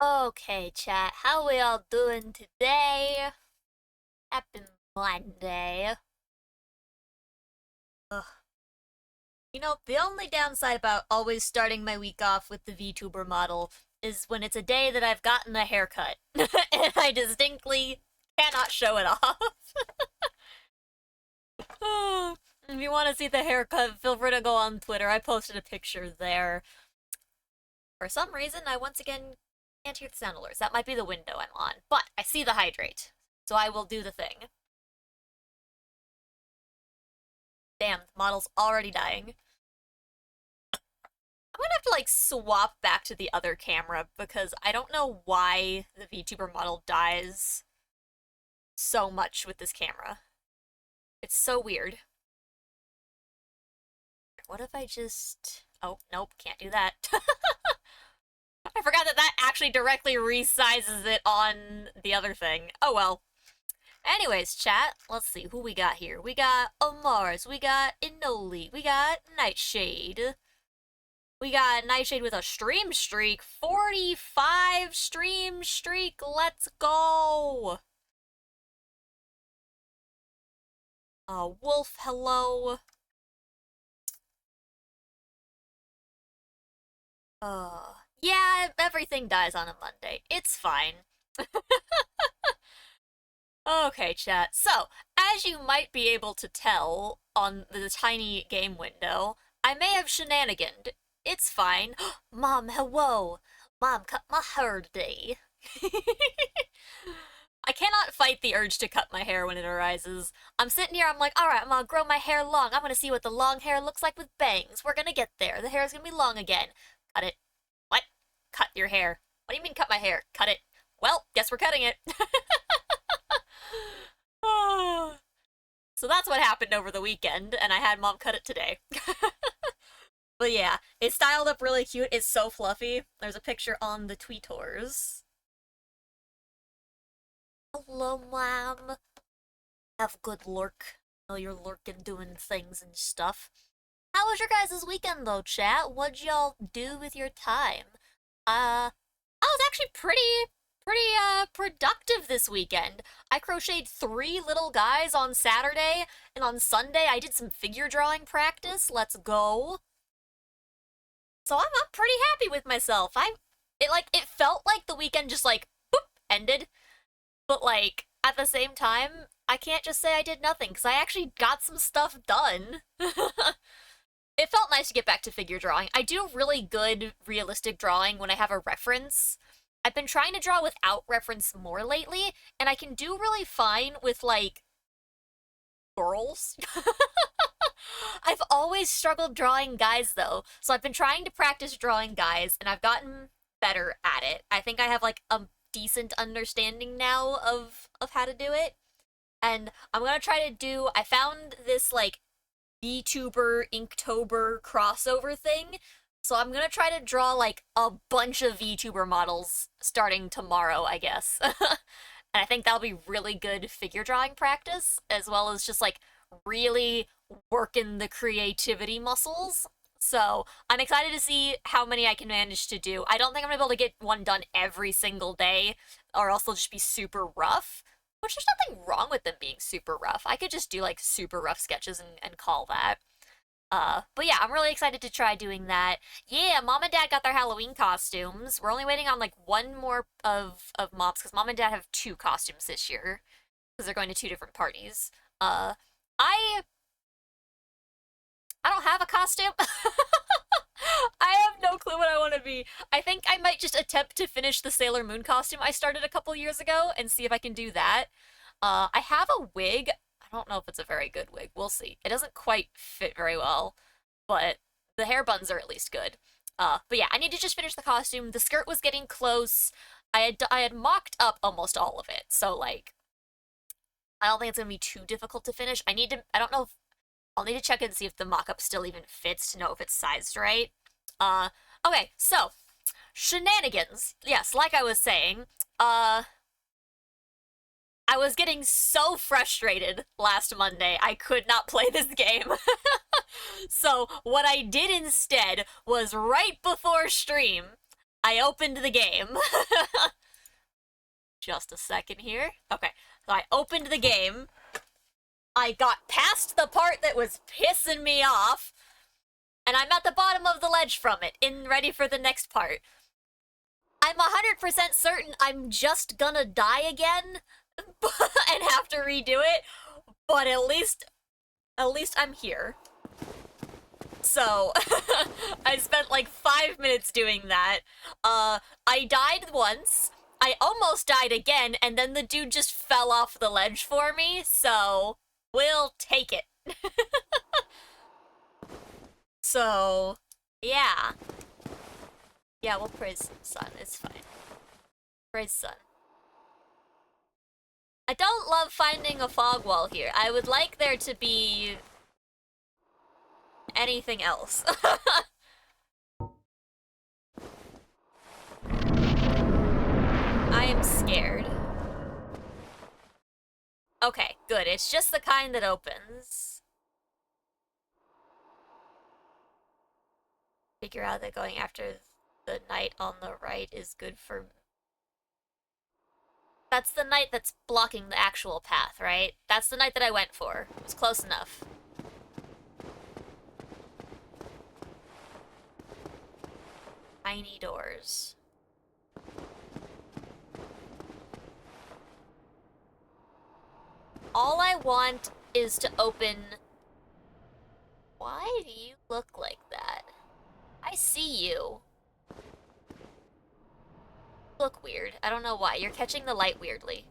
Okay, chat, how we all doing today? Happy Monday. Ugh. The only downside about always starting my week off with the VTuber model is when it's a day that I've gotten a haircut, and I distinctly cannot show it off. If you want to see the haircut, feel free to go on Twitter. I posted a picture there. For some reason, I once again can't hear the sound alerts. That might be the window I'm on, but I see the hydrate, so I will do the thing. Damn, the model's already dying. I'm gonna have to, swap back to the other camera because I don't know why the VTuber model dies so much with this camera. It's so weird. What if I just... Oh, nope, can't do that. I forgot that that actually directly resizes it on the other thing. Oh well. Anyways, chat, let's see who we got here. We got Omars, we got Inoli, we got Nightshade. We got Nightshade with a stream streak. 45 stream streak. Let's go. Wolf, hello. Yeah, everything dies on a Monday. It's fine. Okay, chat. So, as you might be able to tell on the tiny game window, I may have shenaniganed. It's fine. Mom, hello. Mom, cut my hair today. I cannot fight the urge to cut my hair when it arises. I'm sitting here, I'm like, alright, I'm gonna grow my hair long. I'm gonna see what the long hair looks like with bangs. We're gonna get there. The hair is gonna be long again. Cut it. What? Cut your hair. What do you mean cut my hair? Cut it. Well, guess we're cutting it. So that's what happened over the weekend, and I had Mom cut it today. But yeah, it's styled up really cute. It's so fluffy. There's a picture on the tweeters. Hello, Mom. Have a good lurk. I know you're lurking doing things and stuff. How was your guys' weekend, though, chat? What'd y'all do with your time? I was actually pretty productive this weekend. I crocheted 3 little guys on Saturday, and on Sunday I did some figure drawing practice. Let's go. So I'm pretty happy with myself. It felt like the weekend just boop, ended. But at the same time, I can't just say I did nothing because I actually got some stuff done. It felt nice to get back to figure drawing. I do really good realistic drawing when I have a reference. I've been trying to draw without reference more lately, and I can do really fine with, girls. I've always struggled drawing guys, though, so I've been trying to practice drawing guys, and I've gotten better at it. I think I have, a decent understanding now of how to do it, and I'm gonna try to do... I found this, VTuber Inktober crossover thing, so I'm gonna try to draw, a bunch of VTuber models starting tomorrow, I guess. And I think that'll be really good figure drawing practice, as well as just, really working the creativity muscles. So, I'm excited to see how many I can manage to do. I don't think I'm gonna be able to get one done every single day, or else they'll just be super rough. Which, there's nothing wrong with them being super rough. I could just do, super rough sketches and call that. But yeah, I'm really excited to try doing that. Yeah, Mom and Dad got their Halloween costumes. We're only waiting on, one more of Mom's, because Mom and Dad have 2 costumes this year, because they're going to 2 different parties. I don't have a costume. I have no clue what I want to be. I think I might just attempt to finish the Sailor Moon costume I started a couple years ago and see if I can do that. I have a wig. I don't know if it's a very good wig. We'll see. It doesn't quite fit very well, but the hair buns are at least good. But yeah, I need to just finish the costume. The skirt was getting close. I had mocked up almost all of it, so I don't think it's gonna be too difficult to finish. I don't know if I'll need to check and see if the mock-up still even fits to know if it's sized right. Okay, so, shenanigans. Yes, like I was saying, I was getting so frustrated last Monday, I could not play this game. So, what I did instead was right before stream, I opened the game. Just a second here. Okay, so I opened the game. I got past the part that was pissing me off, and I'm at the bottom of the ledge from it, ready for the next part. I'm 100% certain I'm just gonna die again and have to redo it, but at least I'm here. So, I spent like 5 minutes doing that. I died once, I almost died again, and then the dude just fell off the ledge for me, so we'll take it. So, yeah. Yeah, we'll praise Sun, it's fine. Praise Sun. I don't love finding a fog wall here. I would like there to be anything else. I am scared. Okay, good. It's just the kind that opens. Figure out that going after the knight on the right is good for... That's the knight that's blocking the actual path, right? That's the knight that I went for. It was close enough. Tiny doors. All I want is to open... Why do you look like that? I see you. Look weird. I don't know why. You're catching the light weirdly.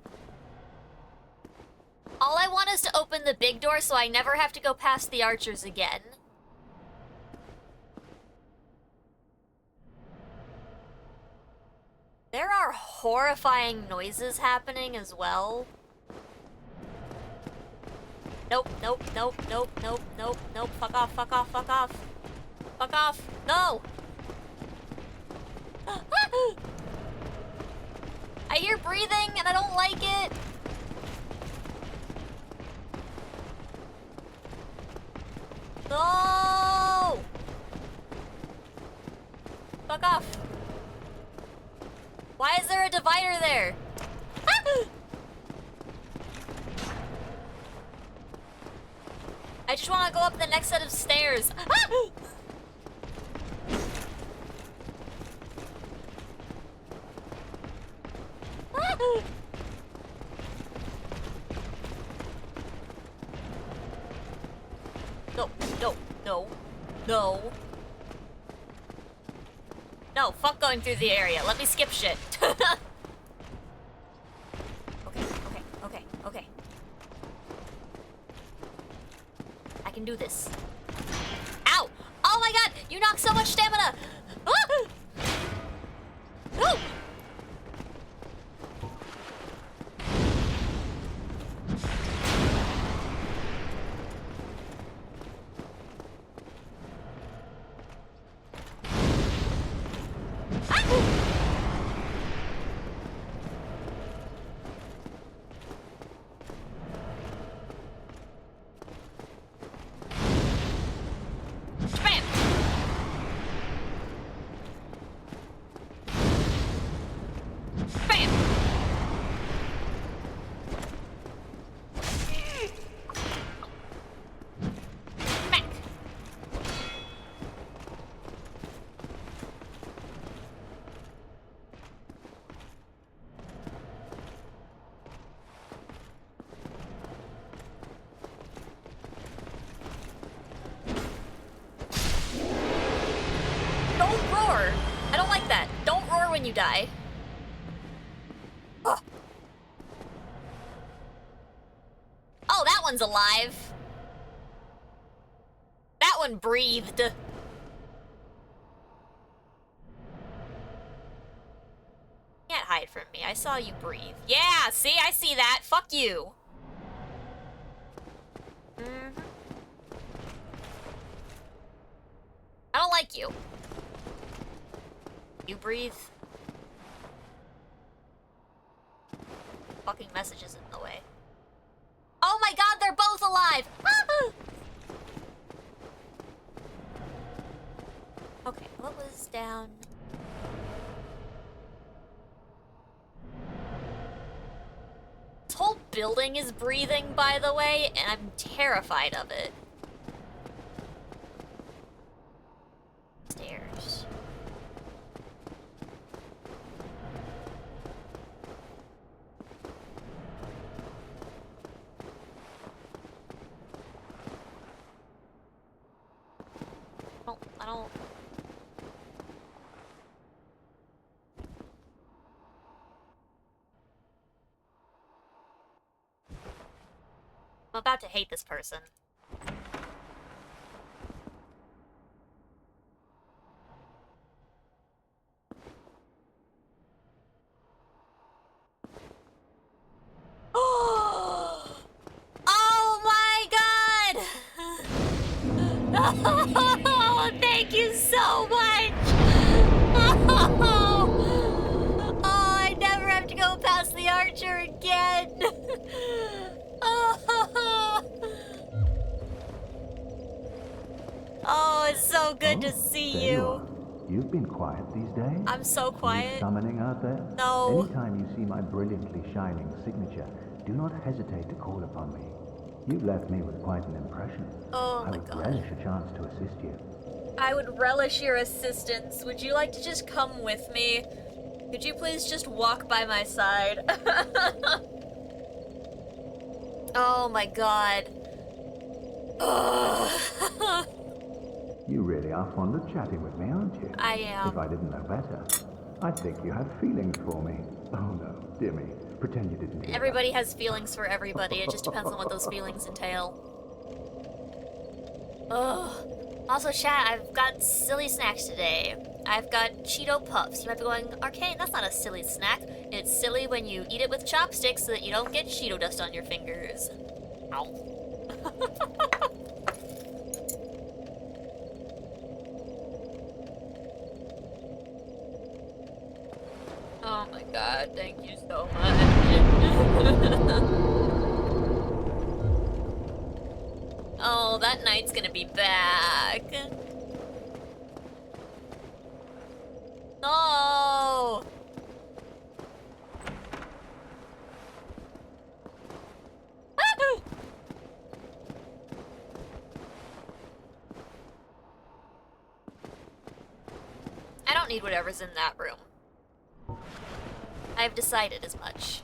All I want is to open the big door so I never have to go past the archers again. There are horrifying noises happening as well. Nope, nope, nope, nope, nope, nope, nope. Fuck off, fuck off, fuck off. Fuck off. No! I hear breathing and I don't like it. No! Fuck off. Why is there a divider there? I just want to go up the next set of stairs. No, no, no, no. No, fuck going through the area. Let me skip shit. Okay, okay, okay, okay. I can do this. Ow! Oh my god! You knock so much stamina! Ah! Oh! When you die. Oh. Oh, that one's alive. That one breathed. Can't hide from me. I saw you breathe. Yeah, see? I see that. Fuck you. I don't like you. You breathe. Fucking messages in the way. Oh my god, they're both alive! Okay, what was down building is breathing, by the way, and I'm terrified of it. Stairs. I don't... I'm about to hate this person. Oh my god! Oh, thank you so much! Oh, I never have to go past the archer again! Oh, it's so good to see you. You've been quiet these days. I'm so quiet. Summoning out there? No. Anytime you see my brilliantly shining signature, do not hesitate to call upon me. You've left me with quite an impression. Oh my God. god. I would relish a chance to assist you. I would relish your assistance. Would you like to just come with me? Could you please just walk by my side? Oh my god. You really are fond of chatting with me, aren't you? I am. If I didn't know better, I'd think you had feelings for me. Oh no, dear me. Pretend you didn't hear Everybody has feelings for everybody. It just depends on what those feelings entail. Ugh. Also, chat, I've got silly snacks today. I've got Cheeto Puffs. You might be going, Arcane, that's not a silly snack. It's silly when you eat it with chopsticks so that you don't get Cheeto dust on your fingers. Ow. Oh my god, thank you so much. Oh, that knight's gonna be back. No! I don't need whatever's in that room. I've decided as much.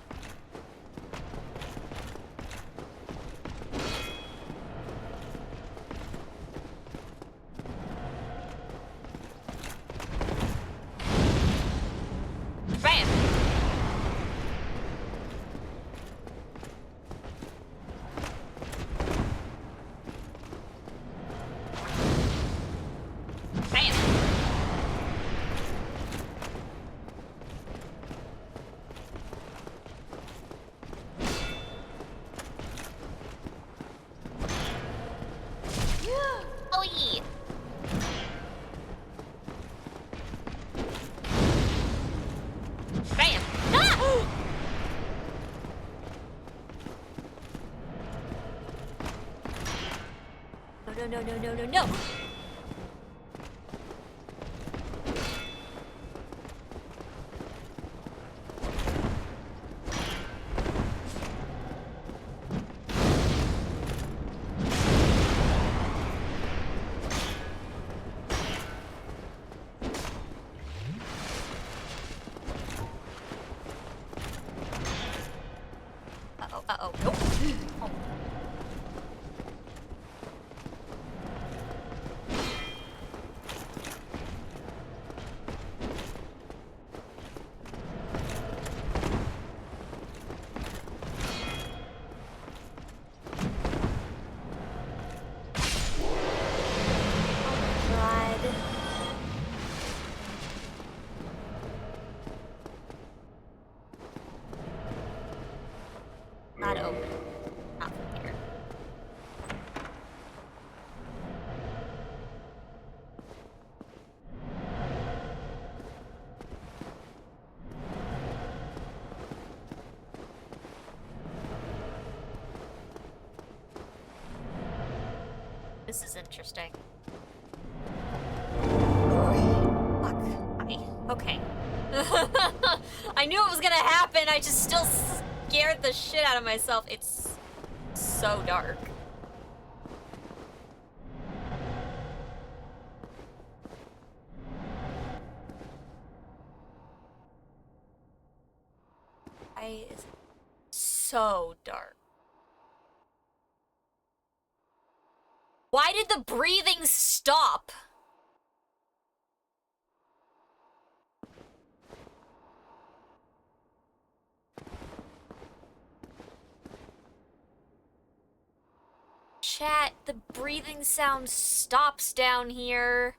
Bam! Bam! Oh yeah! Bam! Ah! No, no, no, no, no, no, no! Uh-oh, uh-oh, nope. Oh. God. Not open. Not from here. This is interesting. Fuck. Okay. I knew it was gonna happen. I just still scared the shit out of myself. It's so dark. It's so dark. Why did the breathing stop? Chat, the breathing sound stops down here.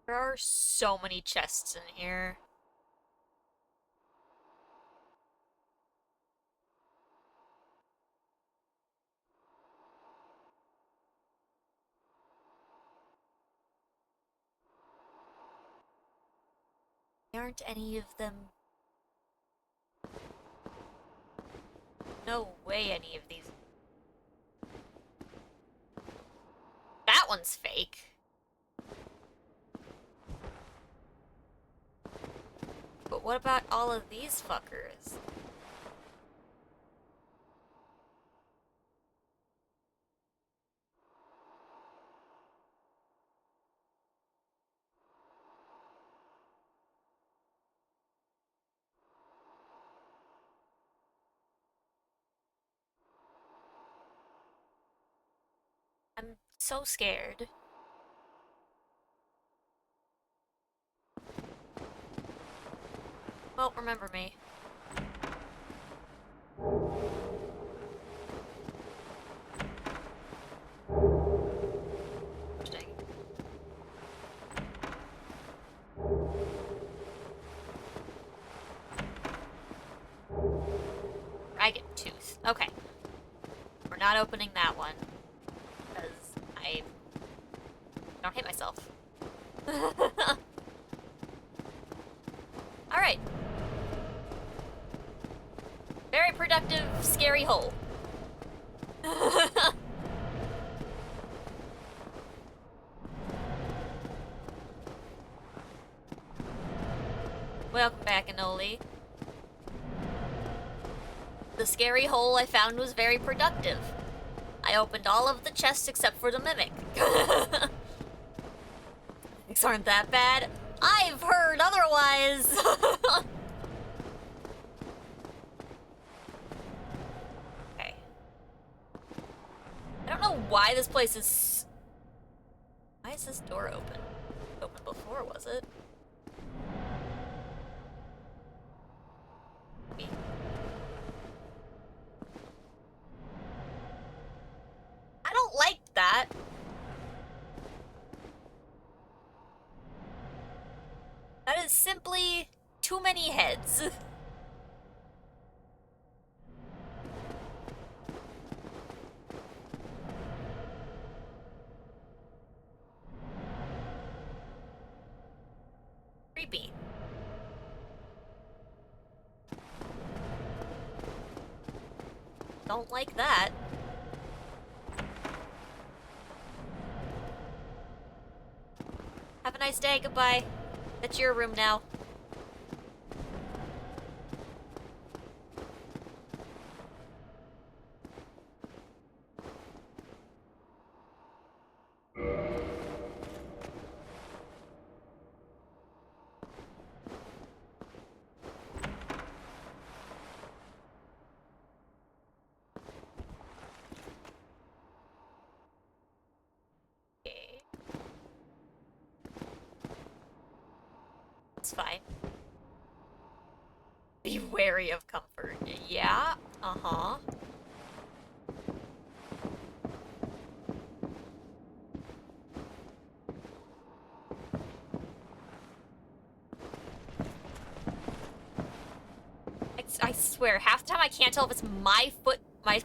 There are so many chests in here. Aren't any of them... No way any of these... That one's fake. But what about all of these fuckers? I'm so scared. Well, remember me. Interesting. Dragon tooth. Okay. We're not opening that one. Because I don't hate myself. Alright. Very productive, scary hole. Welcome back, Anoli. The scary hole I found was very productive. I opened all of the chests except for the mimic. Things aren't that bad. I've heard otherwise. Okay. I don't know why this place is... Why is this door open? Open before, was it? I don't like that. That is simply too many heads. Creepy. Don't like that. Have a nice day, goodbye. That's your room now. Okay. It's fine. Be wary of comfort. Yeah, uh-huh. I swear, half the time I can't tell if it's my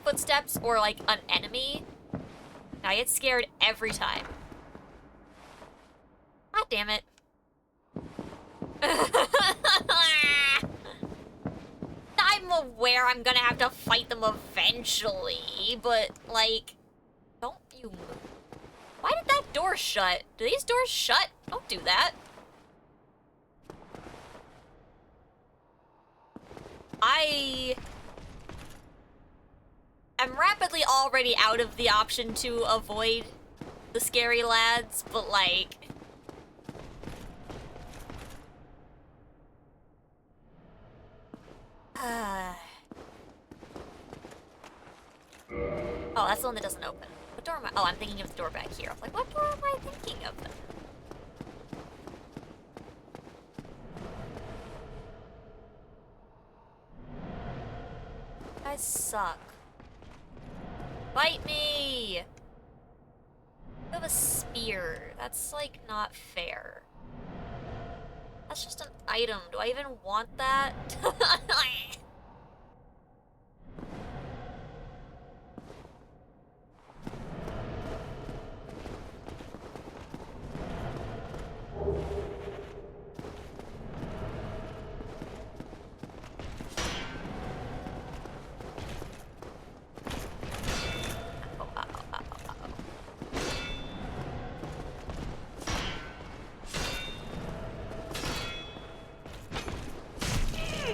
footsteps or like an enemy. I get scared every time. God damn it. I'm aware I'm gonna have to fight them eventually, but like, don't you move. Why did that door shut? Do these doors shut? Don't do that. I am rapidly already out of the option to avoid the scary lads, but like... Oh, that's the one that doesn't open. What door am I? Oh, I'm thinking of the door back here. I was like, what door am I thinking of then? You guys suck. Bite me! You have a spear. That's, like, not fair. That's just an item. Do I even want that?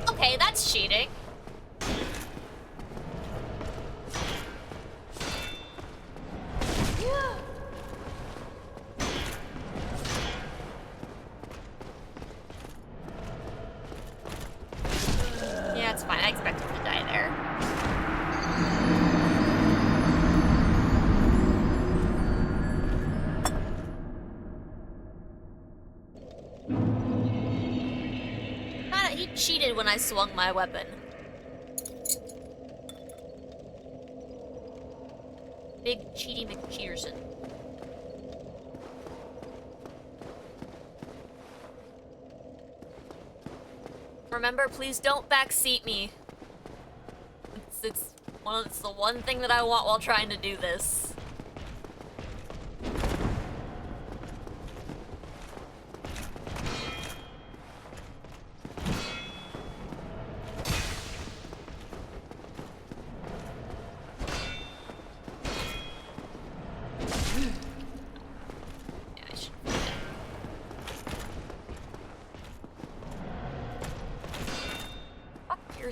Okay, that's cheating. Yeah, it's fine. I expected to die there. He cheated when I swung my weapon. Big cheaty McCheaterson. Remember, please don't backseat me. It's the one thing that I want while trying to do this.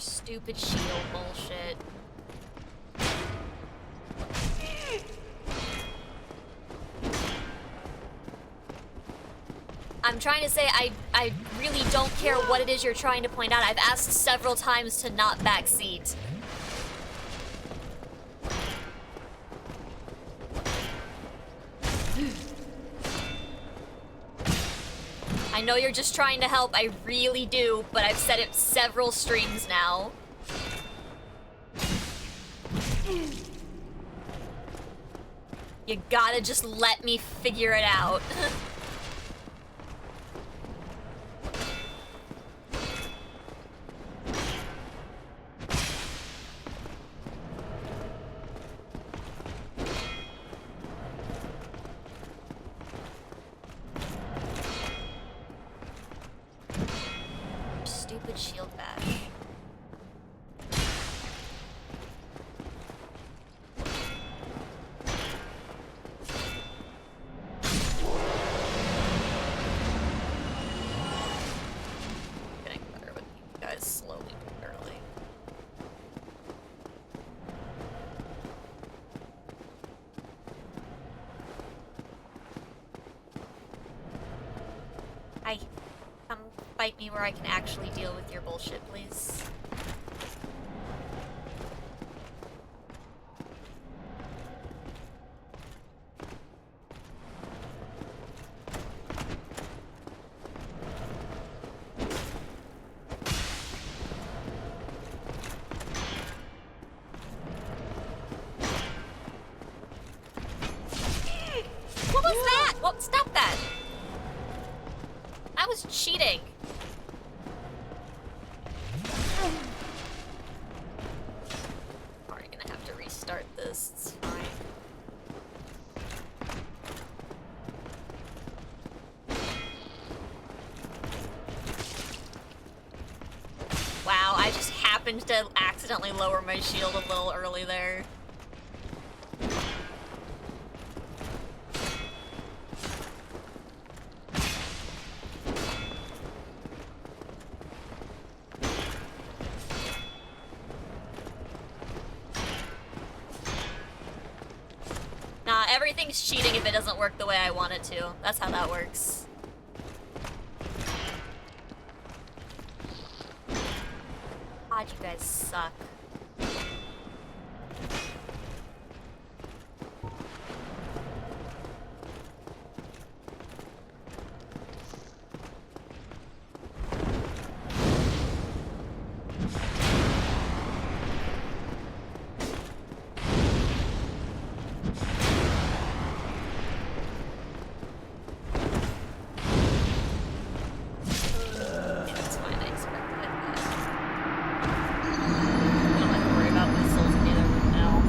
Stupid shield bullshit. I'm trying to say I really don't care what it is you're trying to point out. I've asked several times to not backseat. I know you're just trying to help, I really do, but I've said it several streams now. You gotta just let me figure it out. Stupid shield bash. Getting better with you guys slowly but barely. Hi. Come fight me where I can actually deal with your bullshit, please. What was that? Well, stop that! I was cheating. It's fine. Wow, I just happened to accidentally lower my shield a little early there. Nah, everything's cheating if it doesn't work the way I want it to. That's how that works. God, you guys suck. It's fine, I expected it. I don't have to worry about these souls in either room now.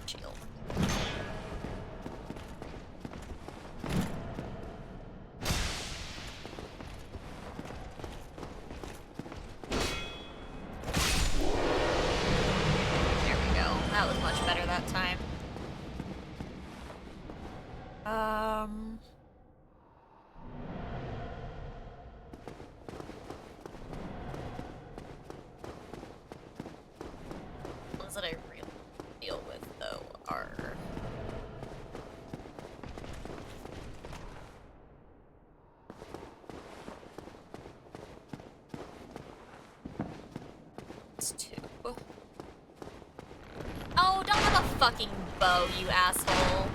Shield. There we go. That was much better that time. Ones that I really deal with, though, are... It's two. Oh, don't have a fucking bow, you asshole.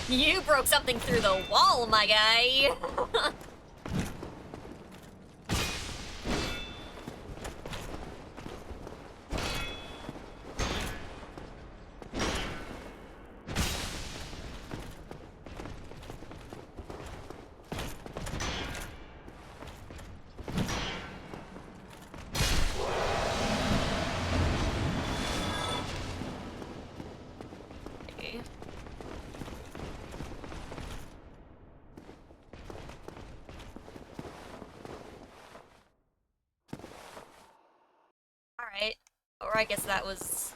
You broke something through the wall, my guy. Okay. Alright. Or I guess that was...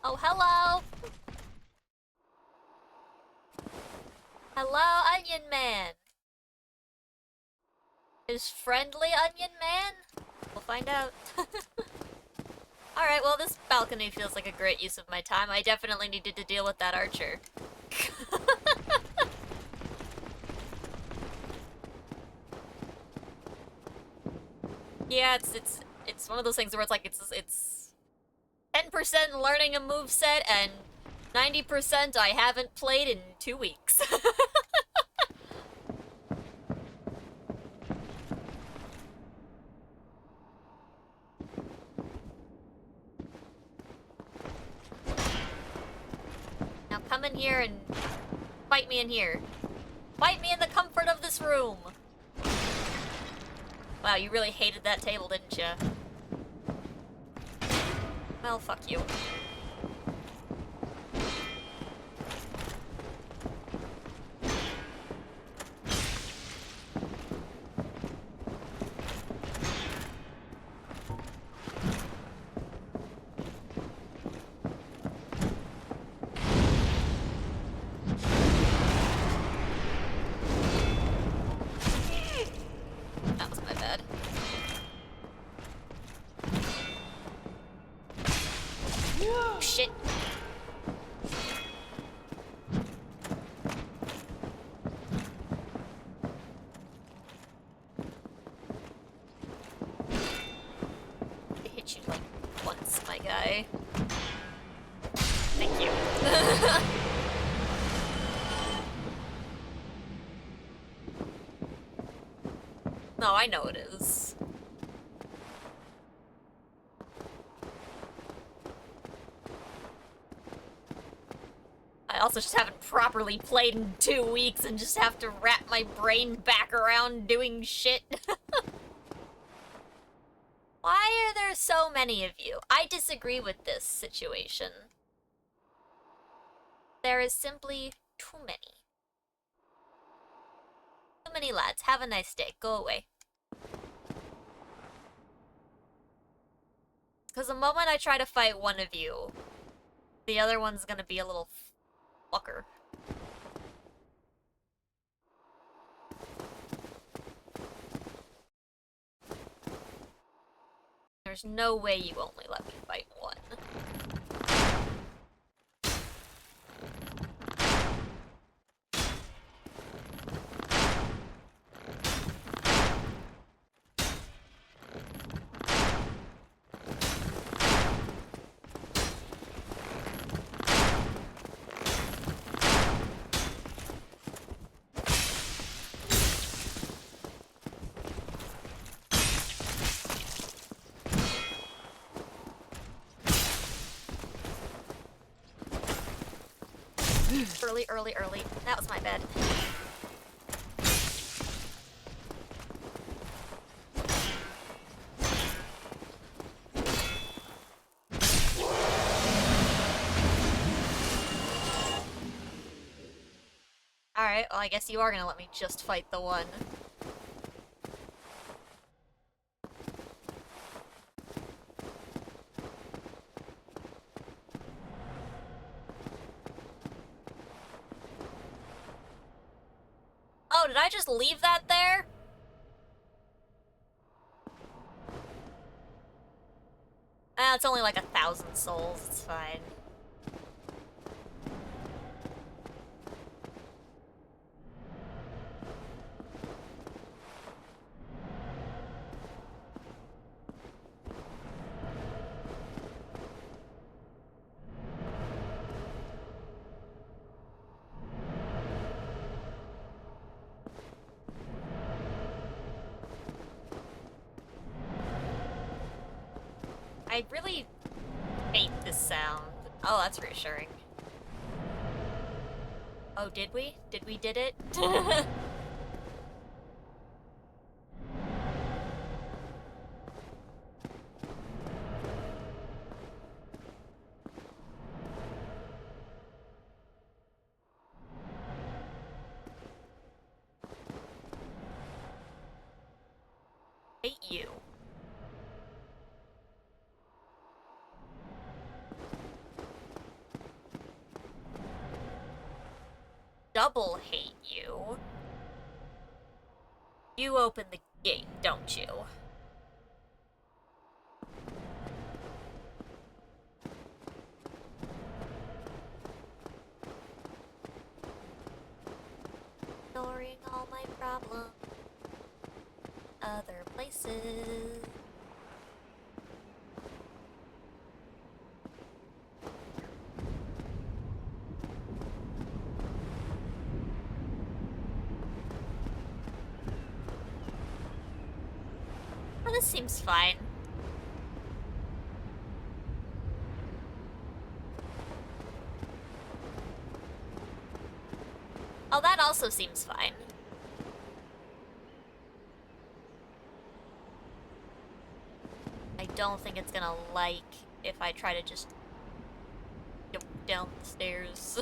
Oh, hello! Hello, Onion Man! Is friendly Onion Man? We'll find out. Alright, well this balcony feels like a great use of my time. I definitely needed to deal with that archer. Yeah, it's one of those things where it's like it's 10% learning a moveset and 90% I haven't played in 2 weeks. Now come in here and fight me in here. Fight me in the comfort of this room. Wow, you really hated that table, didn't you? Well, fuck you. That was my bad. Shit. I hit you like once, my guy. Thank you. No, I know it is. I also just haven't properly played in 2 weeks and just have to wrap my brain back around doing shit. Why are there so many of you? I disagree with this situation. There is simply too many. Too many lads. Have a nice day. Go away. Because the moment I try to fight one of you, the other one's gonna be a little fucker. There's no way you only let me fight one. Early. That was my bad. Alright, well I guess you are gonna let me just fight the one. Oh, did I just leave that there? It's only like 1,000 souls, it's fine. I really hate this sound. Oh, that's reassuring. Oh, did we? Did we did it? Hate you. Double hate you. You open the gate, don't you? Ignoring all my problems. Other places. Oh, this seems fine. Oh, that also seems fine. don't think it's gonna like if I try to just go down the stairs.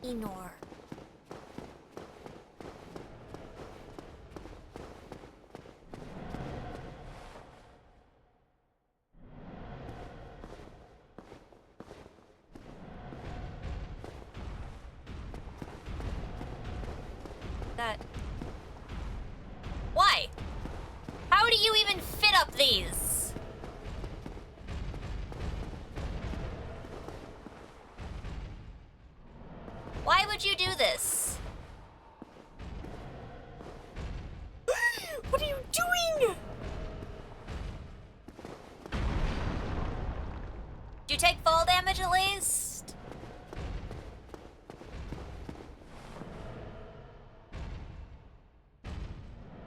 Enor. That. Why? How do you even fit up these? Why would you do this? What are you doing? Do you take fall damage at least?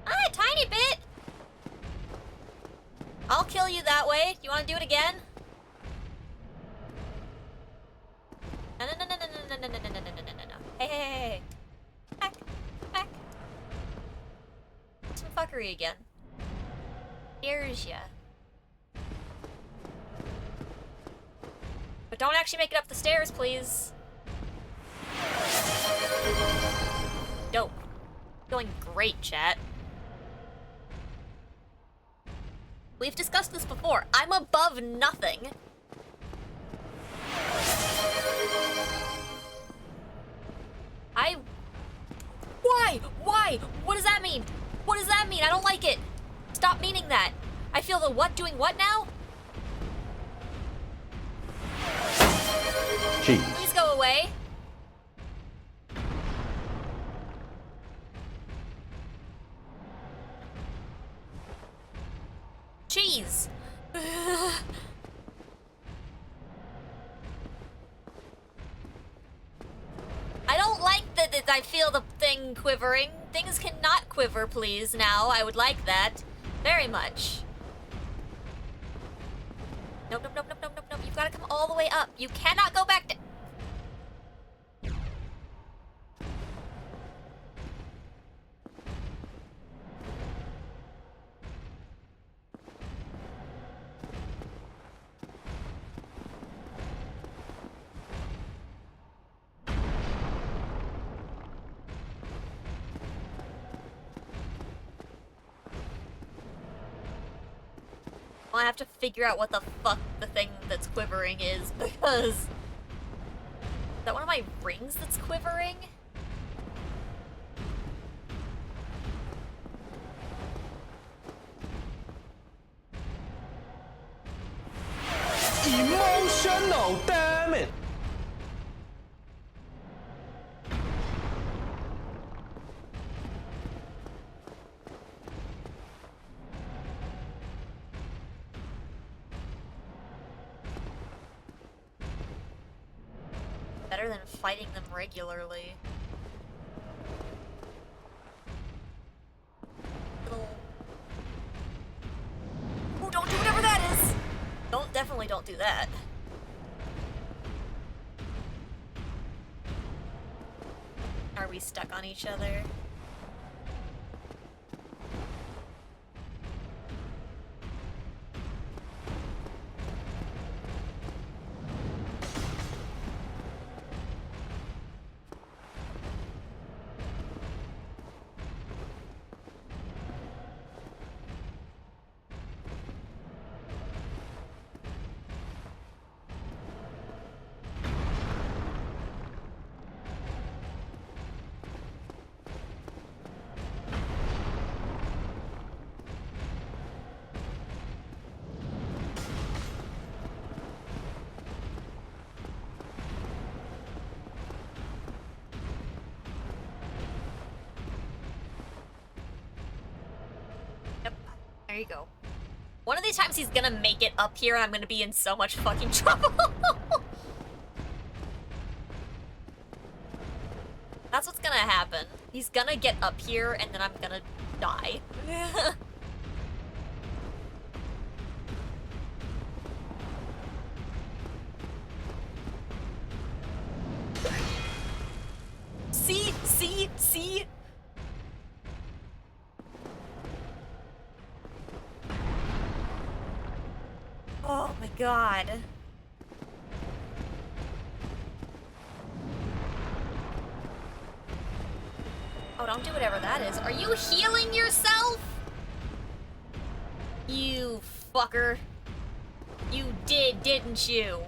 A tiny bit. I'll kill you that way. You want to do it again? No, no, no, no, no, no, no, no, no, no, no, no, no, no. Hey, hey, hey, hey. Back, back. Some fuckery again. Here's ya. But don't actually make it up the stairs, please. Dope. Feeling great, chat. We've discussed this before. I'm above nothing. Why? Why? What does that mean? What does that mean? I don't like it. Stop meaning that. I feel the what doing what now? Cheese. Please go away. Cheese. I don't like that I feel the thing quivering. Things cannot quiver, please, now. I would like that. Very much. Nope, nope, nope, nope, nope, nope, nope. You've got to come all the way up. You cannot go back down. I have to figure out what the fuck the thing that's quivering is, because... Is that one of my rings that's quivering? Emotional, damn it! Better than fighting them regularly. Little... Ooh, don't do whatever that is! Definitely don't do that. Are we stuck on each other? There you go. One of these times he's gonna make it up here and I'm gonna be in so much fucking trouble. That's what's gonna happen. He's gonna get up here and then I'm gonna die. See? god. Oh, don't do whatever that is. Are you healing yourself? You fucker. You did, didn't you?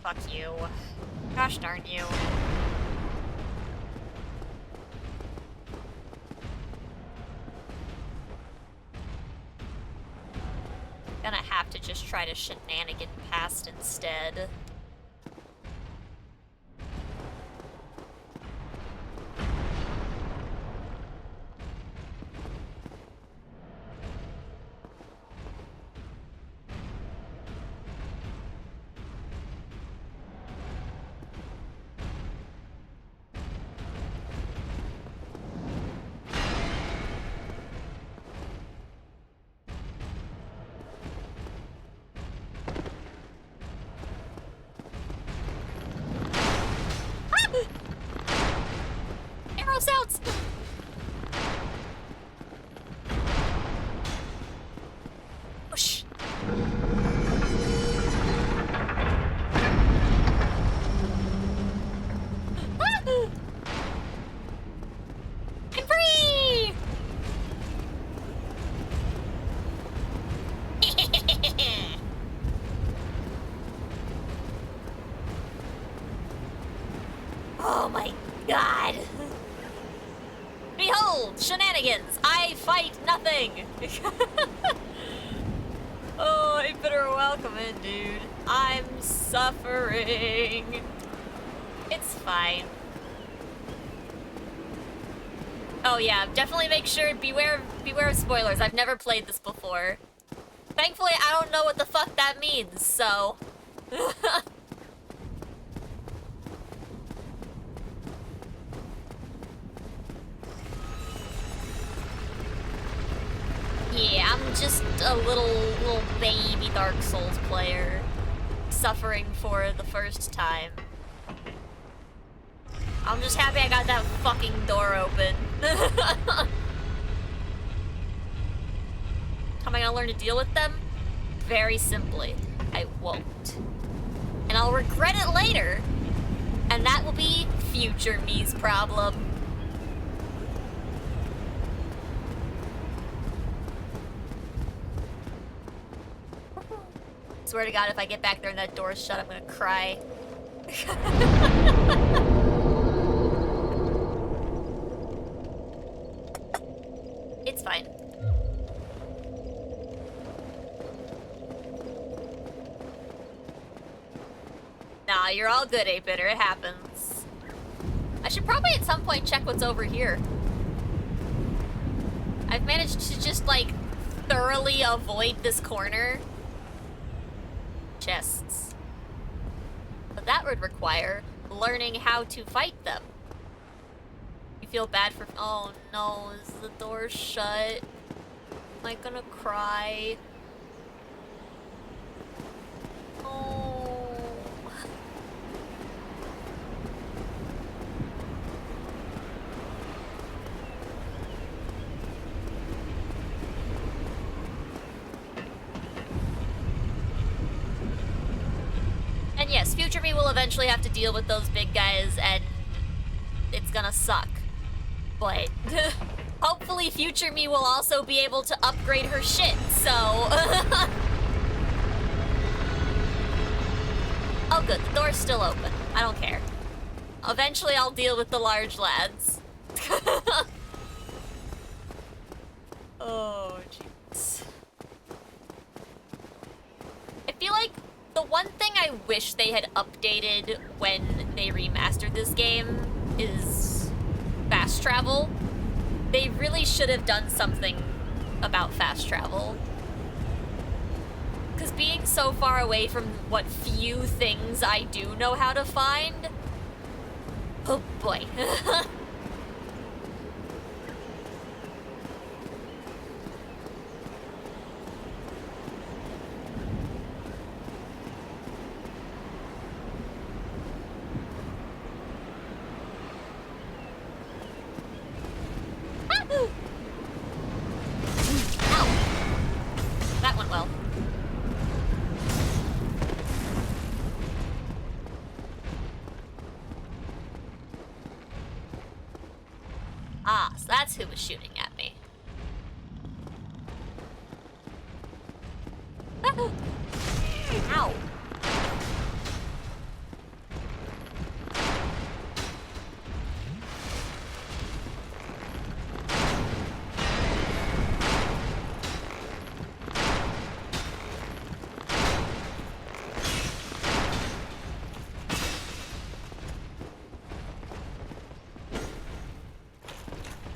Fuck you. Gosh darn you. Gonna have to just try to shenanigan past instead. Out. Whoosh. I'm free! Oh my god! Behold, shenanigans! I fight nothing! Oh, you better welcome in, dude. I'm suffering. It's fine. Oh yeah, definitely make sure, beware of spoilers. I've never played this before. Thankfully, I don't know what the fuck that means, so... Yeah, I'm just a little baby Dark Souls player, suffering for the first time. I'm just happy I got that fucking door open. How am I gonna learn to deal with them? Very simply, I won't. And I'll regret it later, and that will be future me's problem. Swear to God, if I get back there and that door's shut, I'm gonna cry. It's fine. Nah, you're all good, 8-bitter. It happens. I should probably at some point check what's over here. I've managed to just, like, thoroughly avoid this corner. Chests. But that would require learning how to fight them. You feel bad for... Oh no, is the door shut? Am I gonna cry? Oh. And yes, future me will eventually have to deal with those big guys, and it's gonna suck. But hopefully future me will also be able to upgrade her shit, so... Oh good, the door's still open. I don't care. Eventually I'll deal with the large lads. Oh, jeez. I feel like the one thing I wish they had updated when they remastered this game is fast travel. They really should have done something about fast travel. Because being so far away from what few things I do know how to find... Oh boy. Ow! That went well. Ah, so that's who was shooting at me. Ow.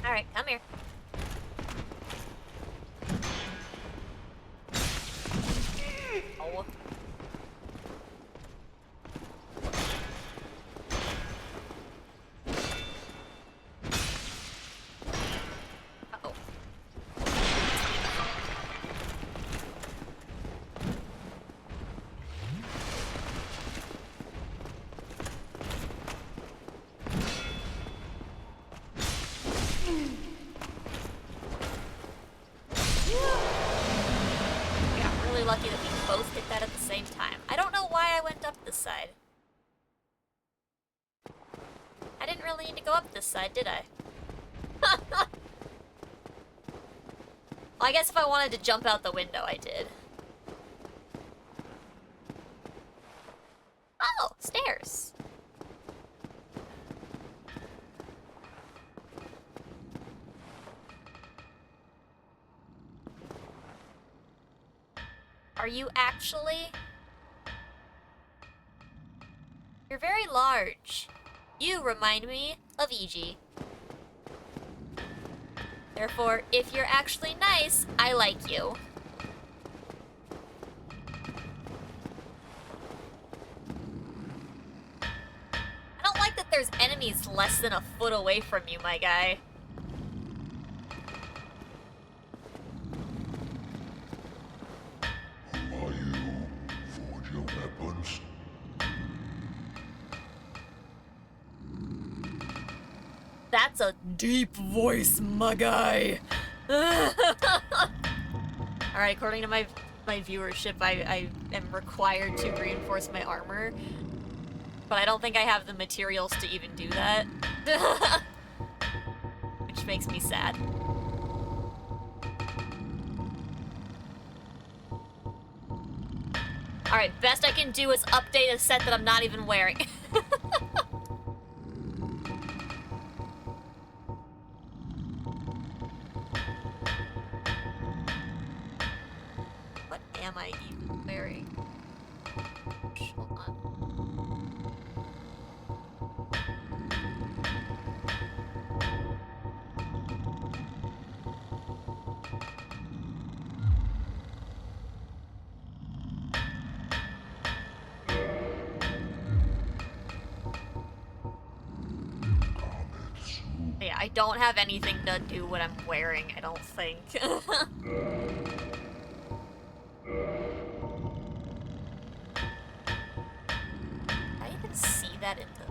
Alright, come here. Oh. Uh-oh. We got really lucky that we both hit that at the same time. I don't know why I went up this side. I didn't really need to go up this side, did I? Well, I guess if I wanted to jump out the window, I did. Oh, stairs. Are you actually? You're very large. You remind me of EG. Therefore, if you're actually nice, I like you. I don't like that there's enemies less than a foot away from you, my guy. Are you forge your weapons? That's a deep voice, my guy. Alright, according to my viewership, I am required to reinforce my armor. But I don't think I have the materials to even do that. Which makes me sad. Alright, best I can do is update a set that I'm not even wearing. What am I even wearing? Hold on. Yeah, I don't have anything to do what I'm wearing, I don't think. I even see that in the...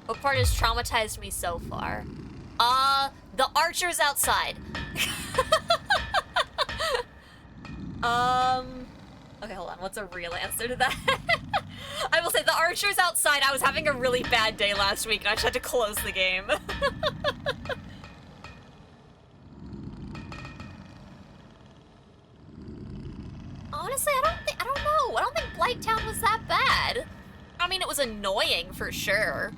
What part has traumatized me so far? The archers outside. Okay, hold on. What's a real answer to that? I will say the archers outside. I was having a really bad day last week, and I just had to close the game. Honestly, I don't know. I don't think Blighttown was that bad. I mean, it was annoying for sure.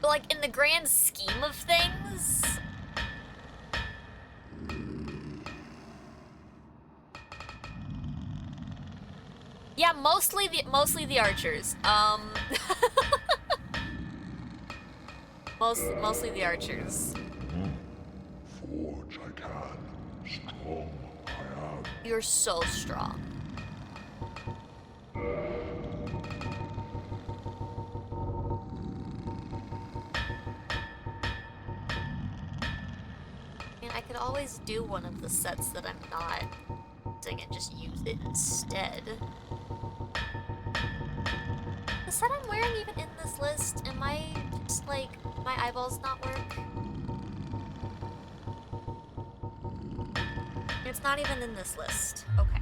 But like in the grand scheme of things, yeah, mostly the archers. Mostly the archers. Forge I can, strong I am. You're so strong. And I could always do one of the sets that I'm not using and just use it instead. The set I'm wearing even in this list, am I just like, my eyeballs not work? It's not even in this list. Okay.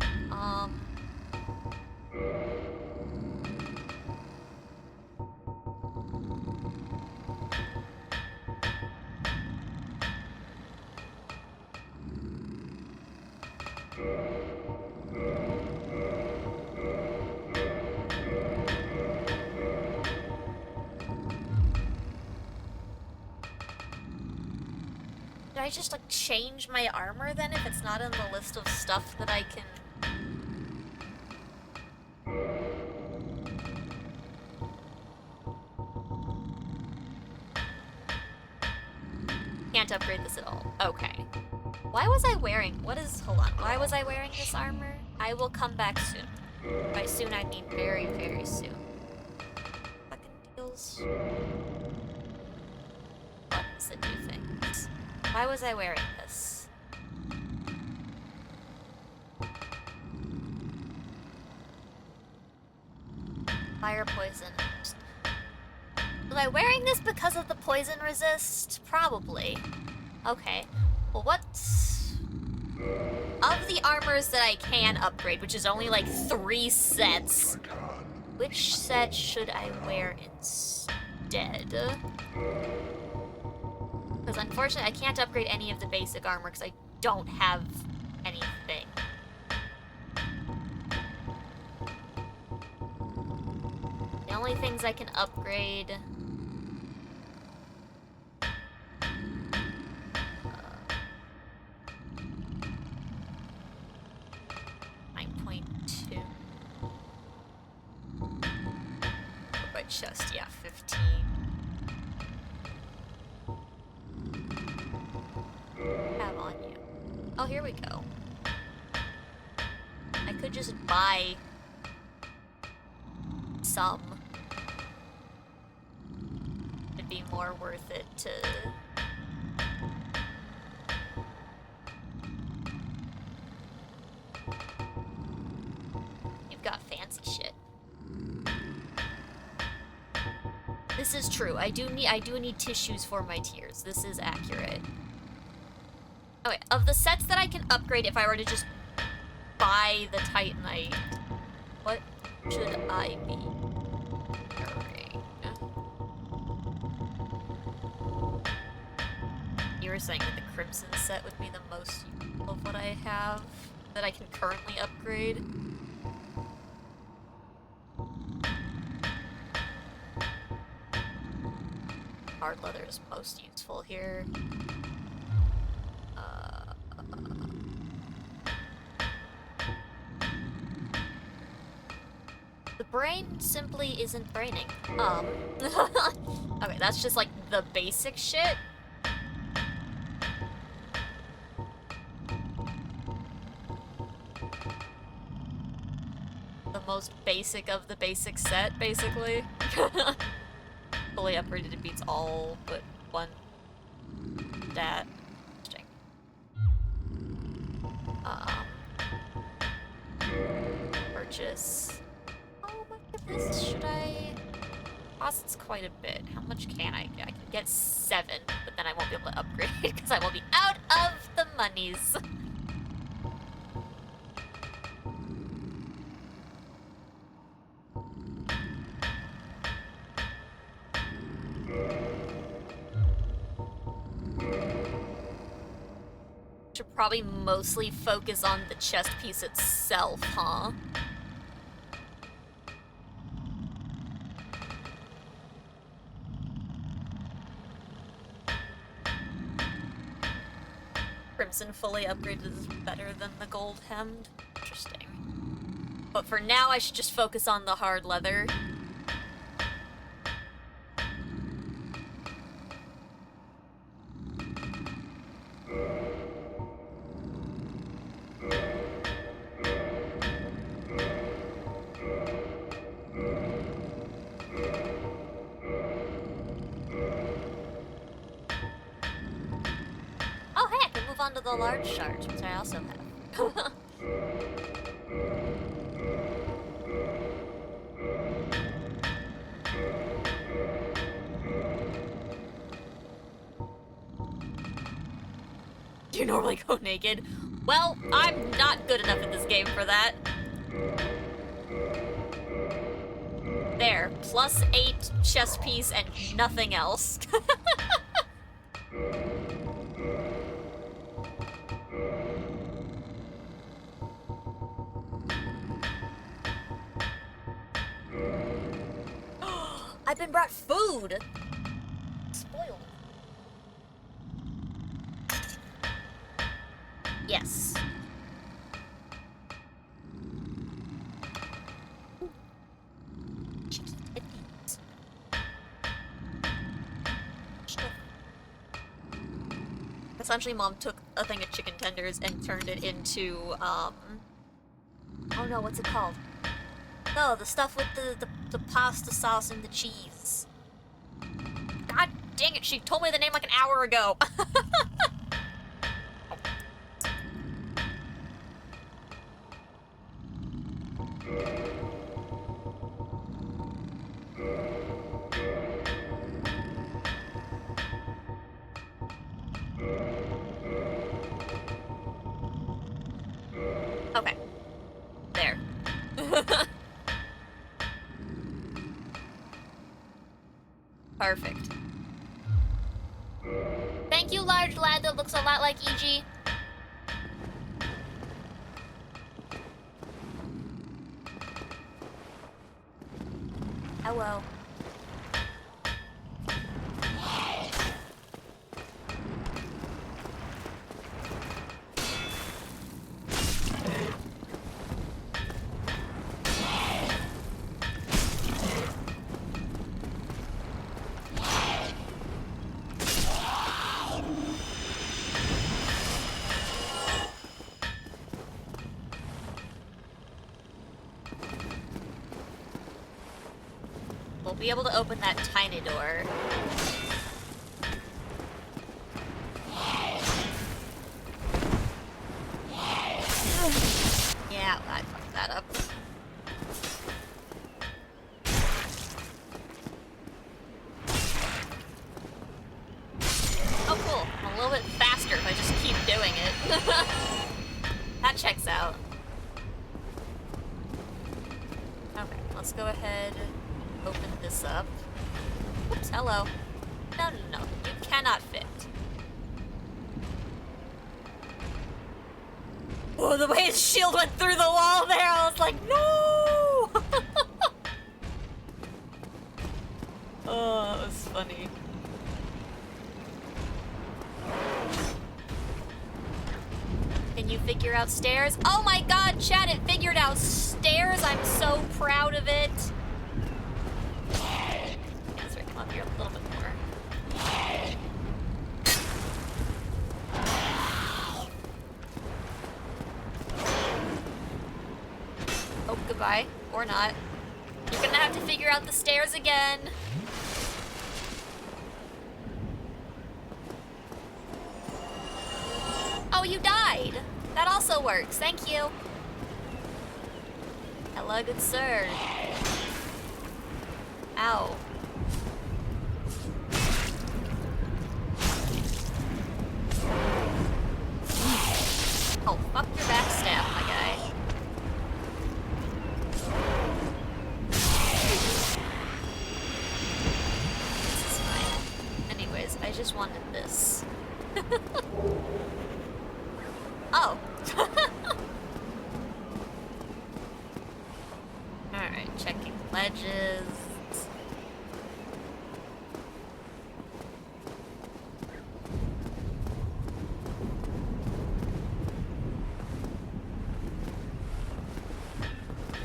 Did I just, like, change my armor, then, if it's not in the list of stuff that I can... Can't upgrade this at all. Okay. Why was I wearing... What is... Hold on. Why was I wearing this armor? I will come back soon. By soon, I mean very, very soon. Fucking deals. Buttons that do things. Why was I wearing this? Fire poison. Was I wearing this because of the poison resist? Probably. Okay. Well, what... Of the armors that I can upgrade, which is only like 3 sets, which set should I wear instead? Because unfortunately, I can't upgrade any of the basic armor because I don't have anything. The only things I can upgrade... 9.2. My chest, yeah, 15. Have on you. Oh, here we go. I could just buy some. It'd be more worth it to... You've got fancy shit. This is true. I do need tissues for my tears. This is accurate. Okay, of the sets that I can upgrade if I were to just buy the Titanite, what should I be wearing? You were saying that the Crimson set would be the most useful of what I have that I can currently upgrade. Hard leather is most useful here. The brain simply isn't braining. Okay, that's just like the basic shit. The most basic of the basic set, basically. Fully upgraded, it beats all but one stat. Interesting. Purchase. Oh my goodness, should I? Costs quite a bit. How much can I get? I can get 7, but then I won't be able to upgrade because I will be out of the monies. Should probably mostly focus on the chest piece itself, huh? Crimson fully upgraded is better than the gold hemmed. Interesting. But for now, I should just focus on the hard leather. Oh, hey, I can move on to the large shards, which I also have. Do you normally go naked? Well, I'm not good enough at this game for that. There, +8 chest piece and nothing else. I've been brought food! Spoiled. Yes. Cheeky titties. Essentially, Mom took a thing of chicken tenders and turned it into, oh no, what's it called? No, the stuff with the pasta sauce and the cheese. God dang it, she told me the name like an hour ago. Okay. There. Perfect. Thank you, large lad that looks a lot like EG. Hello. We'll be able to open that tiny door. Yeah, I fucked that up. Oh, cool. I'm a little bit faster if I just keep doing it. That checks out. Okay, let's go ahead. Open this up. Oops, hello. No, no, no. You cannot fit. Oh, the way his shield went through the wall there, I was like, no! Oh, that was funny. Can you figure out stairs? Oh my god, chat, it figured out stairs! I'm so proud of it! Come up here a little bit more. Oh, Goodbye. Or not. You're gonna have to figure out the stairs again. Oh, you died. That also works. Thank you. Hello, good sir. Ow. Oh, fuck your backstab, my guy. This is fine. Anyways, I just wanted this. Oh. Alright, checking ledges.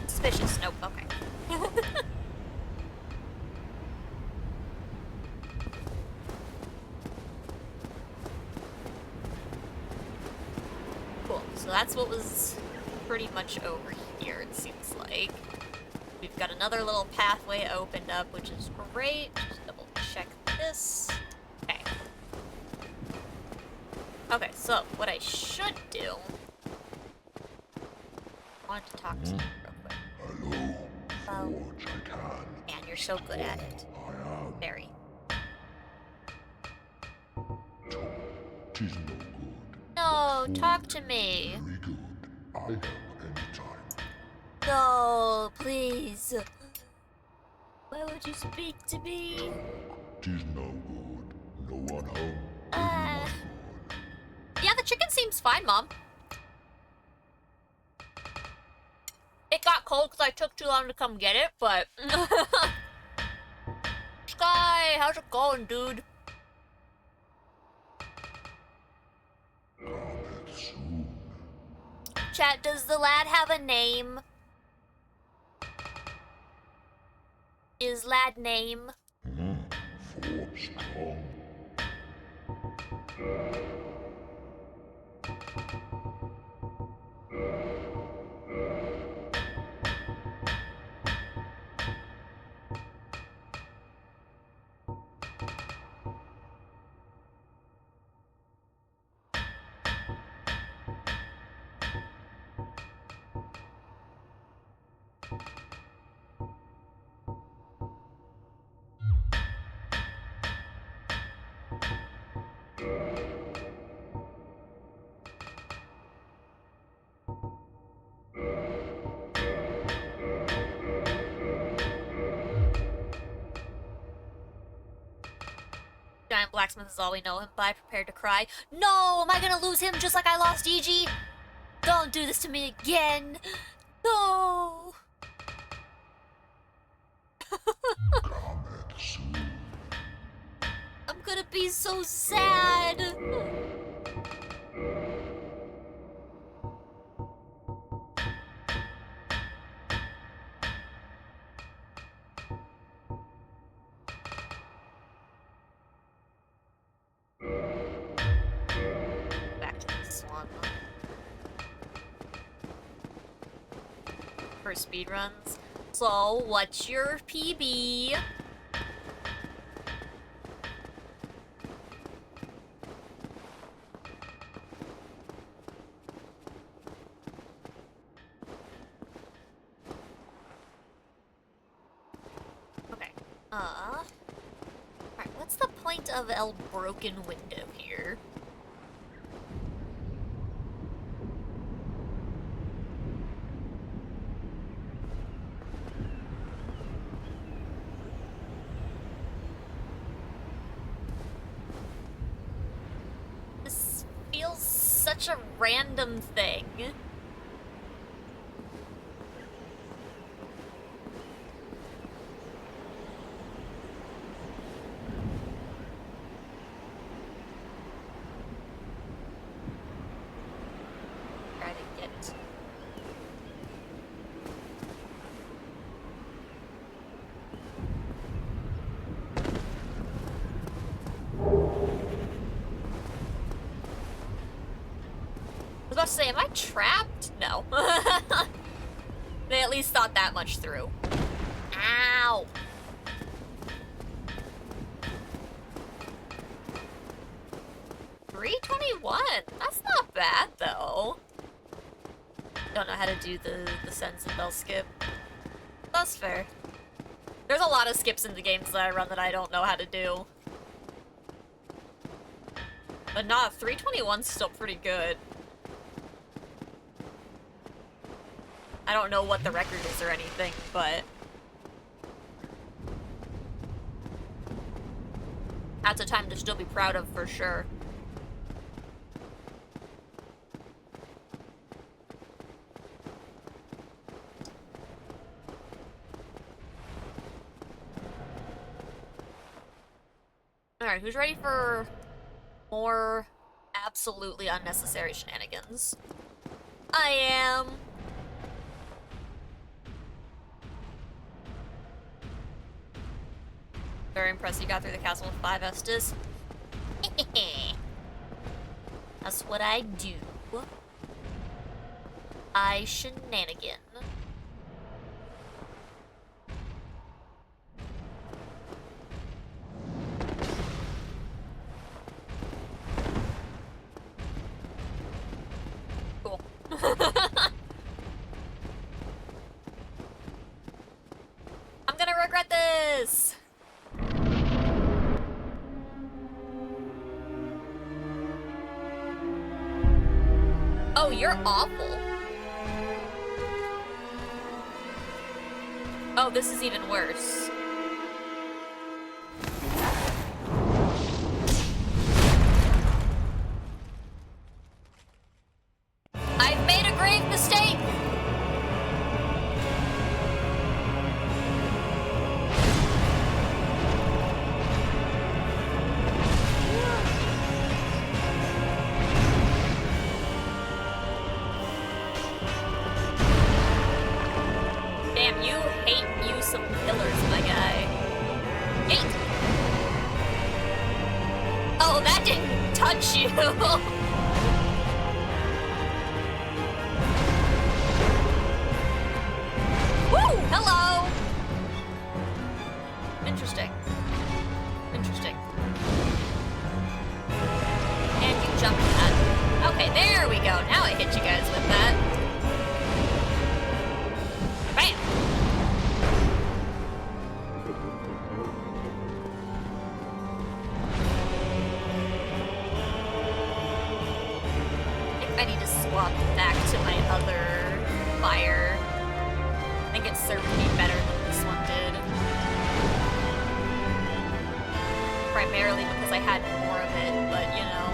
Suspicious. Nope. Okay. Cool. So that's what was pretty much over here, it seems like. We've got another little pathway opened up, which is great. Just double check this. Okay. Okay, so what I should do... I wanted to talk to you real quick. Hello, Forge, I can. Man, you're so good at it. I am. Very. Tis no good. No, talk to me. Very good. I help anytime. No, please. Why would you speak to me? Tis no good. No one home. Yeah, the chicken seems fine, Mom. It got cold because I took too long to come get it, but... Sky, how's it going, dude? Cometh soon. Chat, does the lad have a name? Is lad name? For strong. Giant blacksmith is all we know him by. Prepare to cry. No! Am I gonna lose him just like I lost EG? Don't do this to me again! No! Cometh soon. I'm gonna be so sad! Back to this one. For speedruns. So, what's your PB? Okay. Alright, what's the point of a broken window here? This feels such a random thing. Try to get... I was about to say, am I trapped? No. They at least least thought that much through. Ow! $321? That's not bad, though. Don't know how to do the sentence and bell skip. That's fair. There's a lot of skips in the games that I run that I don't know how to do. But nah, 321's still pretty good. I don't know what the record is or anything, but... that's a time to still be proud of, for sure. Alright, who's ready for more absolutely unnecessary shenanigans? I am. Very impressed you got through the castle with 5 Estus. That's what I do. I shenanigan. Cool. I'm gonna regret this! Oh, you're awful. Oh, this is even worse. I've made a grave mistake! Damn, you hate you some pillars, my guy. Yeet! Oh, that didn't touch you! Woo! Hello! Interesting. Interesting. And you jumped that. Okay, there we go. Now I hit you guys with that. Bam! I think I need to swap back to my other fire. I think it served me better than this one did. Primarily because I had more of it, but you know.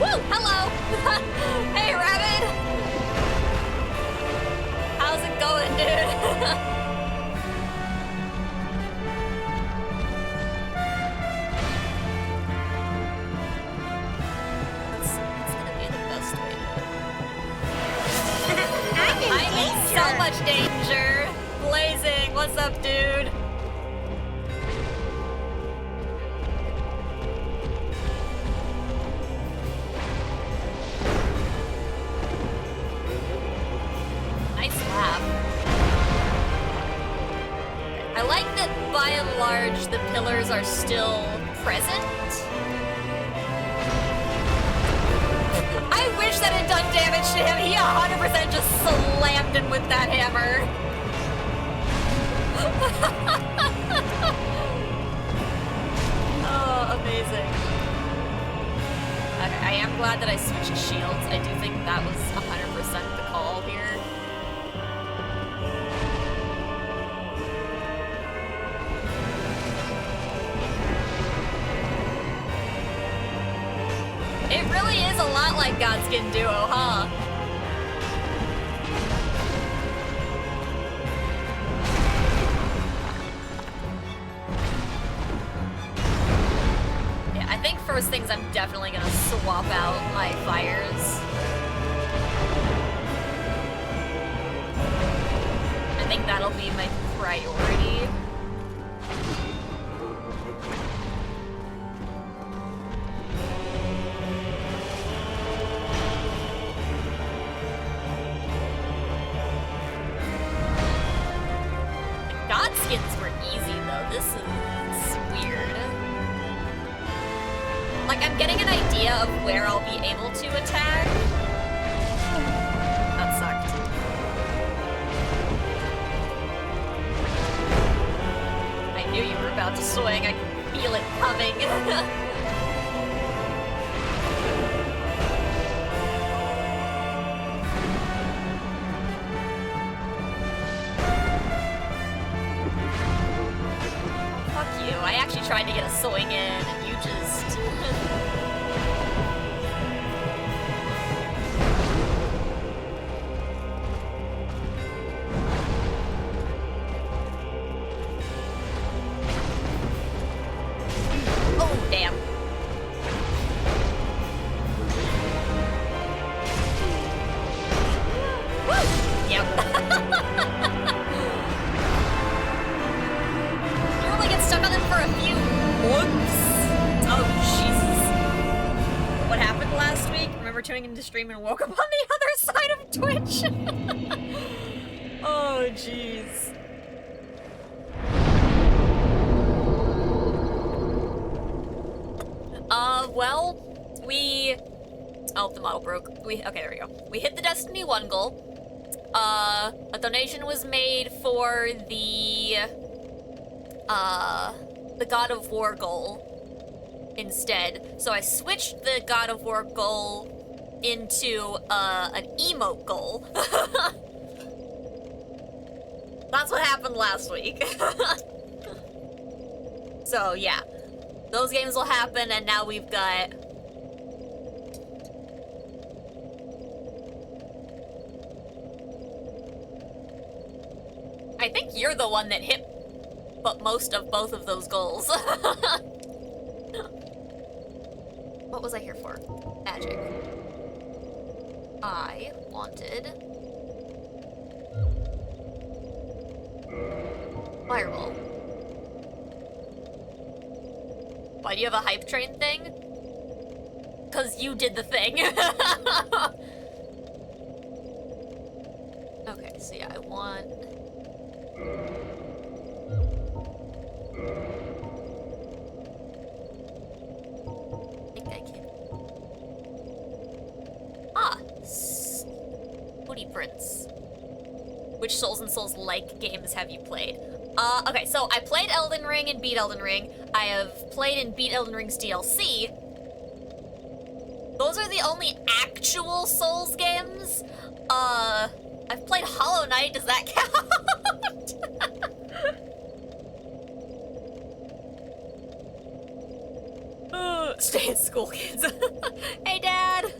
Woo! Hello! Hey, Rabbit! How's it going, dude? That's gonna be the best way to... I'm in so much danger! Blazing, what's up, dude? Nice lap. I like that by and large the pillars are still present. I wish that had done damage to him. He 100% just slammed him with that hammer. Oh, amazing. Okay, I am glad that I switched shields. I do think that was 100% the call here. It really is a lot like Godskin Duo, huh? Yeah, I think first things I'm definitely gonna swap out my fires. I think that'll be my priority. This is weird. Like, I'm getting an idea of where I'll be able to attack. That sucked. I knew you were about to swing. I could feel it coming. Fuck you. I actually tried to get a swing in, and you just... Oh, damn. Woo! Yep. You only get stuck on them for a few months. Oh, Jesus. What happened last week? Remember tuning into stream and woke up on the other side of Twitch? Oh, jeez. Well, oh, the model broke. Okay, there we go. We hit the Destiny 1 goal. A donation was made for the God of War goal instead. So I switched the God of War goal into, an emote goal. That's what happened last week. So, yeah. Those games will happen, and now we've got... I think you're the one that hit but most of both of those goals. What was I here for? Magic. I wanted... Fireball. Why do you have a hype train thing? Because you did the thing. Okay, so yeah, I want... I think I can... Ah! Booty Prince. Which Souls and Souls-like games have you played? Okay, so I played Elden Ring and beat Elden Ring. I have played and beat Elden Ring's DLC. Those are the only actual Souls games. I've played Hollow Knight. Does that count? Stay in school, kids. Hey, Dad.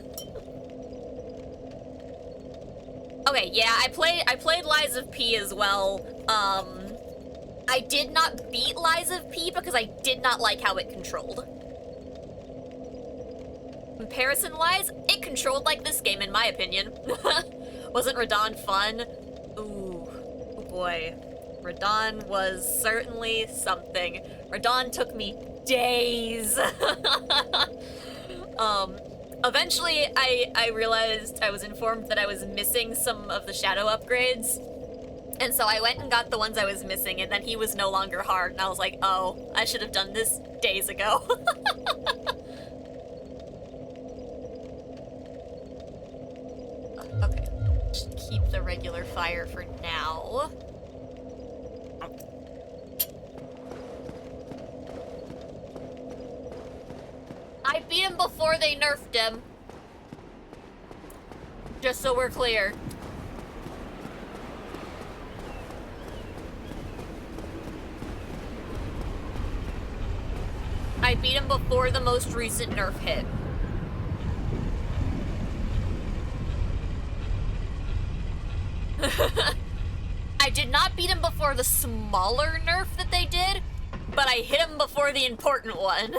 Okay, yeah, I played Lies of P as well. I did not beat Lies of P because I did not like how it controlled. Comparison-wise, it controlled like this game, in my opinion. Wasn't Radon fun? Ooh, oh boy. Radon was certainly something. Radon took me days. Eventually, I realized, I was informed that I was missing some of the shadow upgrades. And so I went and got the ones I was missing, and then he was no longer hard, and I was like, oh, I should have done this days ago. Okay, just keep the regular fire for now. I beat him before they nerfed him. Just so we're clear. I beat him before the most recent nerf hit. I did not beat him before the smaller nerf that they did, but I hit him before the important one.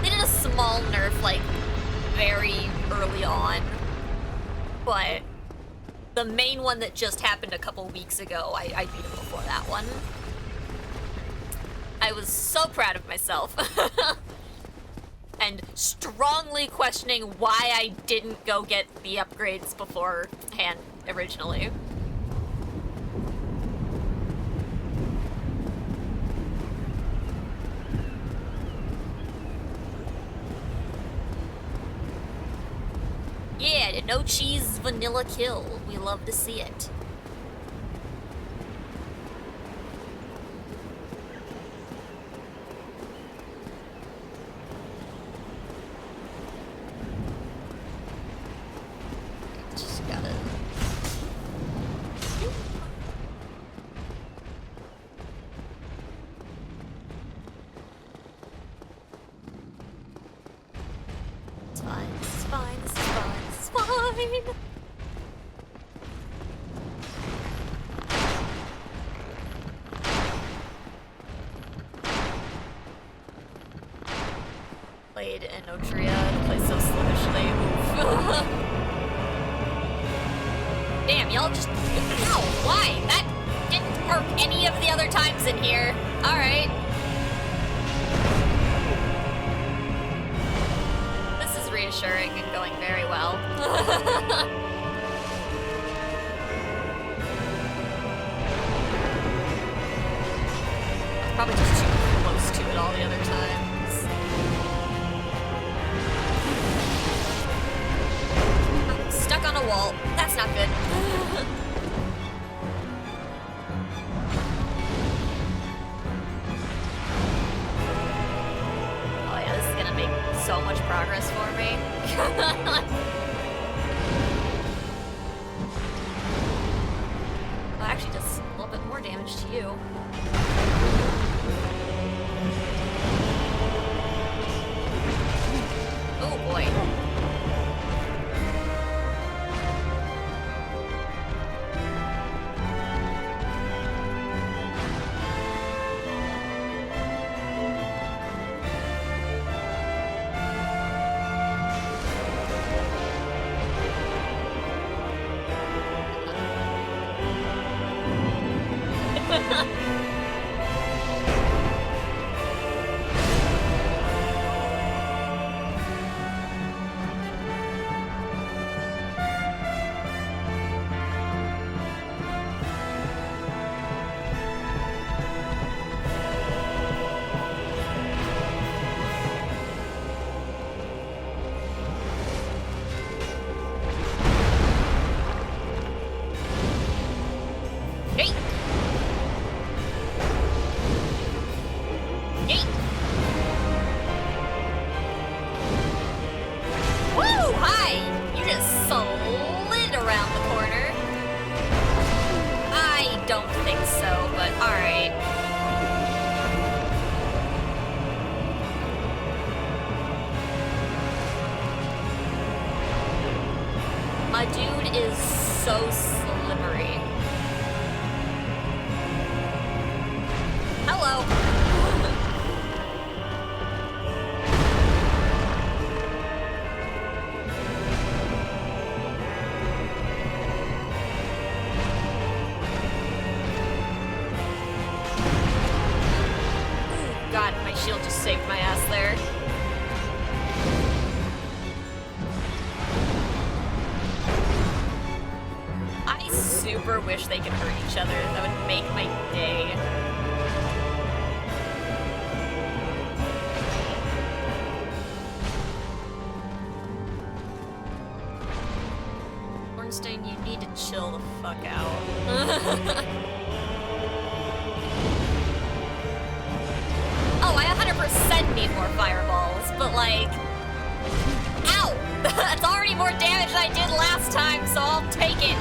They did a small nerf, like, very early on, but the main one that just happened a couple weeks ago, I beat him before that one. I was so proud of myself. And strongly questioning why I didn't go get the upgrades beforehand originally. no cheese vanilla kill. We love to see it. Just gotta... It's fine, this is fine, this is fine, this is fine! Played in Otria, plays so sluggishly. Oof. Damn, y'all just... No, why? That didn't work any of the other times in here. Alright. This is reassuring and going very well. Probably just too close to it all the other times. I'm stuck on a wall. That's not good. Oh yeah, this is gonna make so much progress for me. Well, actually does a little bit more damage to you. Oh boy. Hey! Hey! Woo! Hi! You just slid around the corner. I don't think so, but alright. My dude is so slippery. Hello. God, my shield just saved my ass there. I super wish they could hurt each other. That would make my day. Ornstein, you need to chill the fuck out. Oh, I 100% need more fireballs, but like... Ow! That's already more damage than I did last time, so I'll take it.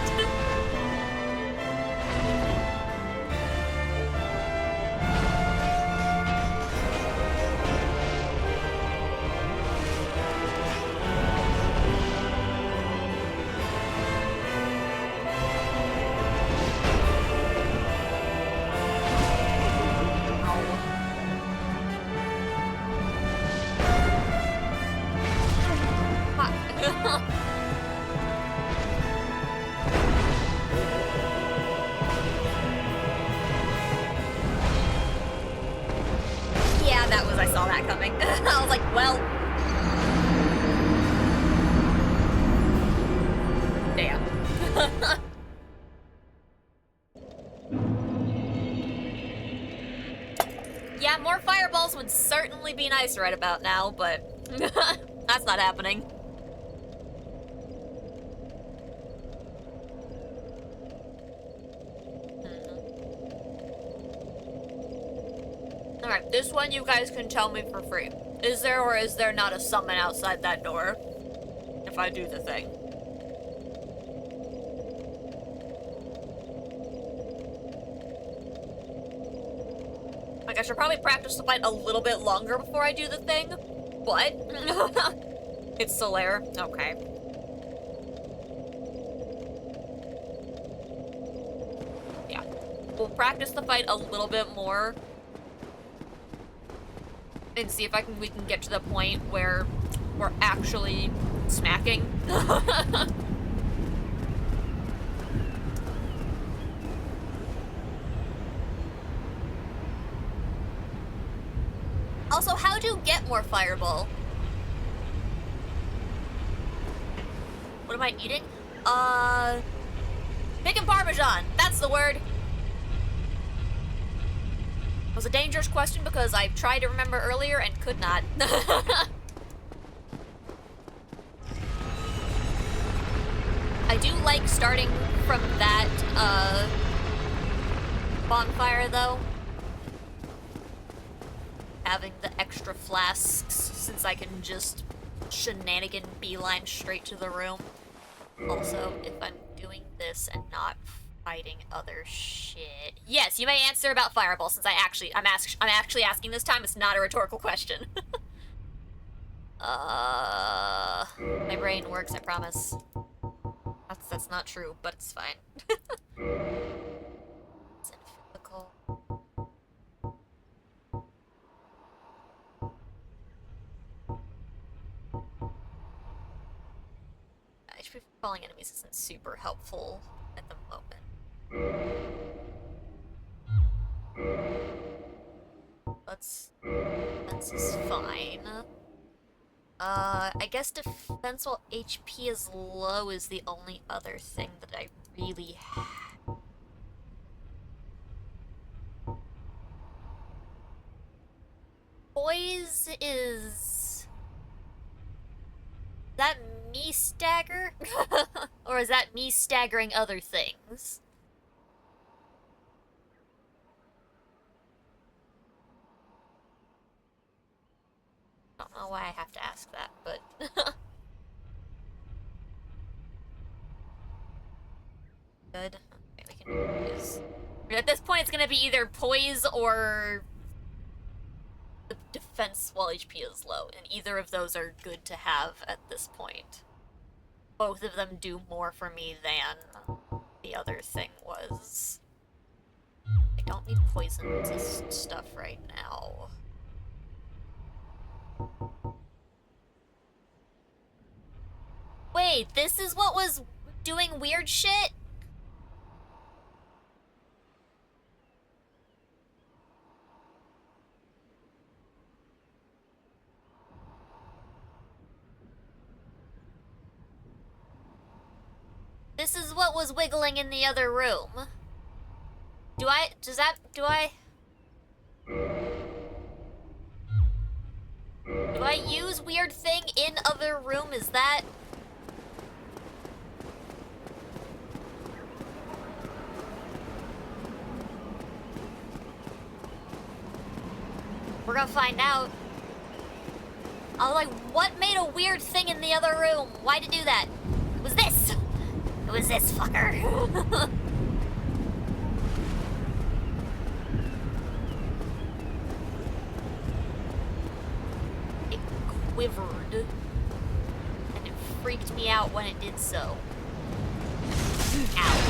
Yeah, that was, I saw that coming. I was like, well. Damn. Yeah, more fireballs would certainly be nice right about now, but that's not happening. Alright, this one you guys can tell me for free. Is there or is there not a summon outside that door? If I do the thing. Like, I should probably practice the fight a little bit longer before I do the thing, but it's Solaire. Okay. Yeah. We'll practice the fight a little bit more and see if we can get to the point where we're actually smacking. Also, how to get more fireball? What am I eating? Bacon Parmesan. That's the word. It was a dangerous question because I tried to remember earlier and could not. I do like starting from that, bonfire, though. Having the extra flasks, since I can just shenanigan beeline straight to the room. Also, if I'm doing this and not fighting other shit. Yes, you may answer about Fireball, since I'm actually asking this time. It's not a rhetorical question. My brain works, I promise. That's not true, but it's fine. It's in physical. HP falling enemies isn't super helpful at the moment. Defense is fine. I guess defense while HP is low is the only other thing that I really have. Poise is that me stagger? Or is that me staggering other things? I don't know why I have to ask that, but... Good. Okay, we can use... At this point, it's gonna be either poise or... the defense while HP is low, and either of those are good to have at this point. Both of them do more for me than the other thing was. I don't need poison to stuff right now. Wait, this is what was doing weird shit? This is what was wiggling in the other room. Do I use weird thing in other room? Is that... We're gonna find out. I was like, what made a weird thing in the other room? Why'd it do that? It was this! It was this fucker. It quivered. And it freaked me out when it did so. Ow.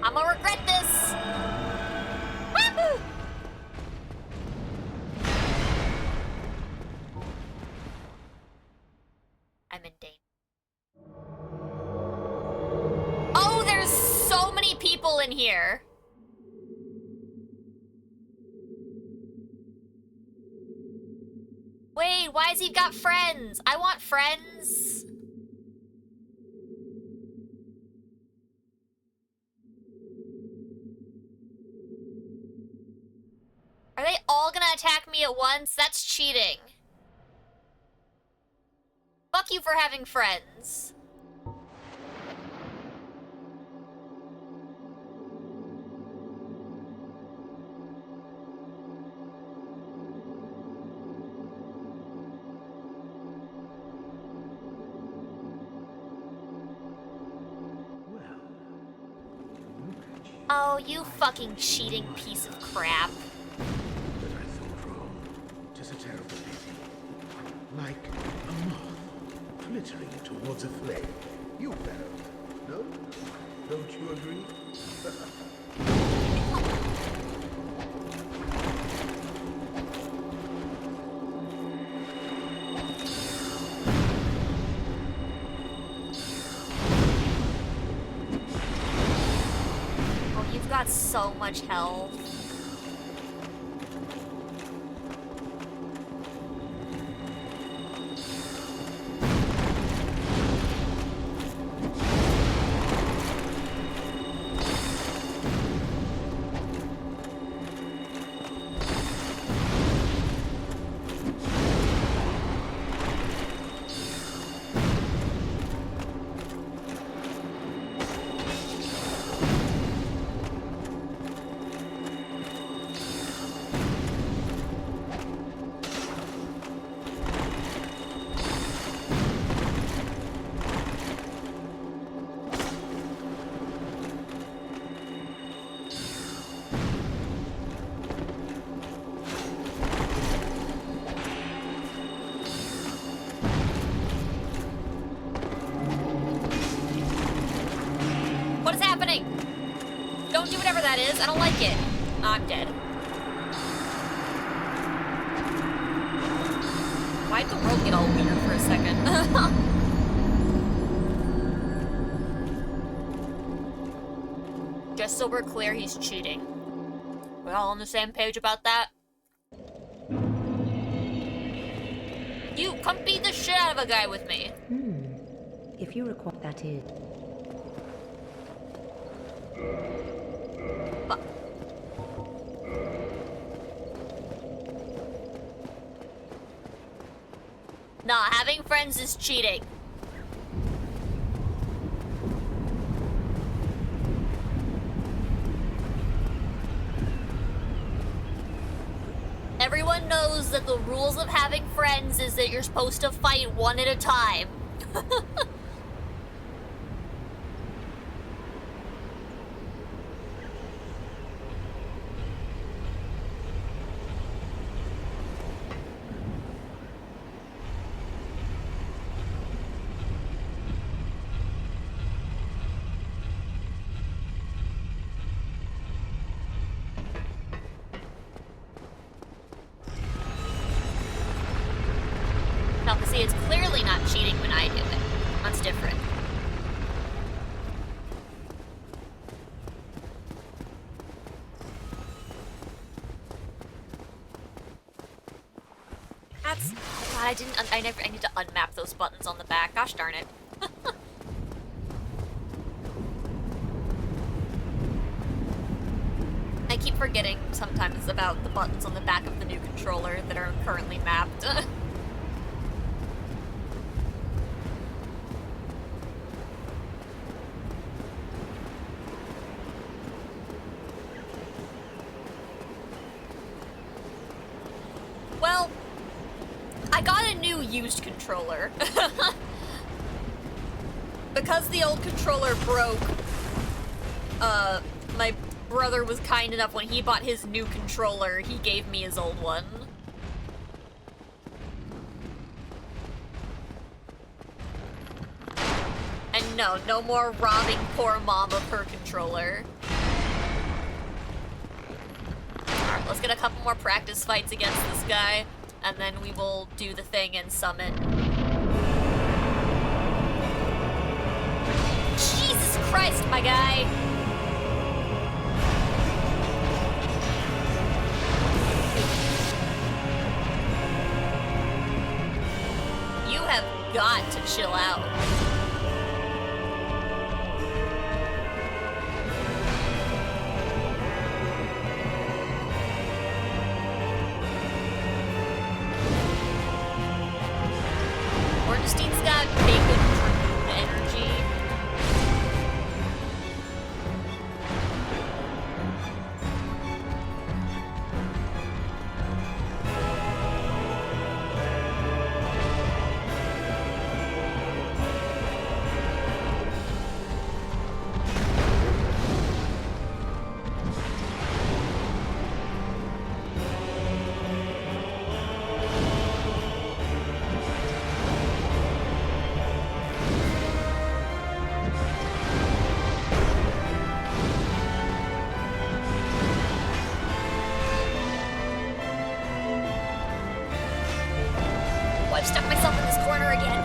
I'ma regret this! Wahoo! I'm in danger. Oh, there's so many people in here! Wait, why has he got friends? I want friends! Are they all gonna attack me at once? That's cheating. fuck you for having friends. Oh, you fucking cheating piece of crap. But I thought wrong. 'Tis a terrible pity. Like a moth flittering towards a flame. You fell. No? Don't you agree? Oh, you've got so much health. What is happening? Don't do whatever that is. I don't like it. I'm dead. Why'd the world get all weird for a second? Just so we're clear, he's cheating. We're all on the same page about that? You, come beat the shit out of a guy with me. If you require that is. Fuck. Nah, having friends is cheating. Everyone knows that the rules of having friends is that you're supposed to fight one at a time. Now, see, it's clearly not cheating when I do it. That's different. That's... Oh God, I need to unmap those buttons on the back. Gosh darn it. I keep forgetting sometimes about the buttons on the back of the new controller that are currently mapped. Well, I got a new used controller. Because the old controller broke, my brother was kind enough when he bought his new controller, he gave me his old one. And no more robbing poor mom of her controller. Alright, let's get a couple more practice fights against this guy, and then we will do the thing and summon. Jesus Christ, my guy! You have got to chill out. We're Bernstein's got bacon dragoon energy. Oh, I've stuck myself in this corner again.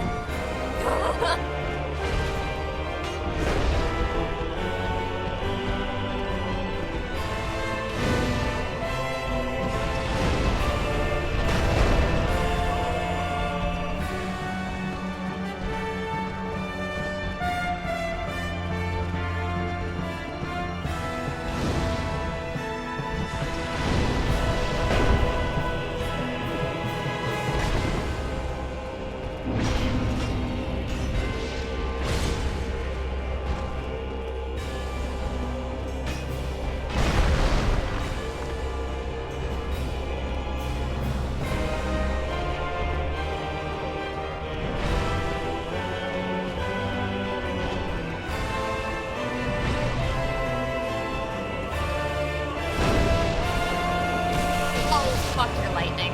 Oh, fuck your lightning.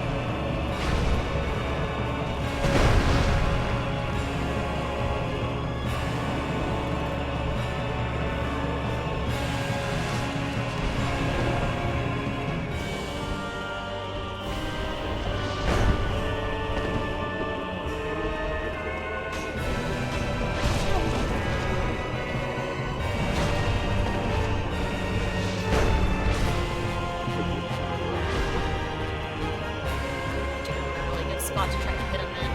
Dude, a really good spot to try to hit him in.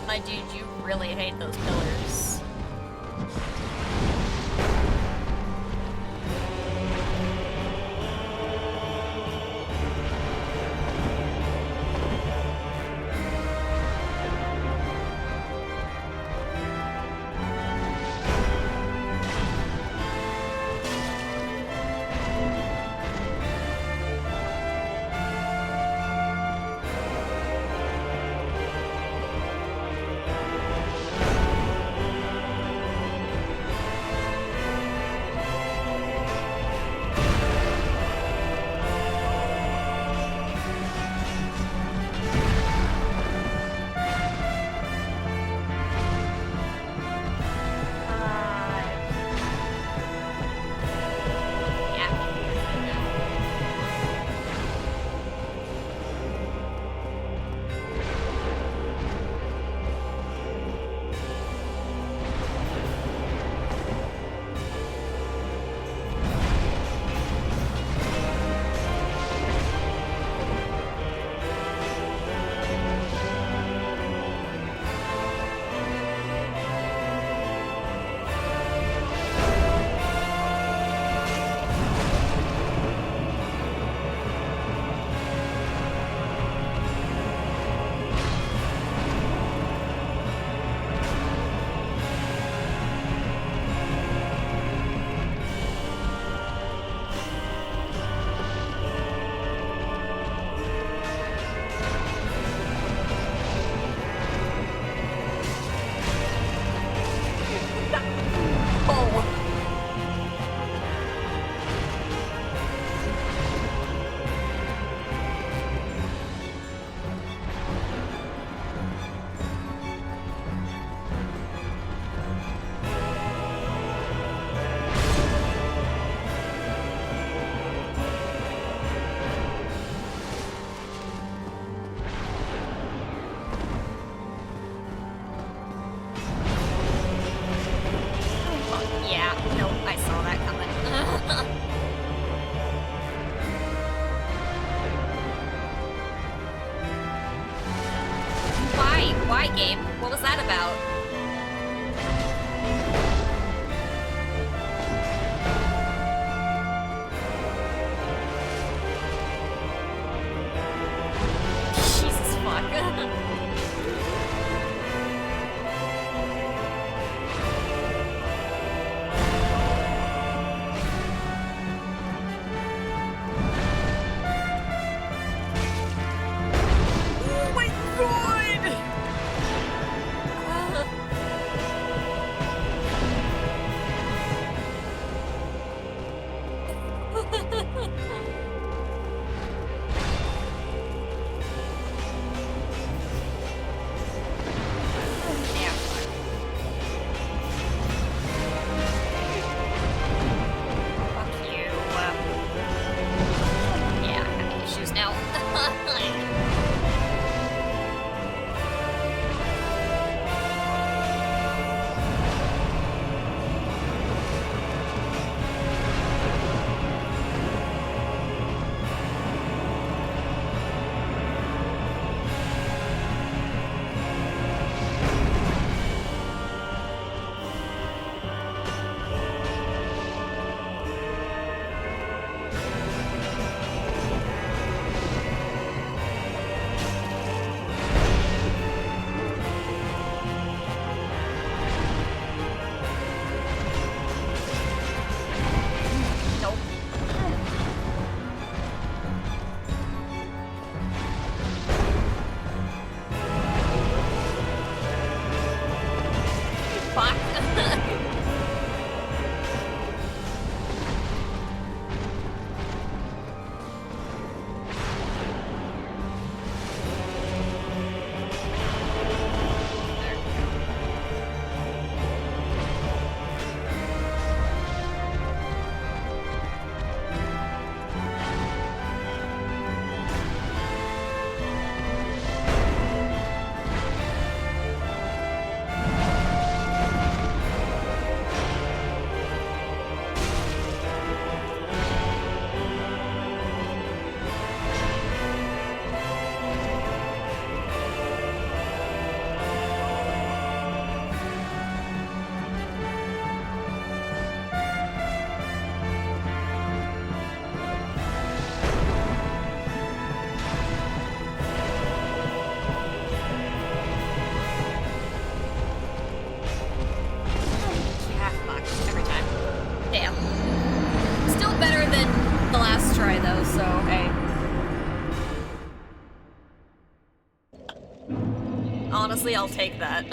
My dude, you really hate those pillars. Yeah, no, I saw that coming. Why? Why, game? What was that about? Fuck. Yeah, fuck. Every time. Damn. Still better than the last try, though, so hey. Honestly, I'll take that.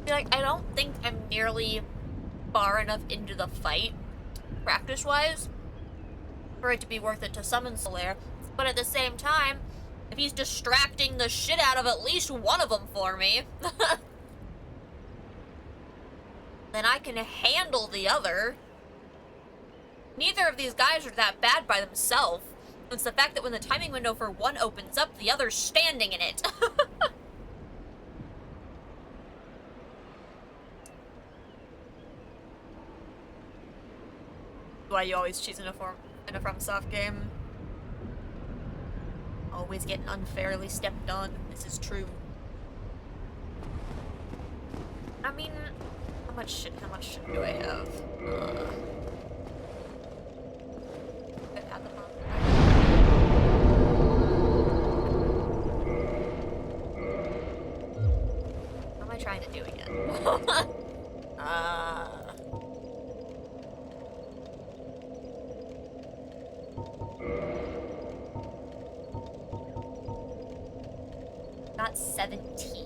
Like, I don't think I'm nearly far enough into the fight, practice-wise, for it to be worth it to summon Solaire. But at the same time, if he's distracting the shit out of at least one of them for me, then I can handle the other. Neither of these guys are that bad by themselves. It's the fact that when the timing window for one opens up, the other's standing in it. Why you always choose in a FromSoft game? Always getting unfairly stepped on. This is true. I mean, how much shit do I have? Could have them on. What am I trying to do again? Got 17.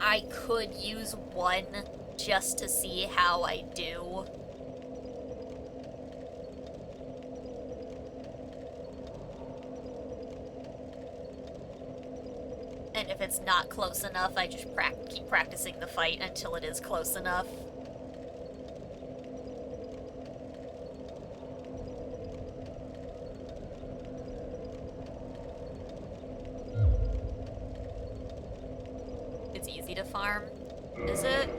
I could use one just to see how I do. And if it's not close enough, I just keep practicing the fight until it is close enough. It's easy to farm, is it?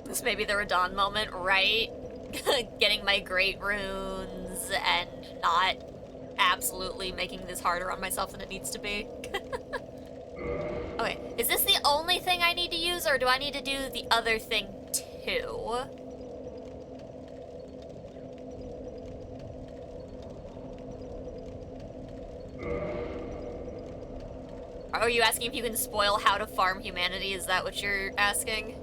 This may be the Radon moment, right? Getting my great runes and not absolutely making this harder on myself than it needs to be. Okay, is this the only thing I need to use, or do I need to do the other thing too? Are you asking if you can spoil how to farm humanity? Is that what you're asking?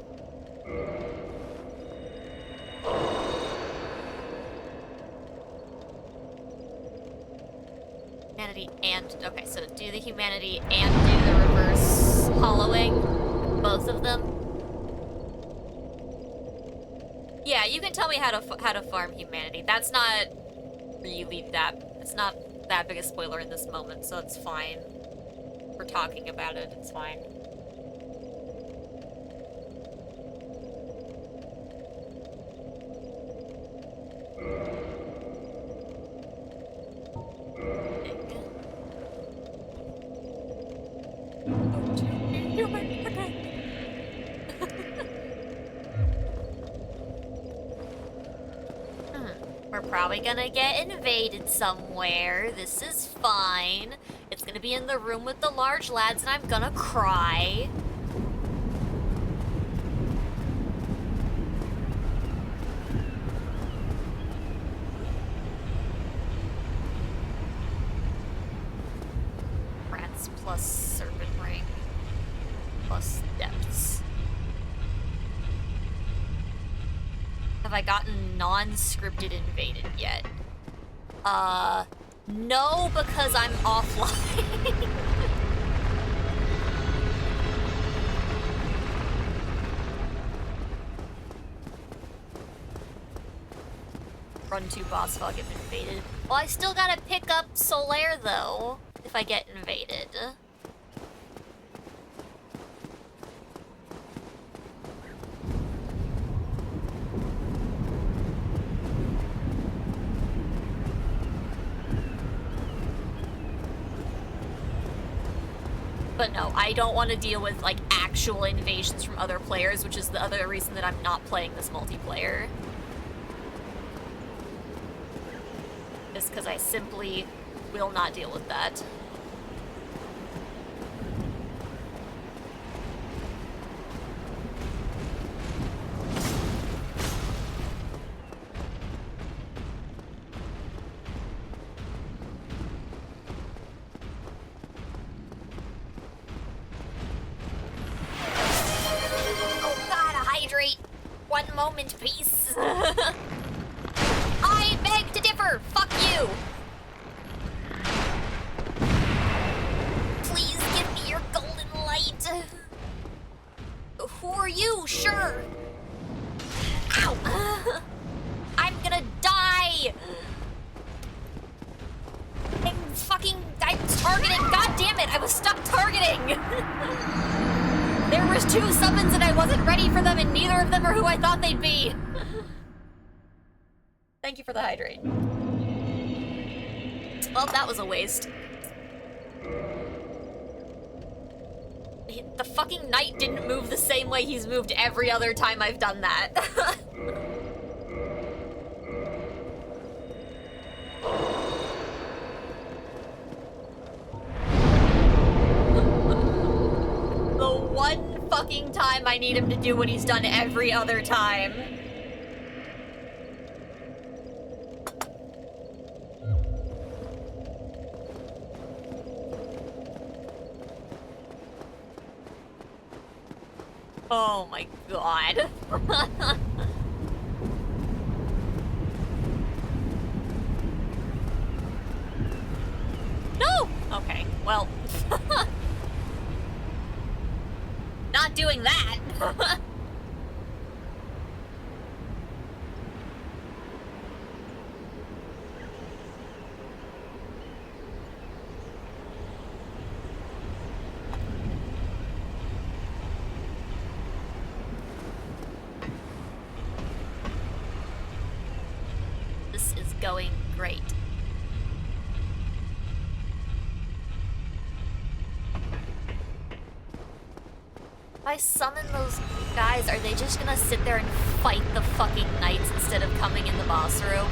Humanity and... Okay, so do the humanity and do the reverse hollowing. Both of them. Yeah, you can tell me how to farm humanity. That's not really that... It's not that big a spoiler in this moment, so it's fine. We're talking about it, it's fine. We're probably gonna get invaded somewhere. This is fine. It's gonna be in the room with the large lads, and I'm gonna cry. Have I gotten non-scripted invaded yet? No, because I'm offline. Run 2 boss fog if invaded. Well, I still gotta pick up Solaire, though, if I get invaded. But no, I don't want to deal with, like, actual invasions from other players, which is the other reason that I'm not playing this multiplayer. Just because I simply will not deal with that. Oh god, hydrate! One moment, please. I beg to differ! Fuck you! Please give me your golden light. Who are you? Sure. Ow! I'm gonna die! I'm targeting! God damn it! I was stuck targeting! There was 2 summons and I wasn't ready for them and neither of them are who I thought they'd be. Thank you for the hydrate. Well, that was a waste. The fucking knight didn't move the same way he's moved every other time I've done that. The one fucking time I need him to do what he's done every other time. Oh my god. No! Okay, well. Not doing that. This is going great. If I summon those guys, are they just gonna sit there and fight the fucking knights instead of coming in the boss room?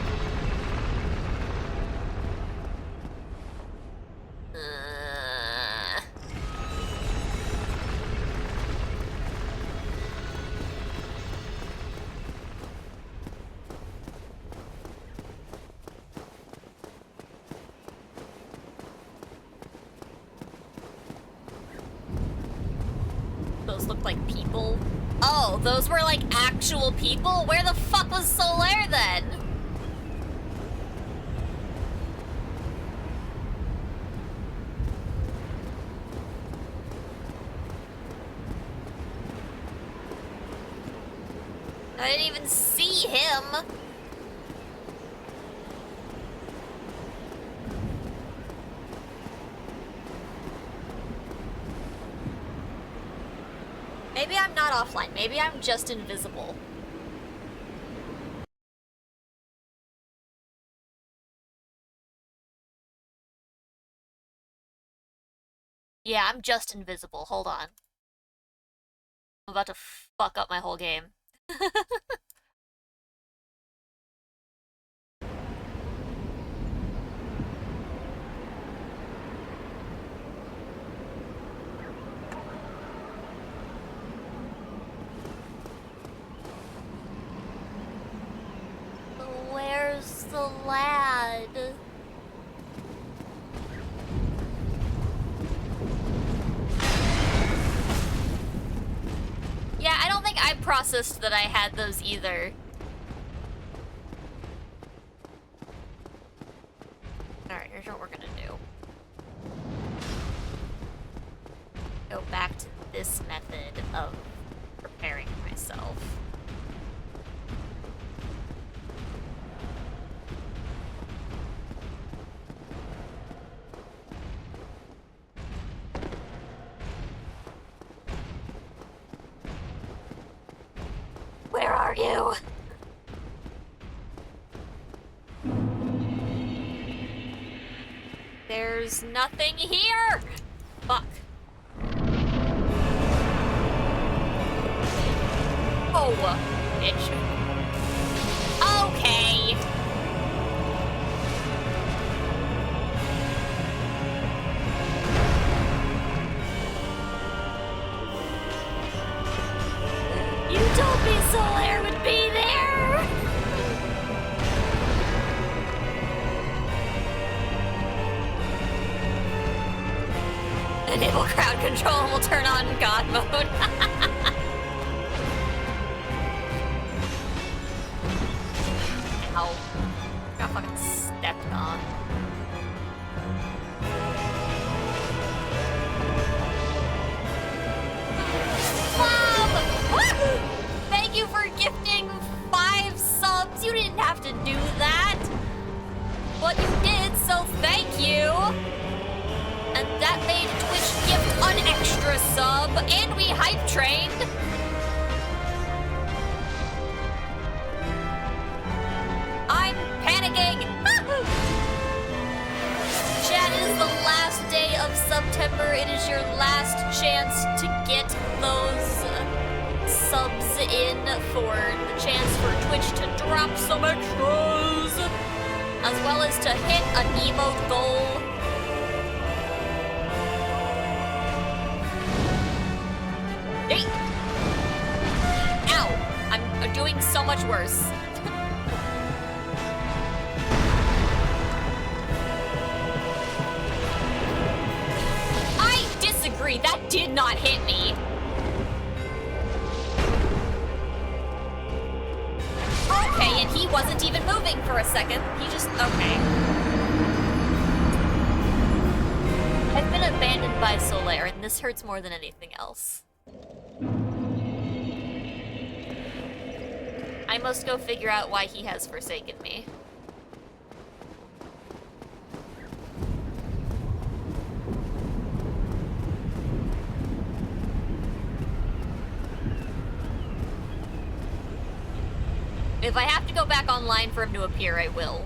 Those look like people. Oh, those were like actual people? Where the fuck was Solaire then? I didn't even see him. Maybe I'm not offline. Maybe I'm just invisible. Yeah, I'm just invisible. Hold on. I'm about to fuck up my whole game. Where's the lad? Yeah, I don't think I processed that I had those either. here's what we're gonna do. Go back to this method of preparing myself. Where are you? There's nothing here! Fuck. Oh, bitch. Okay. You told me Solaire would be there! Enable crowd control and we'll turn on God mode. Ow. Got fucking stepped on. Mom! Thank you for gifting 5 subs. You didn't have to do that. But you did, so thank you. And that made Twitch gift an extra sub, and we hype trained. I'm panicking. Chat, it is the last day of September. It is your last chance to get those subs in for the chance for Twitch to drop some extras, as well as to hit an emote goal. Hey! Ow! I'm doing so much worse. I disagree. That did not hit me. Okay, and he wasn't even moving for a second. He just... okay. I've been abandoned by Solaire, and this hurts more than anything else. I must go figure out why he has forsaken me. If I have to go back online for him to appear, I will.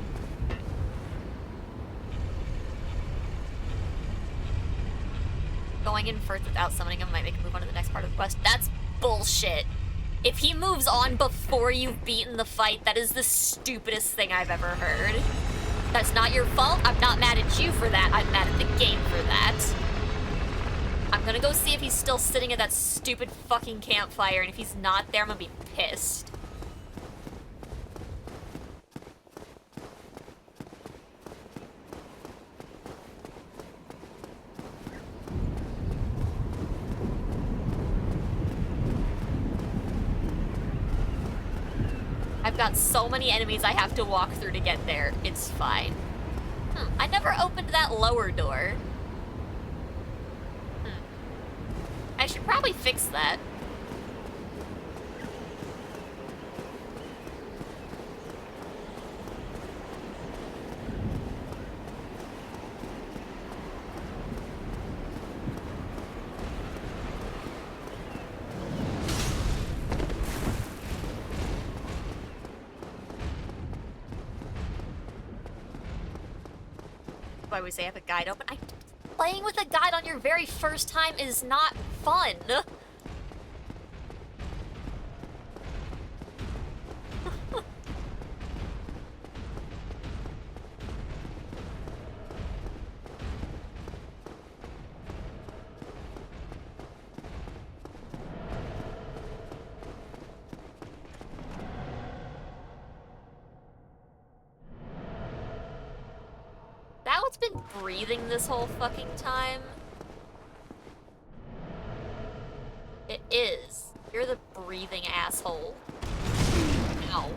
Going in first without summoning him might make him move on to the next part of the quest. That's bullshit. If he moves on before you've beaten the fight, that is the stupidest thing I've ever heard. That's not your fault. I'm not mad at you for that. I'm mad at the game for that. I'm gonna go see if he's still sitting at that stupid fucking campfire, and if he's not there, I'm gonna be pissed. I've got so many enemies I have to walk through to get there. It's fine. I never opened that lower door. I should probably fix that. Why we say I have a guide open? Playing with a guide on your very first time is not fun. That one's been breathing this whole fucking time. It is. You're the breathing asshole. Ow.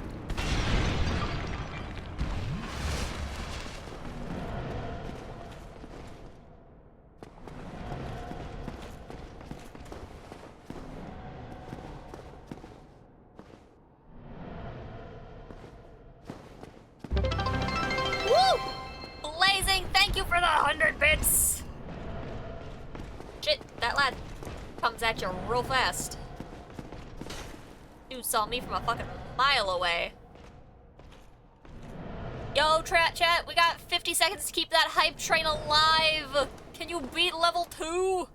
comes at you real fast. Dude saw me from a fucking mile away. Yo, chat, we got 50 seconds to keep that hype train alive. Can you beat level 2?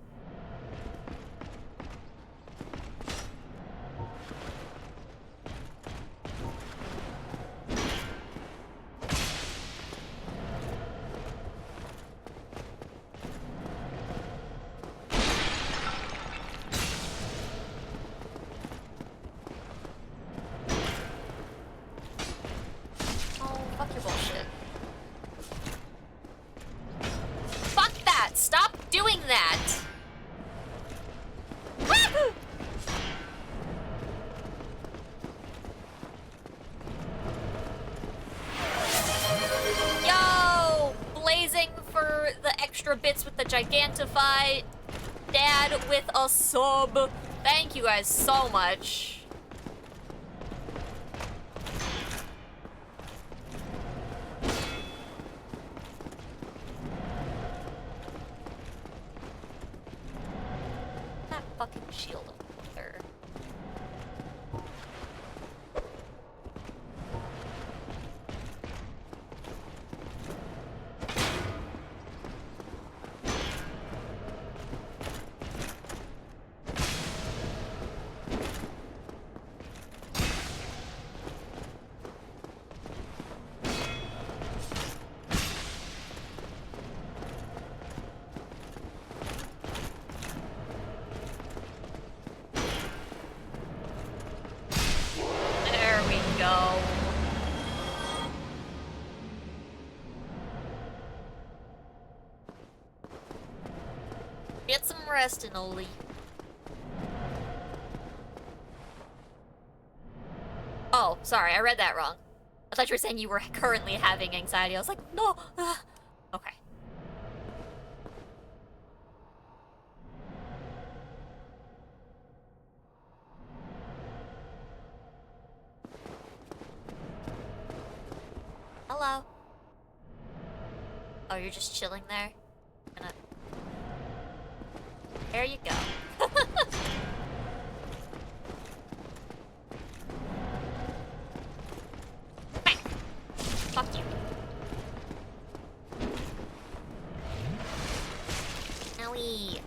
Fuck your bullshit. Fuck that! Stop doing that! Wahoo! Yo! Blazing for the extra bits with the Gigantify. Dad with a sub. Thank you guys so much. Fucking shield there. Get some rest, Oli. Oh, sorry, I read that wrong. I thought you were saying you were currently having anxiety. I was like, no. Okay. Hello. Oh, you're just chilling there? There you go. Fuck you. Owie.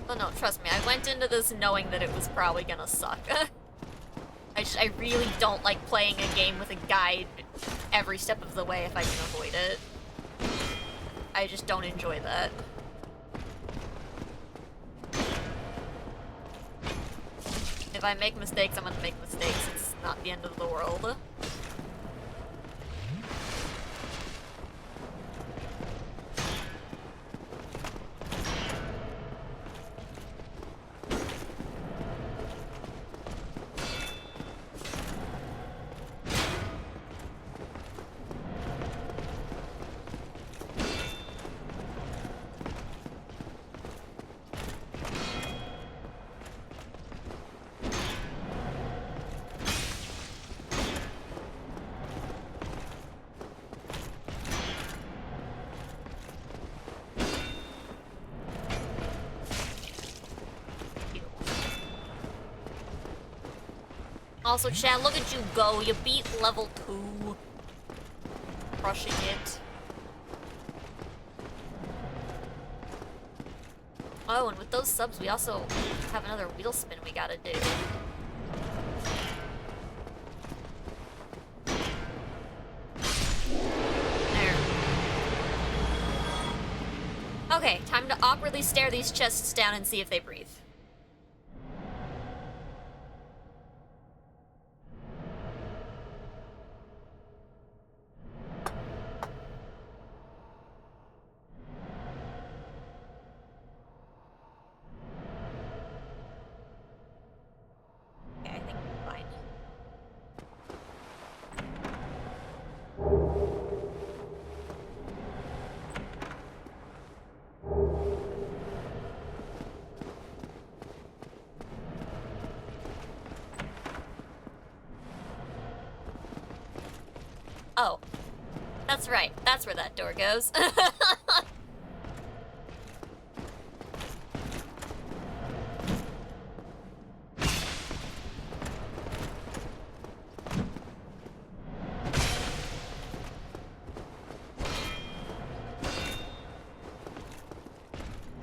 Oh no, trust me, I went into this knowing that it was probably gonna suck. I really don't like playing a game with a guide every step of the way if I can avoid it. I just don't enjoy that. If I make mistakes, I'm gonna make mistakes. It's not the end of the world. Also, chat, look at you go. You beat level 2. Crushing it. Oh, and with those subs, we also have another wheel spin we gotta do. There. Okay, time to awkwardly stare these chests down and see if they breathe. Oh. That's right. That's where that door goes.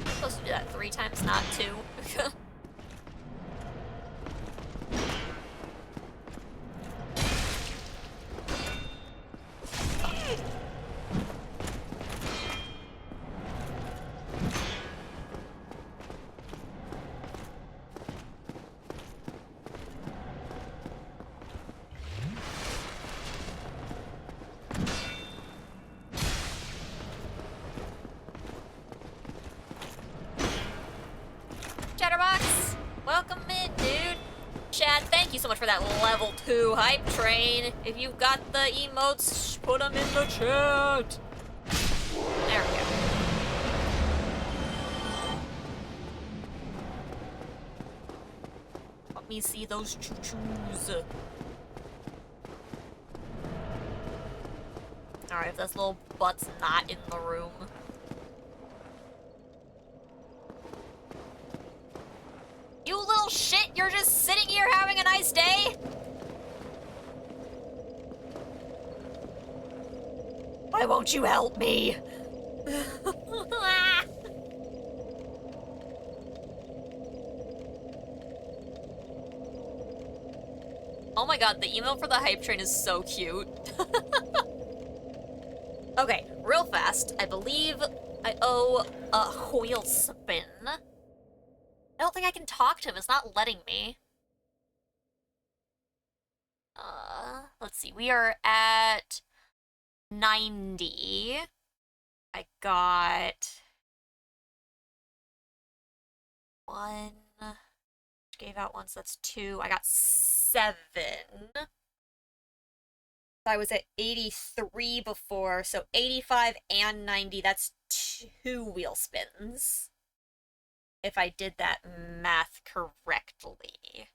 Supposed to do that 3 times, not 2. Chatterbox! Welcome in, dude! Chad, thank you so much for that level 2 hype train. If you've got the emotes, put them in the chat! There we go. Let me see those choo-choos. Alright, if this little butt's not in the room. You little shit, you're just sitting here having a nice day? Why won't you help me? Oh my god, the email for the hype train is so cute. Okay, real fast. I believe I owe a wheel spin. I don't think I can talk to him. It's not letting me. Let's see. We are at 90. I got 1. Gave out once. That's 2. I got 7. I was at 83 before, so 85 and 90. That's 2 wheel spins. If I did that math correctly.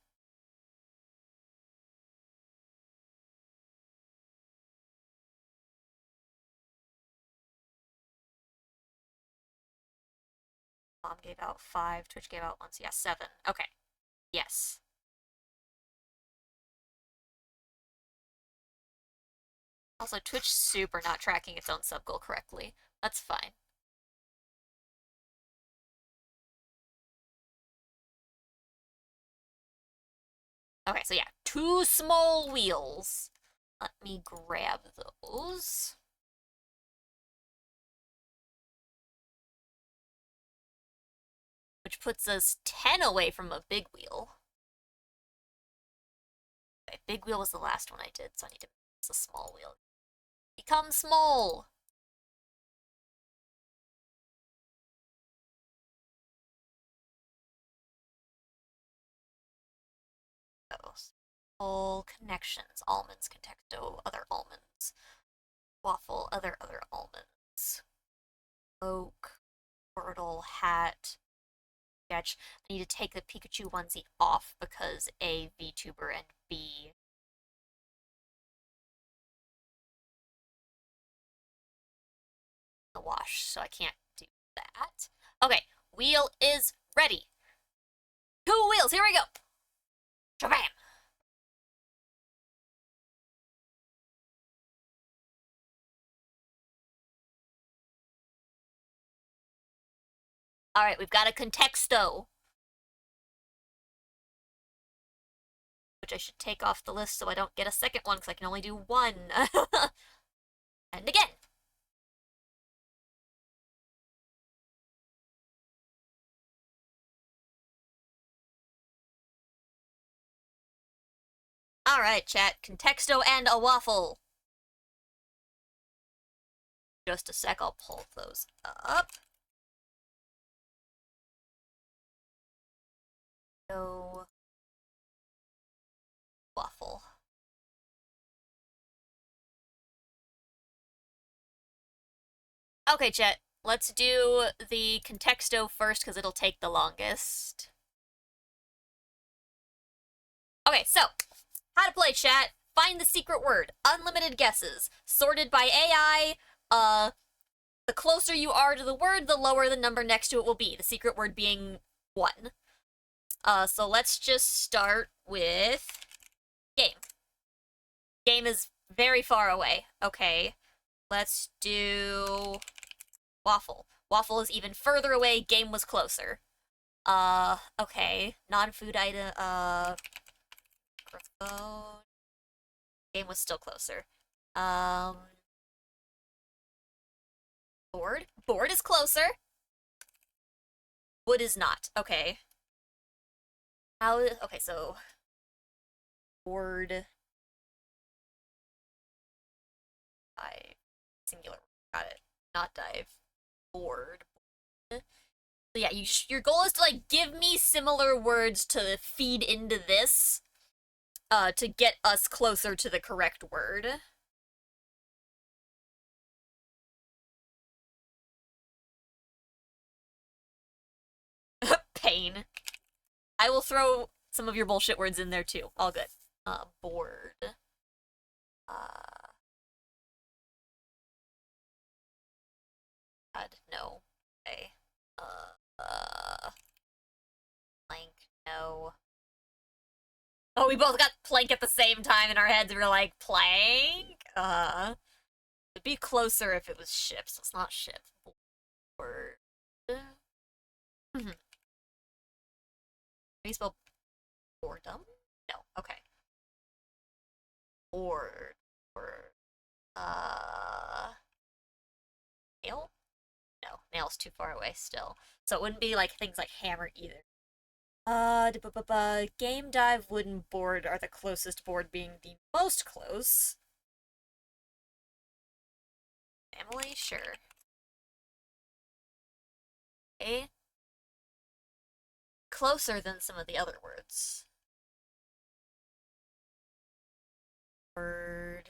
Mom gave out 5, Twitch gave out once. Yeah, 7. Okay. Yes. Also, Twitch super not tracking its own sub goal correctly. That's fine. Okay, so yeah, 2 small wheels. Let me grab those. Which puts us 10 away from a big wheel. Okay, big wheel was the last one I did, so I need to miss a small wheel. Become small! Oh, all connections. Almonds, contexto, other almonds. Waffle, other almonds. Oak, Wordle, hat, sketch. I need to take the Pikachu onesie off because A, VTuber, and B the wash, so I can't do that. Okay, wheel is ready. 2 wheels, here we go. Shabam! Alright, we've got a contexto. Which I should take off the list so I don't get a second one, because I can only do 1. And again. Alright, chat. Contexto and a waffle. Just a sec, I'll pull those up. No. Waffle. Okay, chat. Let's do the contexto first, because it'll take the longest. Okay, so, how to play, chat. find the secret word. Unlimited guesses. Sorted by AI. The closer you are to the word, the lower the number next to it will be. The secret word being 1. So let's just start with game. Game is very far away. Okay. Let's do waffle. Waffle is even further away. Game was closer. Okay. Non-food item, microphone. Game was still closer. Board. Board is closer. Wood is not. Okay. Okay, so board. Dive. Singular. Got it. Not dive. Board. So yeah, your goal is to like give me similar words to feed into this, to get us closer to the correct word. Pain. I will throw some of your bullshit words in there too. All good. Board. God, no. Okay. Plank, no. Oh, we both got plank at the same time in our heads. We were like, plank? It'd be closer if it was ship, so it's not ship. Board. Can you spell boredom? No. Okay. Board. Board. Nail? No, nail's too far away still. So it wouldn't be like things like hammer either. Game dive, wooden board are the closest, board being the most close. Family, sure. Okay. Closer than some of the other words. Word.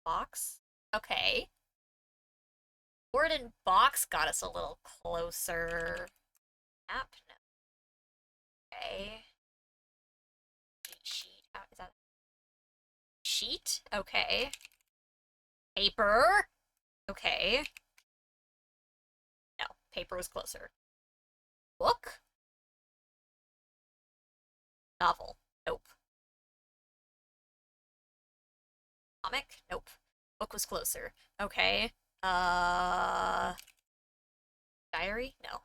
Box? Okay. Word and box got us a little closer. Map? No. Okay. Sheet? Is that sheet? Okay. Paper? Okay. No, paper was closer. Book? Novel? Nope. Comic? Nope. Book was closer. Okay. Diary? No.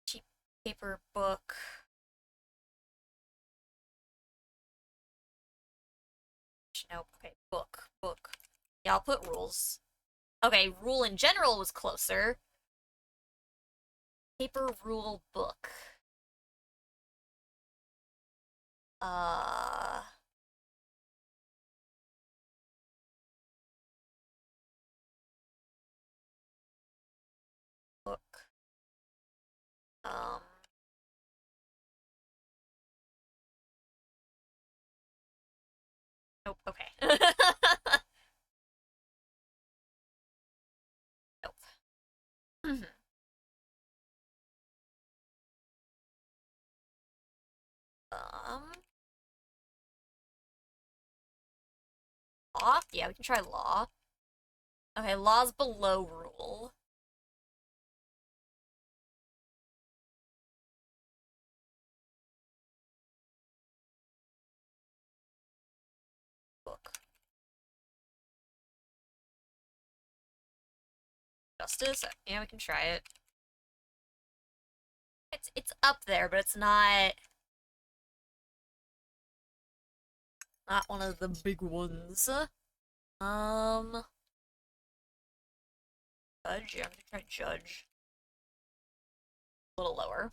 Cheap paper book. Nope. Okay, book. Book. Yeah, I'll put rules. Okay, rule in general was closer. Paper, rule, book. Uh... Book. Um... Nope, okay. Nope. Um... Law? Yeah, we can try law. Okay, law's below rule. Book. Justice? Yeah, we can try it. It's up there, but it's not one of the big ones. Judge? Yeah, I'm gonna try judge. A little lower.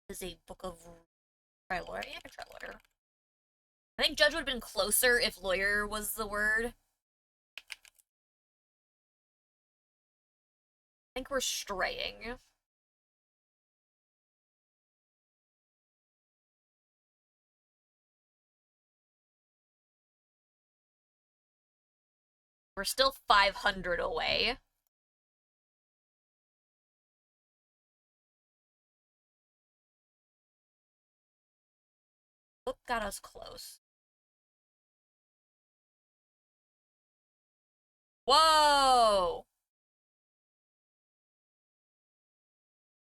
Is a book of try lawyer? Yeah, I can try lawyer. I think judge would have been closer if lawyer was the word. I think we're straying. We're still 500 away. Book got us close. Whoa!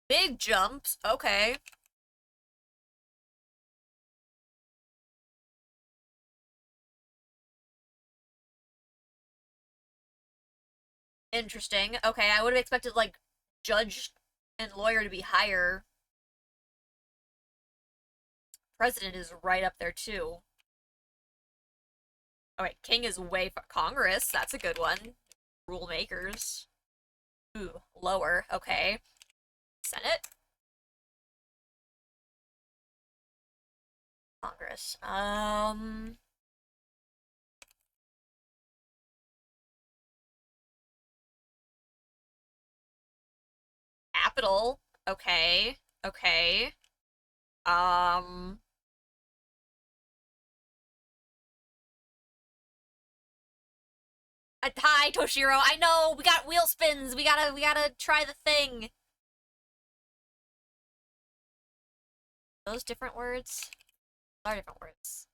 Big jumps. Okay. Interesting. Okay, I would have expected, like, judge and lawyer to be higher. President is right up there, too. Alright, king is way far. Congress, that's a good one. Rule makers. Ooh, lower. Okay. Senate? Congress. Capital. Okay. Okay. Um... Hi, Toshiro. I know we got wheel spins. We gotta try the thing. Those different words are different words.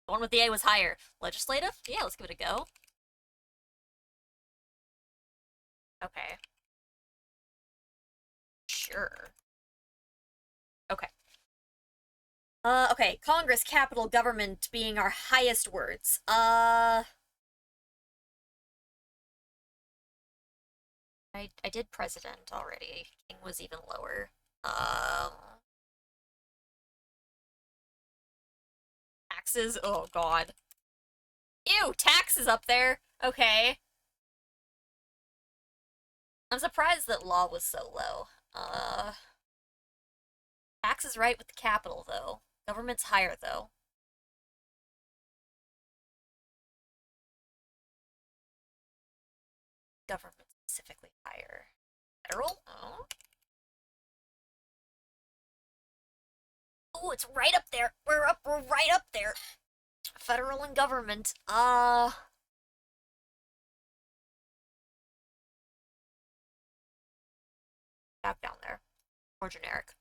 The one with the A was higher. Legislative? Yeah, let's give it a go. Okay. Sure. Okay. Okay. Congress, capital, government being our highest words. I did president already. King was even lower. Taxes? Oh, God. Ew, taxes up there. Okay. I'm surprised that law was so low. Taxes right with the capital, though. Government's higher, though. Government specifically higher. Federal? Oh. Oh, it's right up there. We're right up there. Federal and government. Back down there. More generic.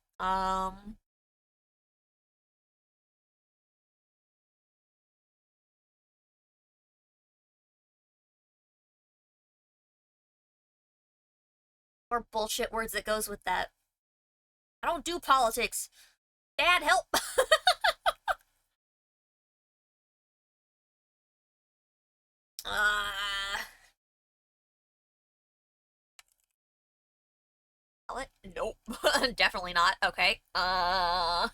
More bullshit words that goes with that. I don't do politics. Dad, help! uh... Ballot? Nope. Definitely not. Okay. I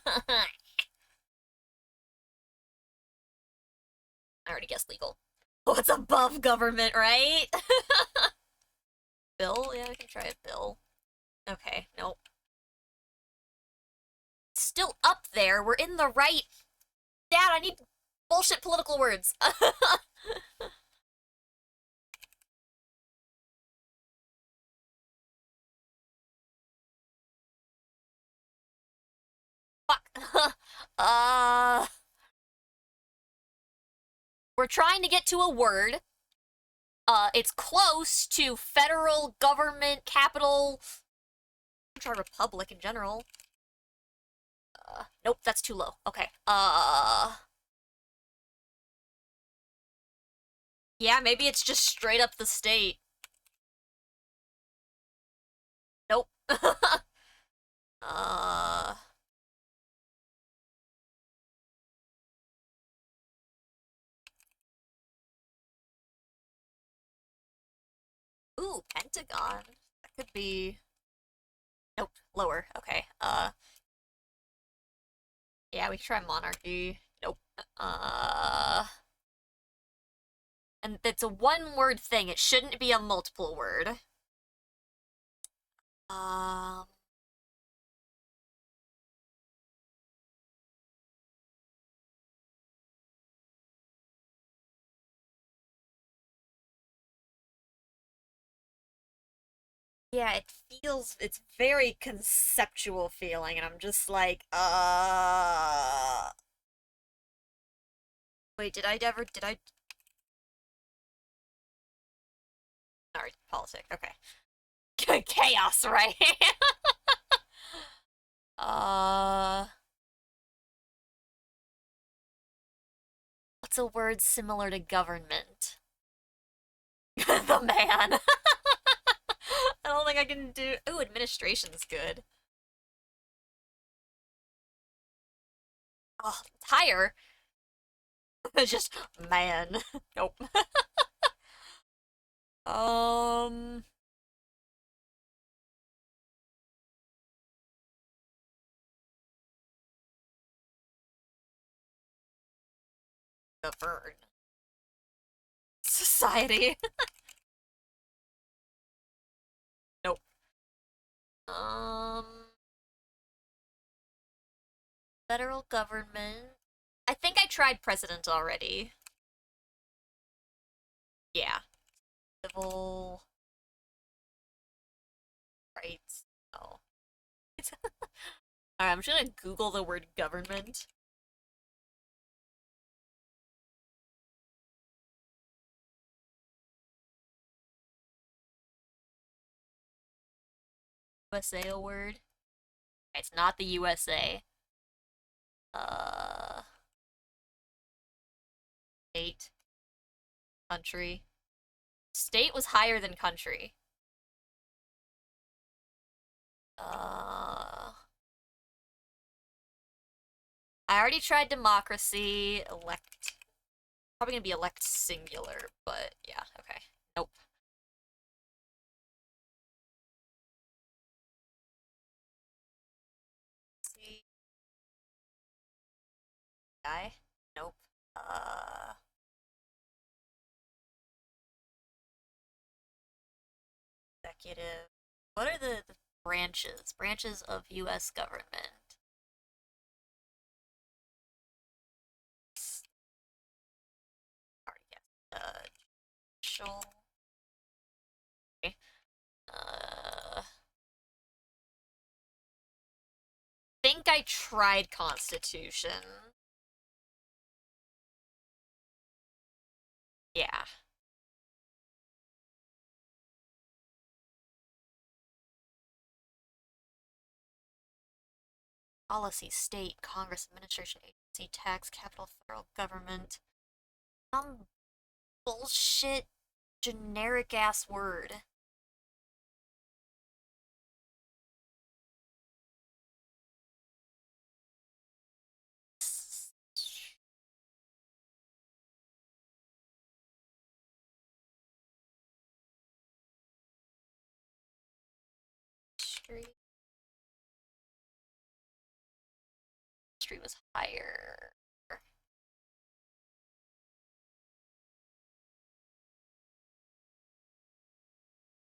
already guessed legal. What's above government, right? Bill? Yeah, we can try a bill. Okay, nope. Still up there. We're in the right. Dad, I need bullshit political words. Fuck. uh. We're trying to get to a word. It's close to federal government, capital. Try republic in general. Nope, that's too low. Okay. Yeah, maybe it's just straight up the state. Nope. uh. Ooh, Pentagon. That could be. Nope, lower. Okay. Yeah, we can try monarchy. Nope. And it's a one-word thing. It shouldn't be a multiple word. Um. Yeah, it's very conceptual feeling, and I'm just like, wait, did I, sorry, politics, okay. Chaos, right? uh, What's a word similar to government? The man. I don't think I can do. Ooh, administration's good. Oh, higher. Just man. Nope. Um. Govern. Society. Nope. Um. Federal government. I think I tried president already. Yeah. Civil rights. Oh. Alright, I'm just gonna Google the word government. USA a word? It's not the USA. Uh, state, country. State was higher than country. I already tried democracy, elect. Probably gonna be elect singular, but yeah, okay. Nope. See. Guy? Nope. Executive. What are the branches? Branches of US government. Already guessed. Judicial. Okay. Think I tried Constitution. Yeah. Policy, state, Congress, administration, agency, tax, capital, federal government. Some bullshit generic ass word. Street. Street was higher.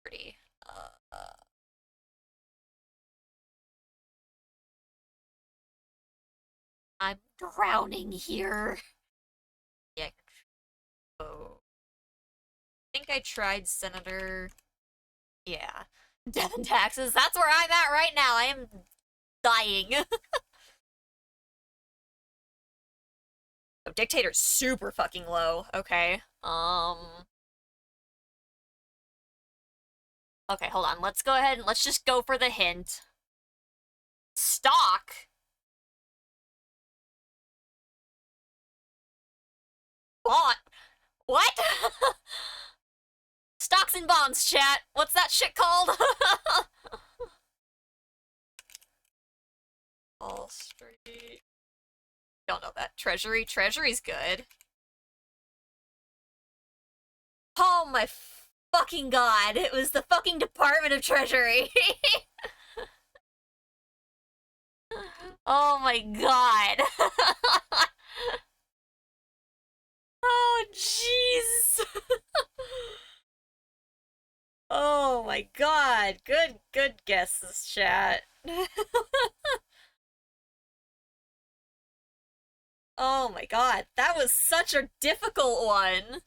Pretty. I'm drowning here. Yeah. Oh. I think I tried Senator. Yeah. Death and taxes. That's where I'm at right now. I am dying. Oh, dictator's super fucking low. Okay. Okay, hold on. Let's go ahead and let's just go for the hint. Stock? Bond? What? Stocks and bonds, chat. What's that shit called? Wall Street. Don't know that. Treasury? Treasury's good. Oh my fucking god. It was the fucking Department of Treasury. Oh my god. Oh jeez. Oh my god. Good guesses, chat. Oh my god. That was such a difficult one.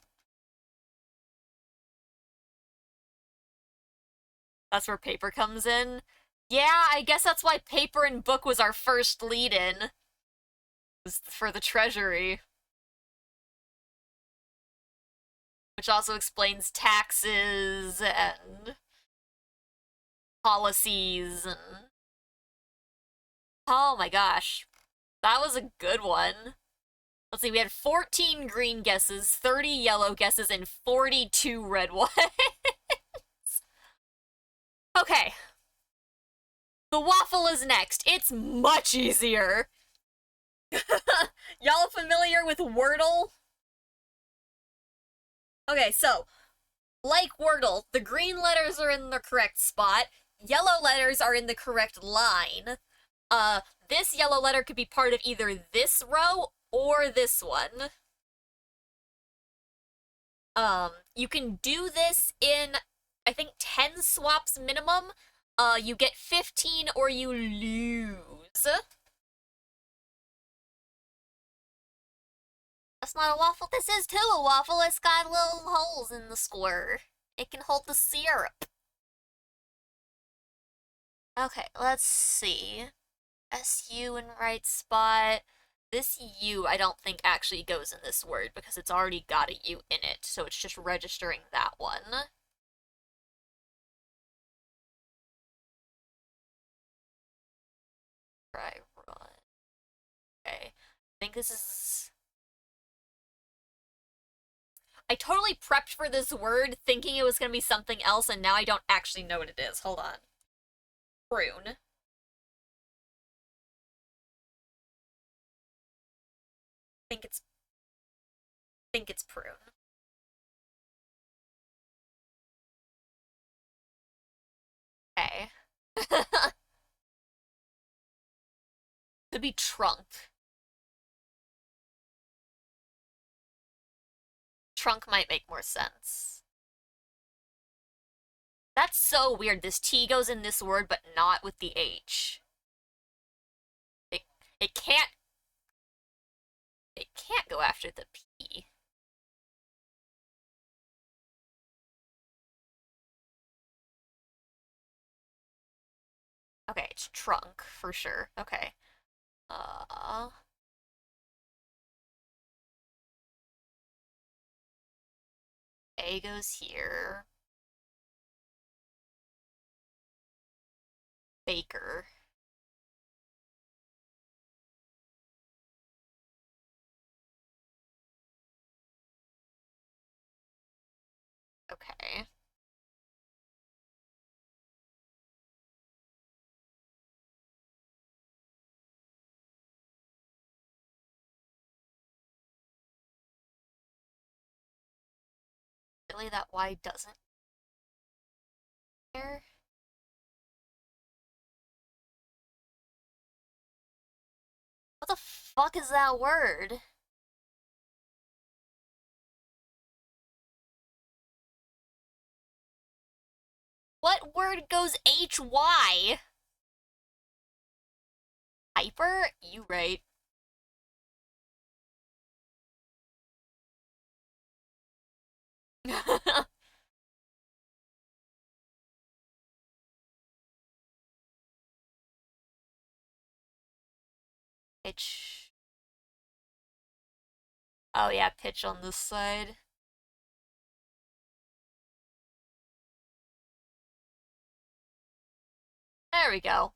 That's where paper comes in. Yeah, I guess that's why paper and book was our first lead-in. Was for the treasury. Which also explains taxes and policies and... Oh my gosh. That was a good one. Let's see, we had 14 green guesses, 30 yellow guesses, and 42 red ones. Okay. The waffle is next. It's much easier. Y'all familiar with Wordle? Okay, so, like Wordle, the green letters are in the correct spot, yellow letters are in the correct line. This yellow letter could be part of either this row or this one. You can do this in, I think, 10 swaps minimum. You get 15 or you lose. That's not a waffle. This is too a waffle. It's got little holes in the square. It can hold the syrup. Okay, let's see. SU in right spot. This U I don't think actually goes in this word because it's already got a U in it, so it's just registering that one. Try run. Okay. I think this is... I totally prepped for this word thinking it was going to be something else, and now I don't actually know what it is. Hold on. Prune. Think it's prune. Okay. Could be trunk. Trunk might make more sense. That's so weird. This T goes in this word, but not with the H. It it can't it can't go after the P. Okay, it's trunk for sure. Okay. Uh A goes here. Baker. Okay. Really, that Y doesn't there? What the fuck is that word? What word goes HY? Hyper? You right. Pitch. Oh yeah, pitch on this side. There we go.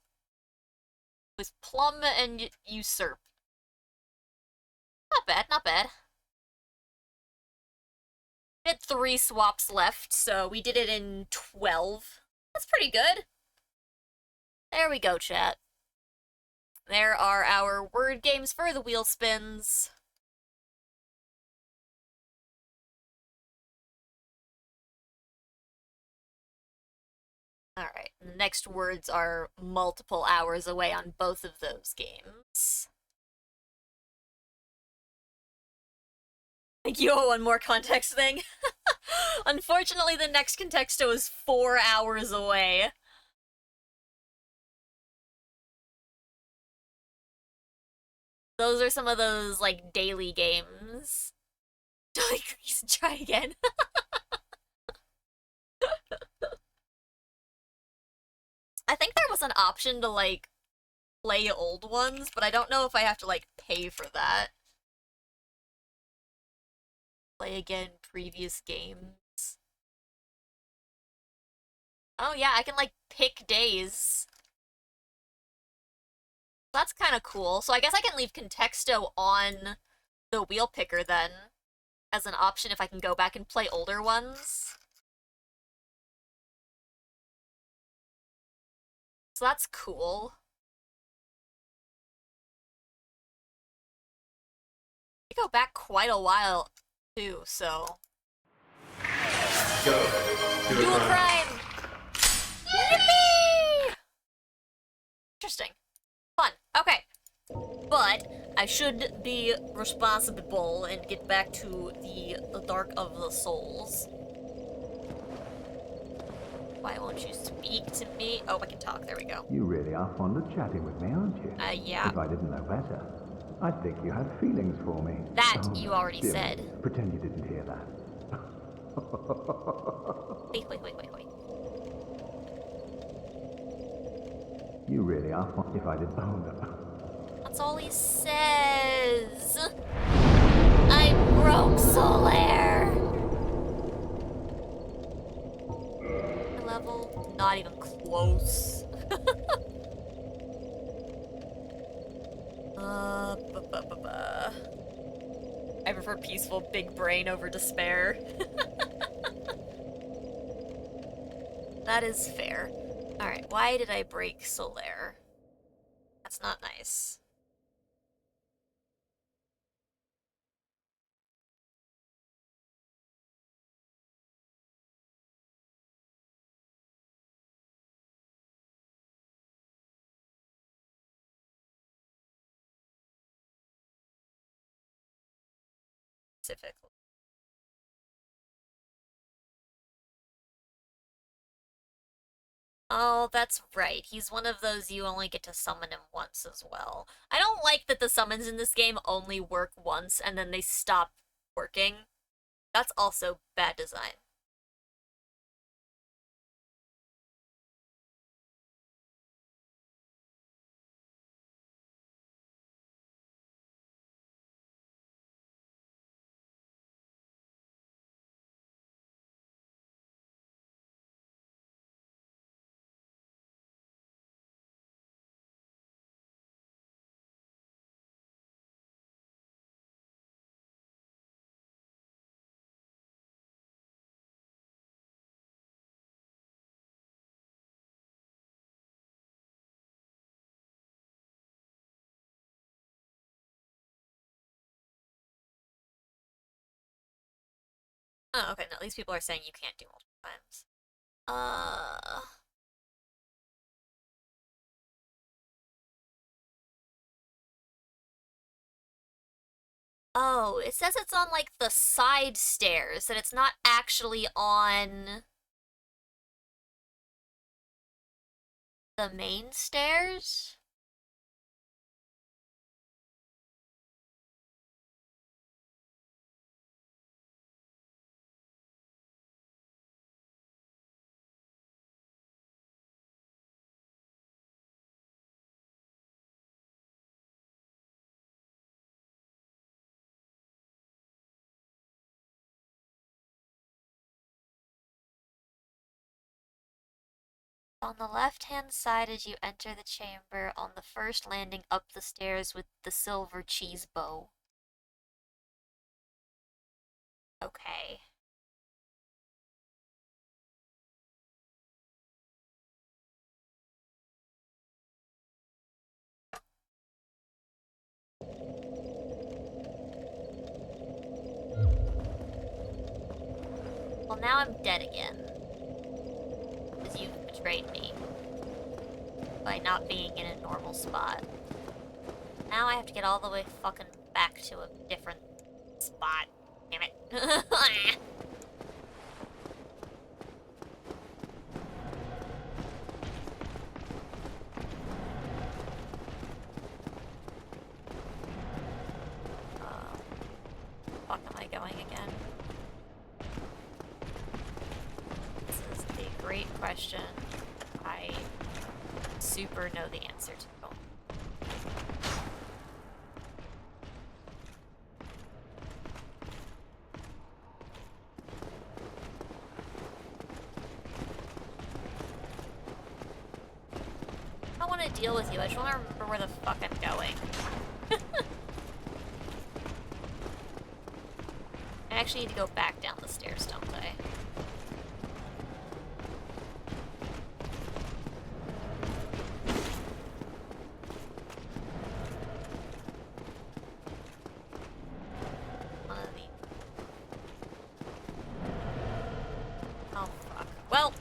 It was plum and usurp. Not bad, not bad. We had 3 swaps left, so we did it in 12. That's pretty good. There we go, chat. There are our word games for the wheel spins. Alright, the next words are multiple hours away on both of those games. Thank you. One more context thing. Unfortunately, the next contexto is 4 hours away. Those are some of those, like, daily games. Dolly Grease and try again. I think there was an option to, like, play old ones, but I don't know if I have to, like, pay for that. Play again previous games. Oh yeah, I can, like, pick days. That's kind of cool. So I guess I can leave Contexto on the wheel picker then as an option if I can go back and play older ones. So that's cool. We go back quite a while too, so Go. Do do a a crime. crime! Yippee! Interesting. Fun. Okay. But I should be responsible and get back to the Dark of the Souls. Why won't you speak to me? Oh, I can talk. There we go. You really are fond of chatting with me, aren't you? Yeah. If I didn't know better, I'd think you had feelings for me. That you already silly. said. Pretend you didn't hear that. Wait. You really are fond. If I didn't. Oh no. That's all he says. I broke Solaire. Level? Not even close. I prefer peaceful big brain over despair. That is fair. Alright, why did I break Solaire? That's not nice. Specifically. Oh, that's right. He's one of those you only get to summon him once as well. I don't like that the summons in this game only work once and then they stop working. That's also bad design. Oh, okay, no, these people are saying you can't do multiple times. Oh, it says it's on, like, the side stairs, that it's not actually on the main stairs? On the left-hand side as you enter the chamber, on the first landing up the stairs with the silver cheese bow. Okay. Well, now I'm dead again. Because you've betrayed me. By not being in a normal spot. Now I have to get all the way fucking back to a different spot. Damn it. Fuck am I going again? This is a great question. I super know the answer to. I don't want to deal with you. I just want to remember where the fuck I'm going. actually need to go back down the stairs, don't I? One of the... Oh, fuck. Well...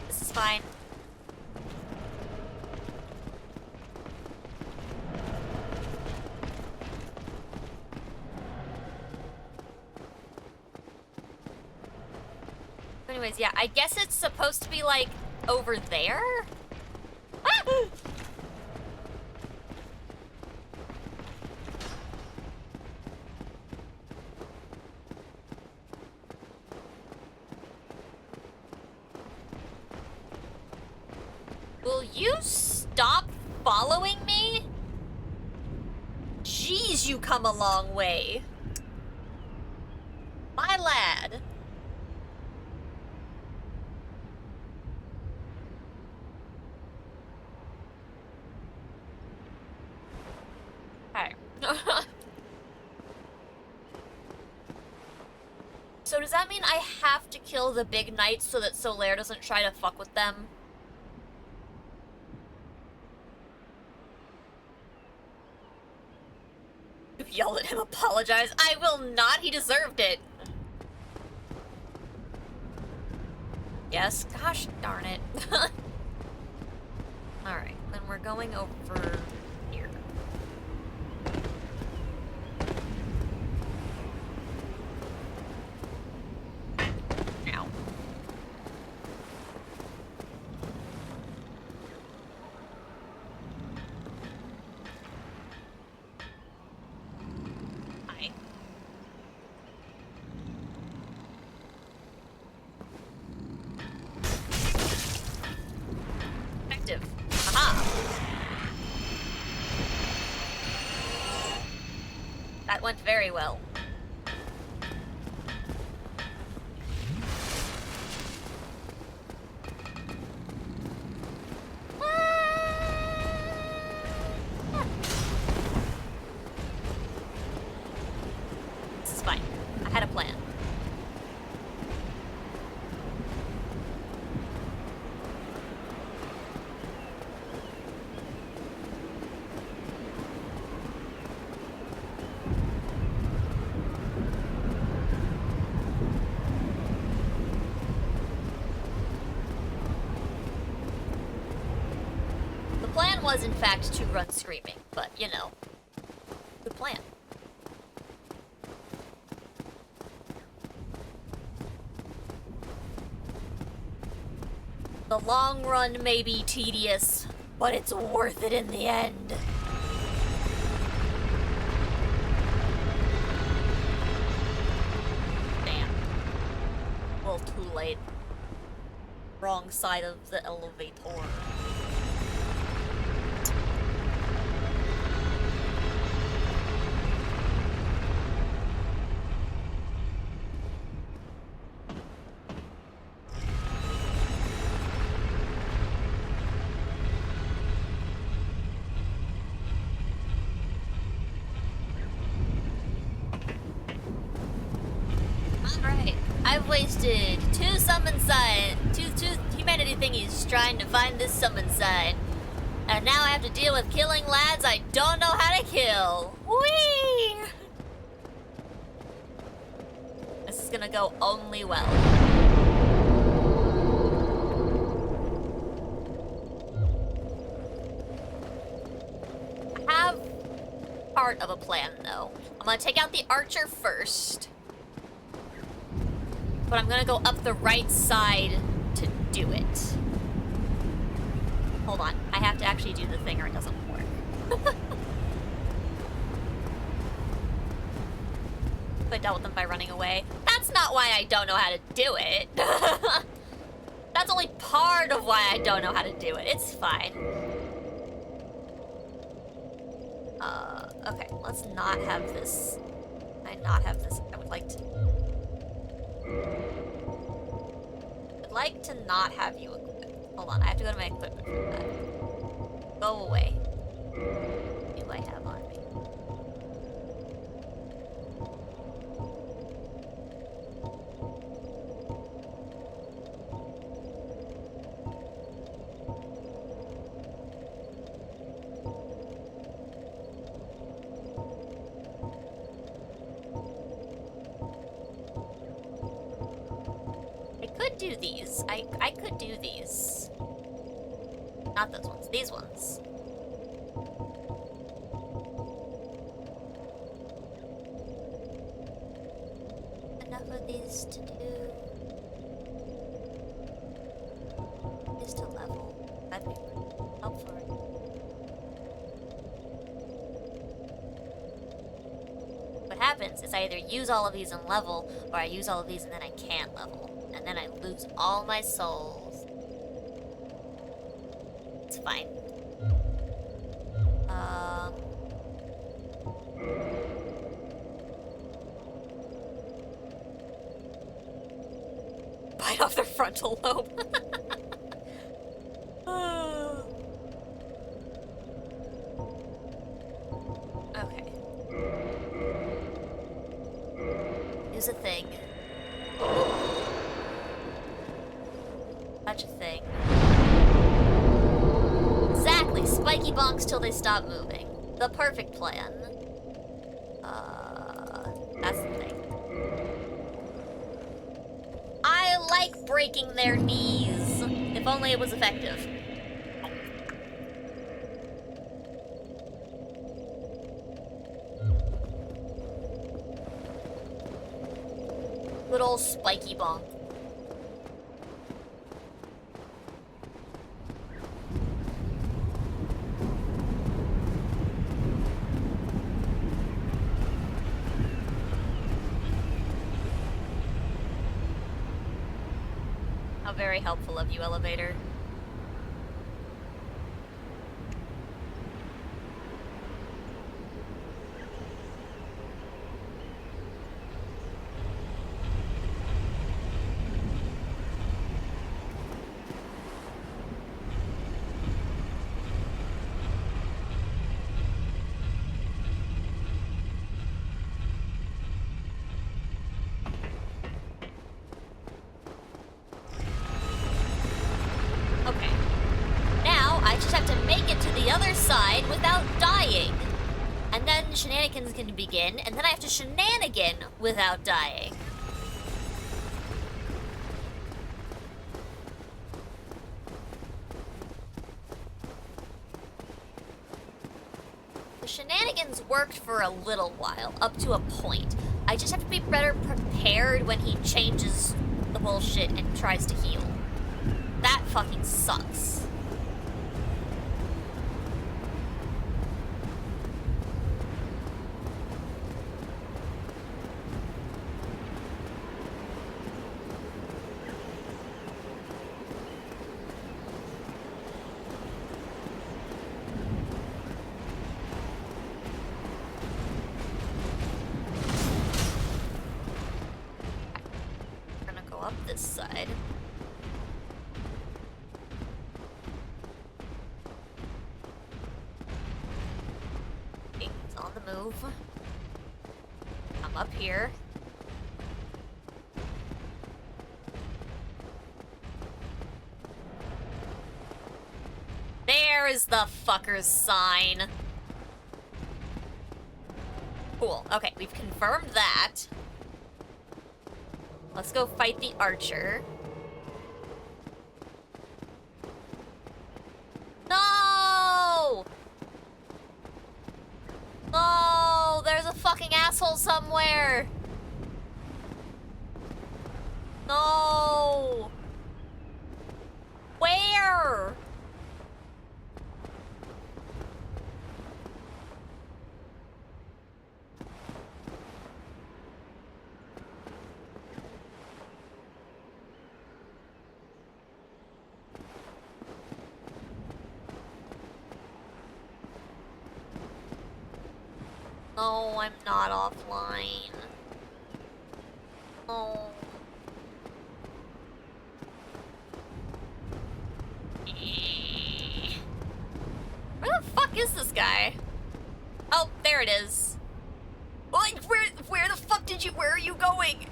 This is fine. Anyways, yeah, I guess it's supposed to be, like, over there? Ah! Will you stop following me? Jeez, you come a long way. My lad. Alright. So does that mean I have to kill the big knights so that Solaire doesn't try to fuck with them? You yelled at him, apologize. I will not, he deserved it. Yes, gosh darn it. Alright, then we're going over here. Ow. Hi. Effective. Aha! That went very well. This is fine. I had a plan. The plan was, in fact, to run screaming, but, you know, good plan. The long run may be tedious, but it's worth it in the end. Damn. Well, too late. Wrong side of the elevator. Alright, I've wasted two summon sign, two humanity thingies trying to find this summon sign. And now I have to deal with killing lads I don't know how to kill. Whee! This is gonna go only well. I have part of a plan though. I'm gonna take out the archer first. But I'm gonna go up the right side to do it. Hold on, I have to actually do the thing or it doesn't work. I dealt with them by running away. That's not why I don't know how to do it. That's only part of why I don't know how to do it. It's fine. Okay, let's not have this. I would like to... I'd like to not have you equipped. Hold on, I have to go to my equipment for that. Go away. What do I have on me? I could do these. I could do these. Not those ones. These ones. Enough of these to do. These to level. That'd be helpful. What happens is I either use all of these and level, or I use all of these and then I can't level. And then I lose all my souls. It's fine. Bite off their frontal lobe. Okay. Use a thing. Touch a thing. Exactly, spiky bonks till they stop moving. The perfect plan. That's the thing. I like breaking their knees. If only it was effective. Good old spiky bonk. How very helpful of you, elevator. Okay. Now, I just have to make it to the other side without dying. And then shenanigans can begin, and then I have to shenanigan without dying. The shenanigans worked for a little while, up to a point. I just have to be better prepared when he changes the bullshit and tries to heal. That fucking sucks. I'm gonna go up this side. It's on the move. I'm up here. There is the fucker's sign. Cool. Okay, we've confirmed that. Let's go fight the archer. No! No! There's a fucking asshole somewhere! No! Where? No, I'm not offline. Oh. Where the fuck is this guy? Oh, there it is. Like, where the fuck where are you going?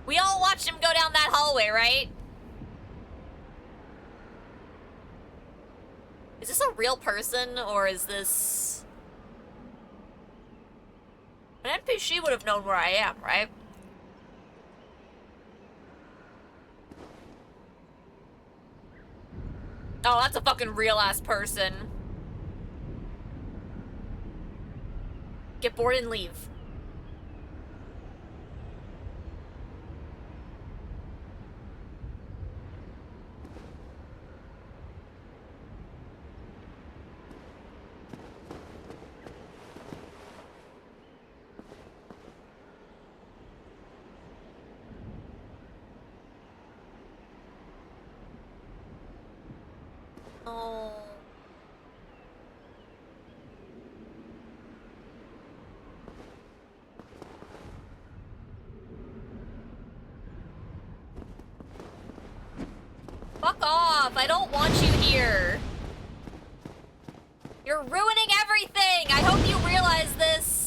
We all watched him go down that hallway, right? Is this a real person, or is this... An NPC would have known where I am, right? Oh, that's a fucking real-ass person. Get bored and leave. Oh. Fuck off! I don't want you here. You're ruining everything! I hope you realize this.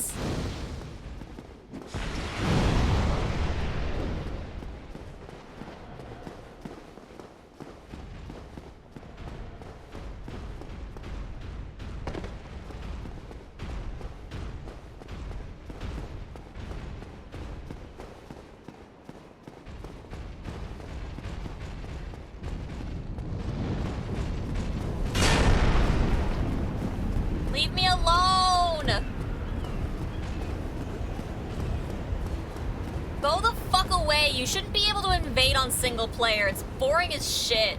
Leave me alone! Go the fuck away. You shouldn't be able to invade on single player. It's boring as shit.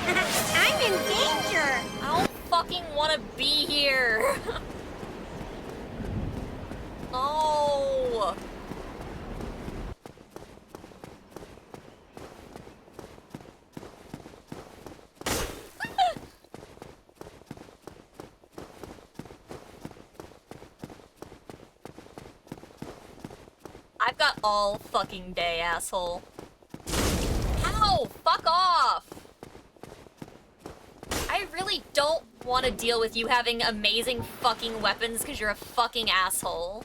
I'm in danger! I don't fucking want to be here. No. I've got all fucking day, asshole. Ow! Fuck off! I really don't want to deal with you having amazing fucking weapons because you're a fucking asshole.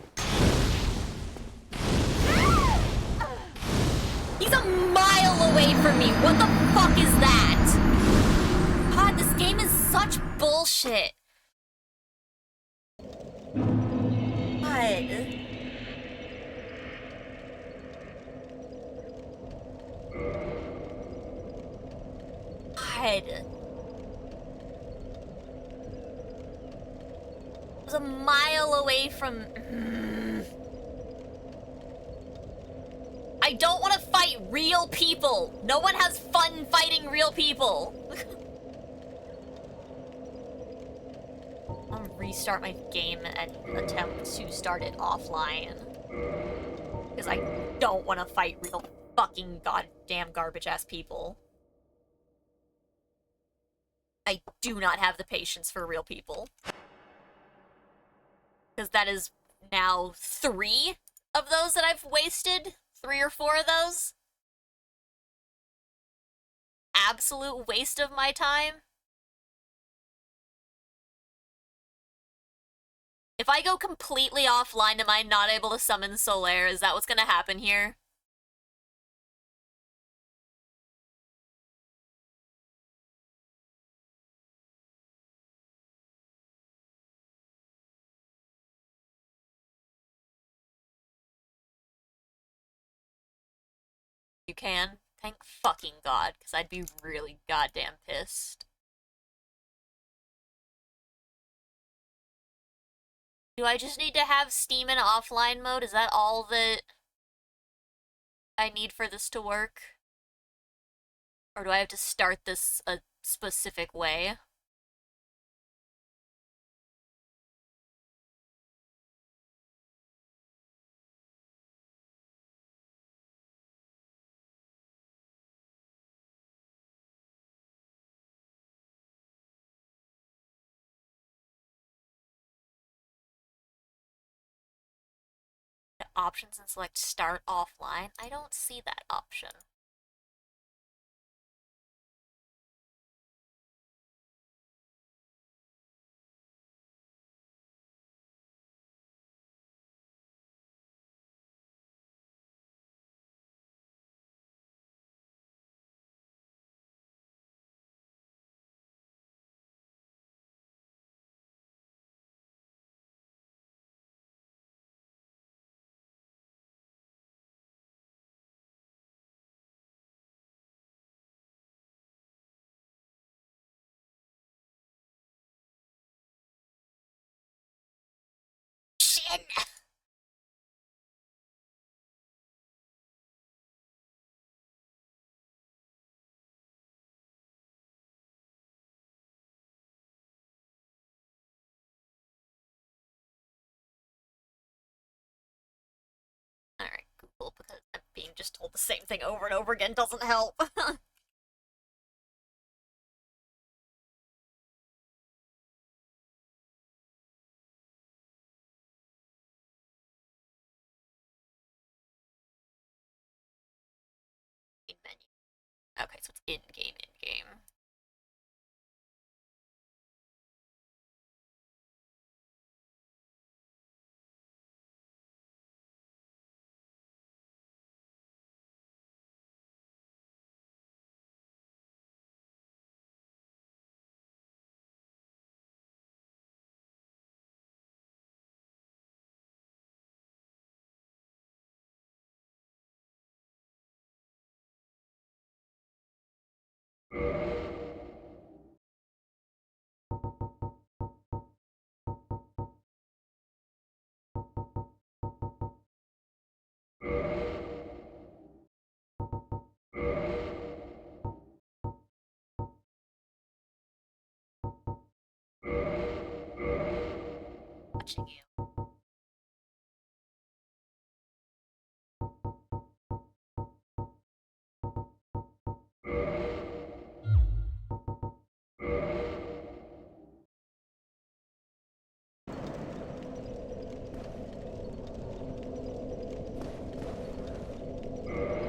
He's a mile away from me! What the fuck is that? God, this game is such bullshit. God. God. I was a mile away from... I don't want to fight real people. No one has fun fighting real people. I'll restart my game and attempt to start it offline. Because I don't want to fight real fucking goddamn garbage-ass people. I do not have the patience for real people. Because that is now 3 of those that I've wasted. 3 or 4 of those. Absolute waste of my time. If I go completely offline, am I not able to summon Solaire? Is that what's gonna happen here? You can? Thank fucking God, because I'd be really goddamn pissed. Do I just need to have Steam in offline mode? Is that all that I need for this to work? Or do I have to start this a specific way? options and select start offline. I don't see that option. Shin! Alright, Google, because I'm being just told the same thing over and over again doesn't help. Menu. Okay, so it's in-game, in-game. Watching you.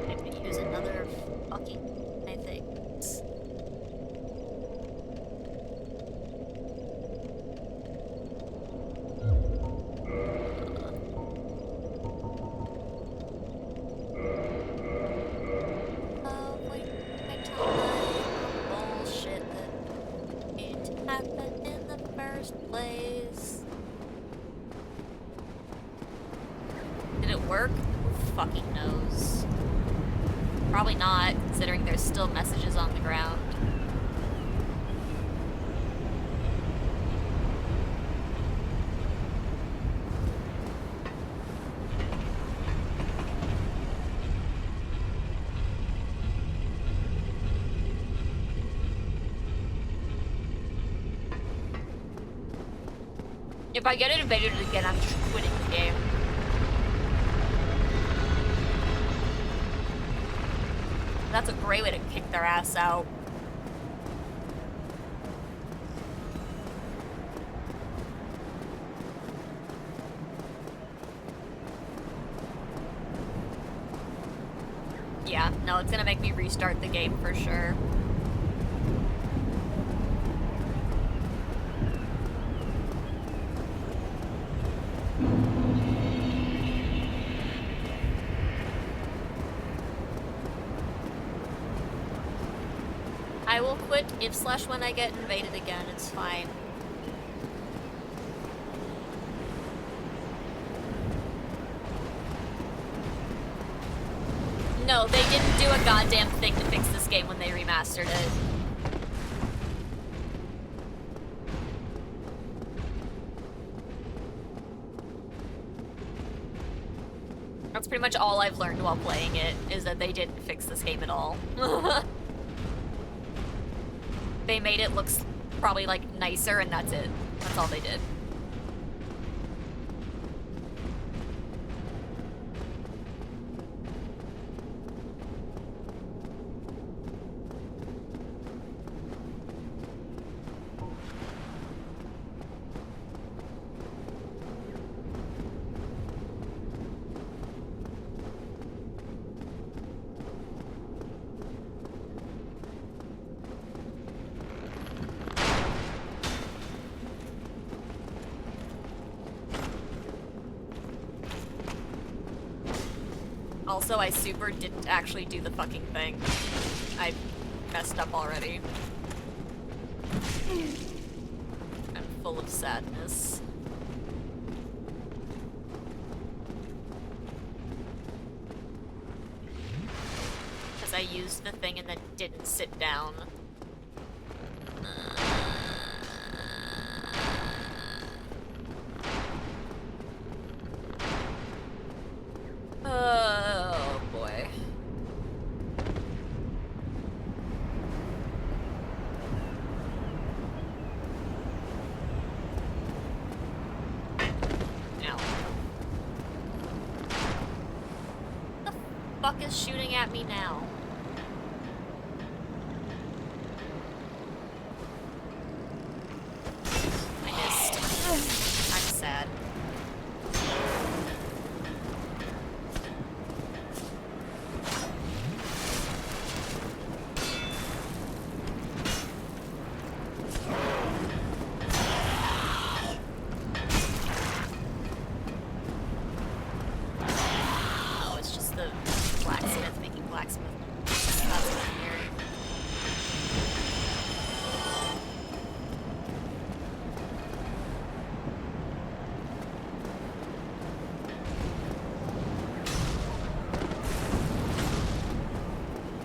I have to use another fucking my things. Oh, wait, bullshit that didn't happen in the first place. Did it work? Who fucking knows? Probably not, considering there's still messages on the ground. If I get invaded again, I'm just quitting the game. That's a great way to kick their ass out. Yeah, no, it's gonna make me restart the game for sure. I will quit if/when I get invaded again, it's fine. No, they didn't do a goddamn thing to fix this game when they remastered it. That's pretty much all I've learned while playing it, is that they didn't fix this game at all. They made it look probably, like, nicer, and that's it. That's all they did. Also, I super didn't actually do the fucking thing. I messed up already. I'm full of sadness. Because I used the thing and then didn't sit down. Oh boy. Ow. What the fuck is shooting at me now? I missed. I'm sad. Oh, it's just the blacksmith making blacksmith. That's what I'm hearing.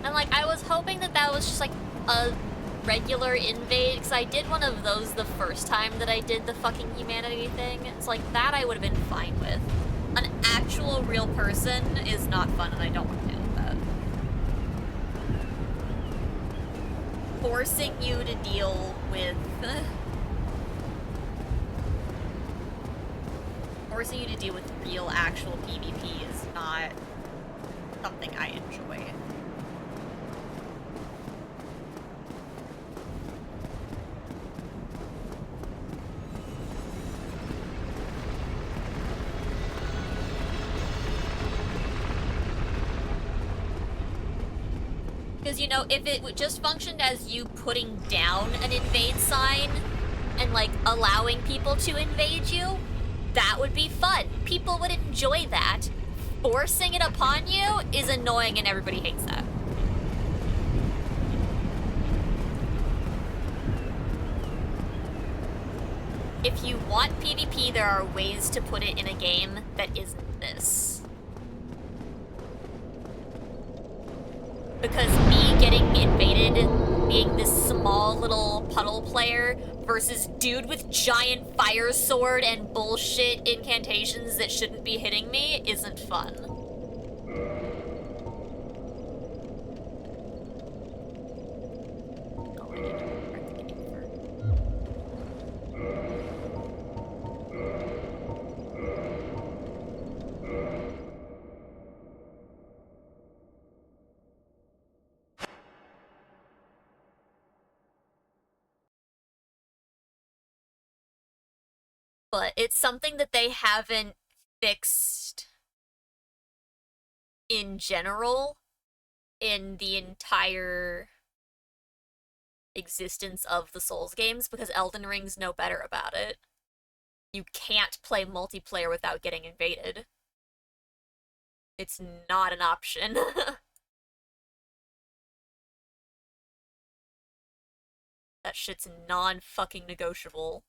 And like, I was hoping that that was just like a regular invade, because I did one of those the first time that I did the fucking humanity thing. It's like, that I would have been fine with. An actual real person is not fun, and I don't want to deal with that. Forcing you to deal with... forcing you to deal with real, actual PvP is not something I enjoy. Because, you know, if it just functioned as you putting down an invade sign and, like, allowing people to invade you, that would be fun. People would enjoy that. Forcing it upon you is annoying and everybody hates that. If you want PvP, there are ways to put it in a game that isn't this. Because me getting invaded, being this small little puddle player, versus dude with giant fire sword and bullshit incantations that shouldn't be hitting me, isn't fun. Oh, I need to restart the game first. But it's something that they haven't fixed in general in the entire existence of the Souls games, because Elden Ring's no better about it. You can't play multiplayer without getting invaded. It's not an option. That shit's non-fucking negotiable.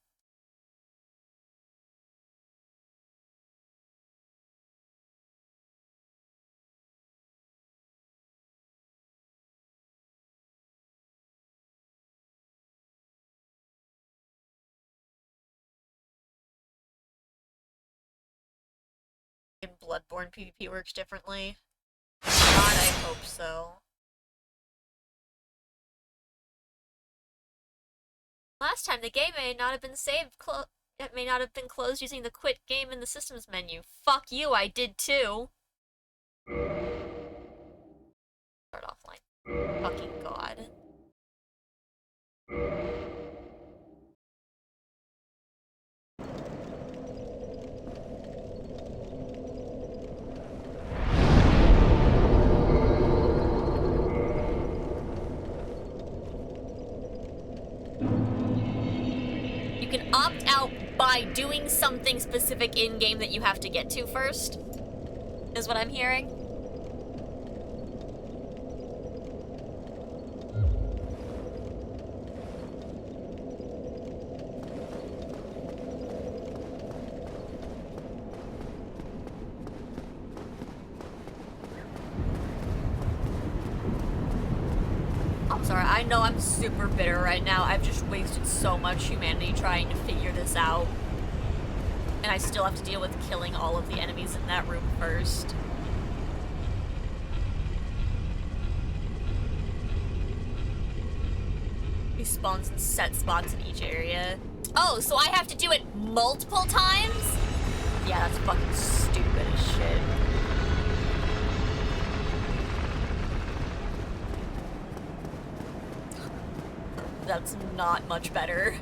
In Bloodborne, PvP works differently. God, I hope so. Last time, the game may not have been saved. It may not have been closed using the quit game in the systems menu. Fuck you, I did too. Start offline. Fucking god. You can opt out by doing something specific in-game that you have to get to first, is what I'm hearing. know I'm super bitter right now. I've just wasted so much humanity trying to figure this out. And I still have to deal with killing all of the enemies in that room first. He spawns in set spots in each area. Oh, so I have to do it multiple times? Yeah, that's fucking stupid as shit. That's not much better.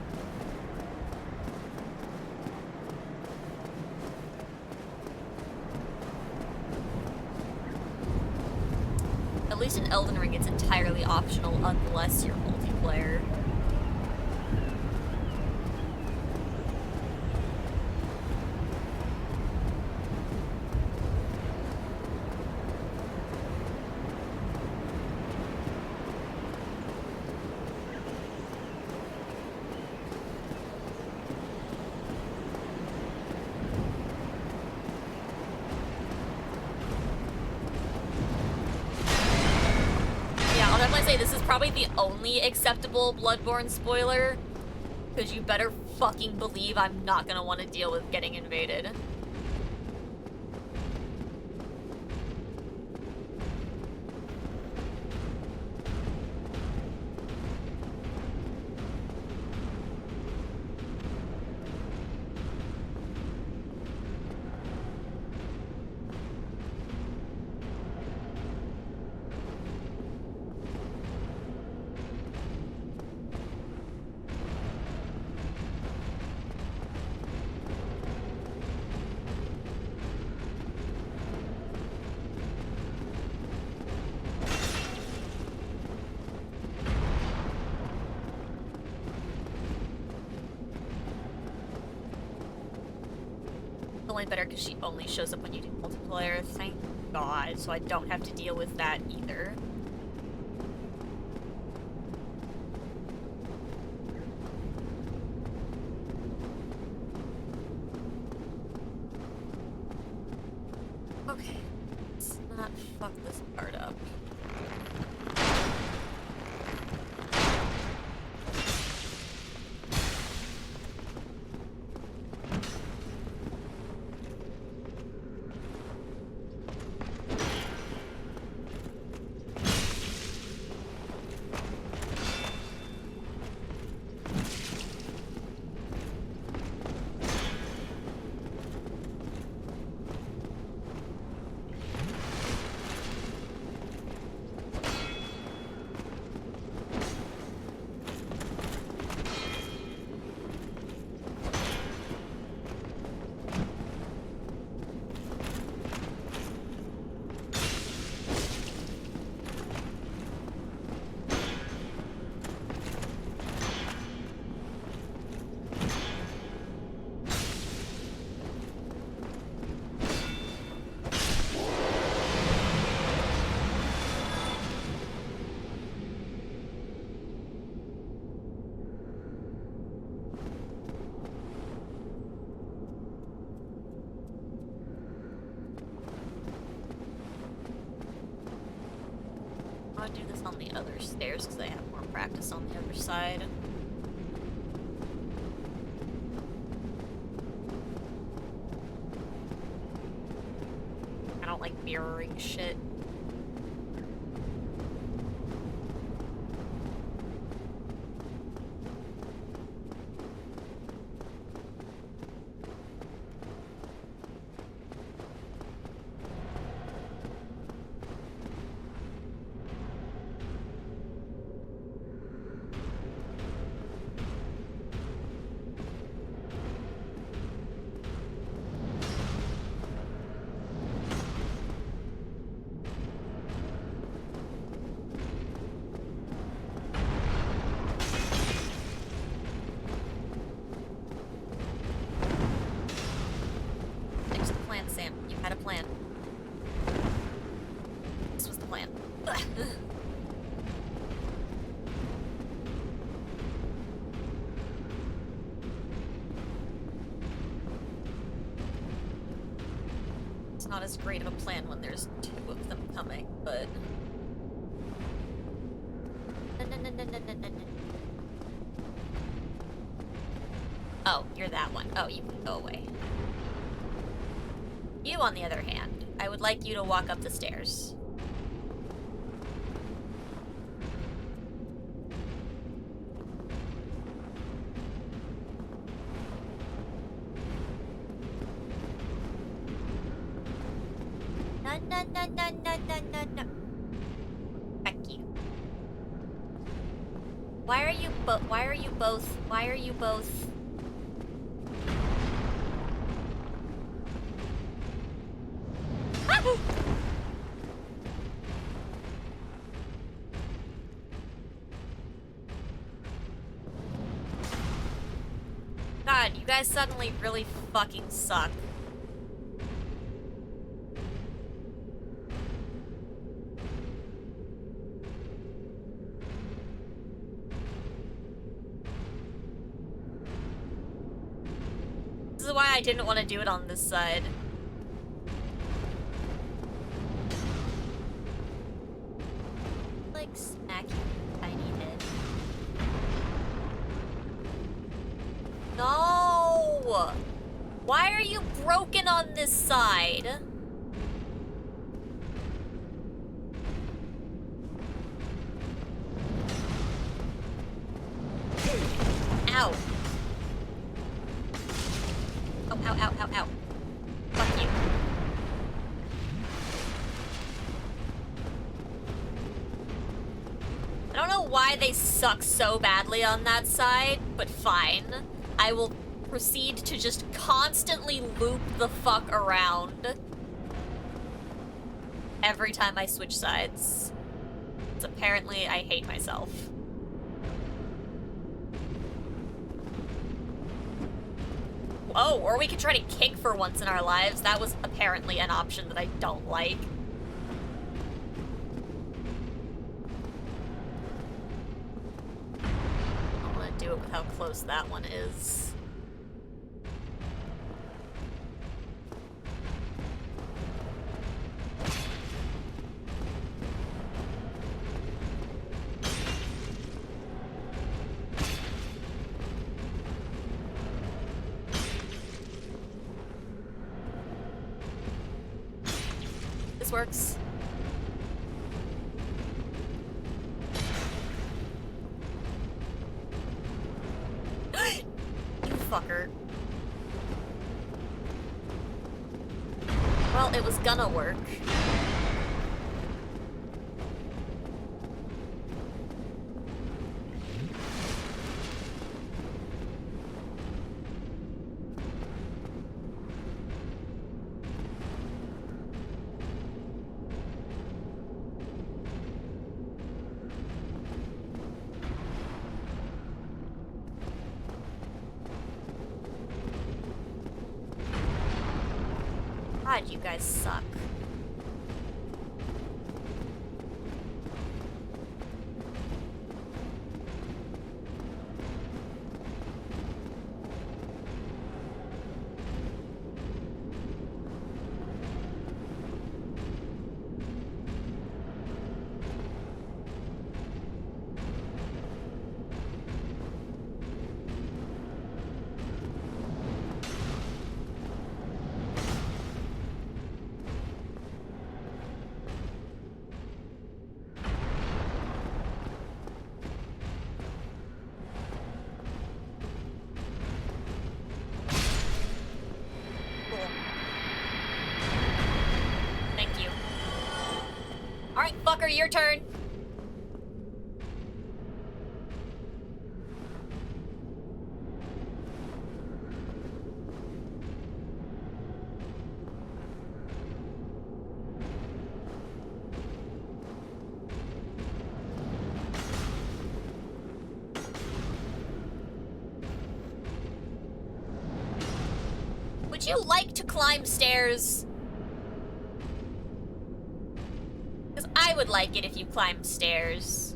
At least in Elden Ring, it's entirely optional unless you're multiplayer. This is probably the only acceptable Bloodborne spoiler, because you better fucking believe I'm not gonna want to deal with getting invaded. Only better because she only shows up when you do multiplayer, thank God, so I don't have to deal with that either. Okay, let's not fuck this part up. I'll do this on the other stairs because I have more practice on the other side. I don't like mirroring shit. Not as great of a plan when there's two of them coming, but... Na, na, no, no, no, no, no, no. Oh, you're that one. Oh, you can go away. You, on the other hand, I would like you to walk up the stairs. No, no, no, no, no, no, no, no. Thank you. Why are you both? Why are you both? Why are you both? Ah! God, you guys suddenly really fucking suck. This is why I didn't want to do it on this side. Like, smack your tiny head. No! Why are you broken on this side? Ow. Oh, ow, ow, ow, ow. Fuck you. I don't know why they suck so badly on that side, but fine. I will proceed to just constantly loop the fuck around every time I switch sides. It's apparently I hate myself. Oh, or we could try to kick for once in our lives. That was apparently an option that I don't like. I'm gonna do it with how close that one is. This works. You fucker. Well, it was gonna work. God, you guys suck. Cool. Thank you. Alright, fucker, your turn. Would you like to climb stairs? Because I would like it if you climbed stairs.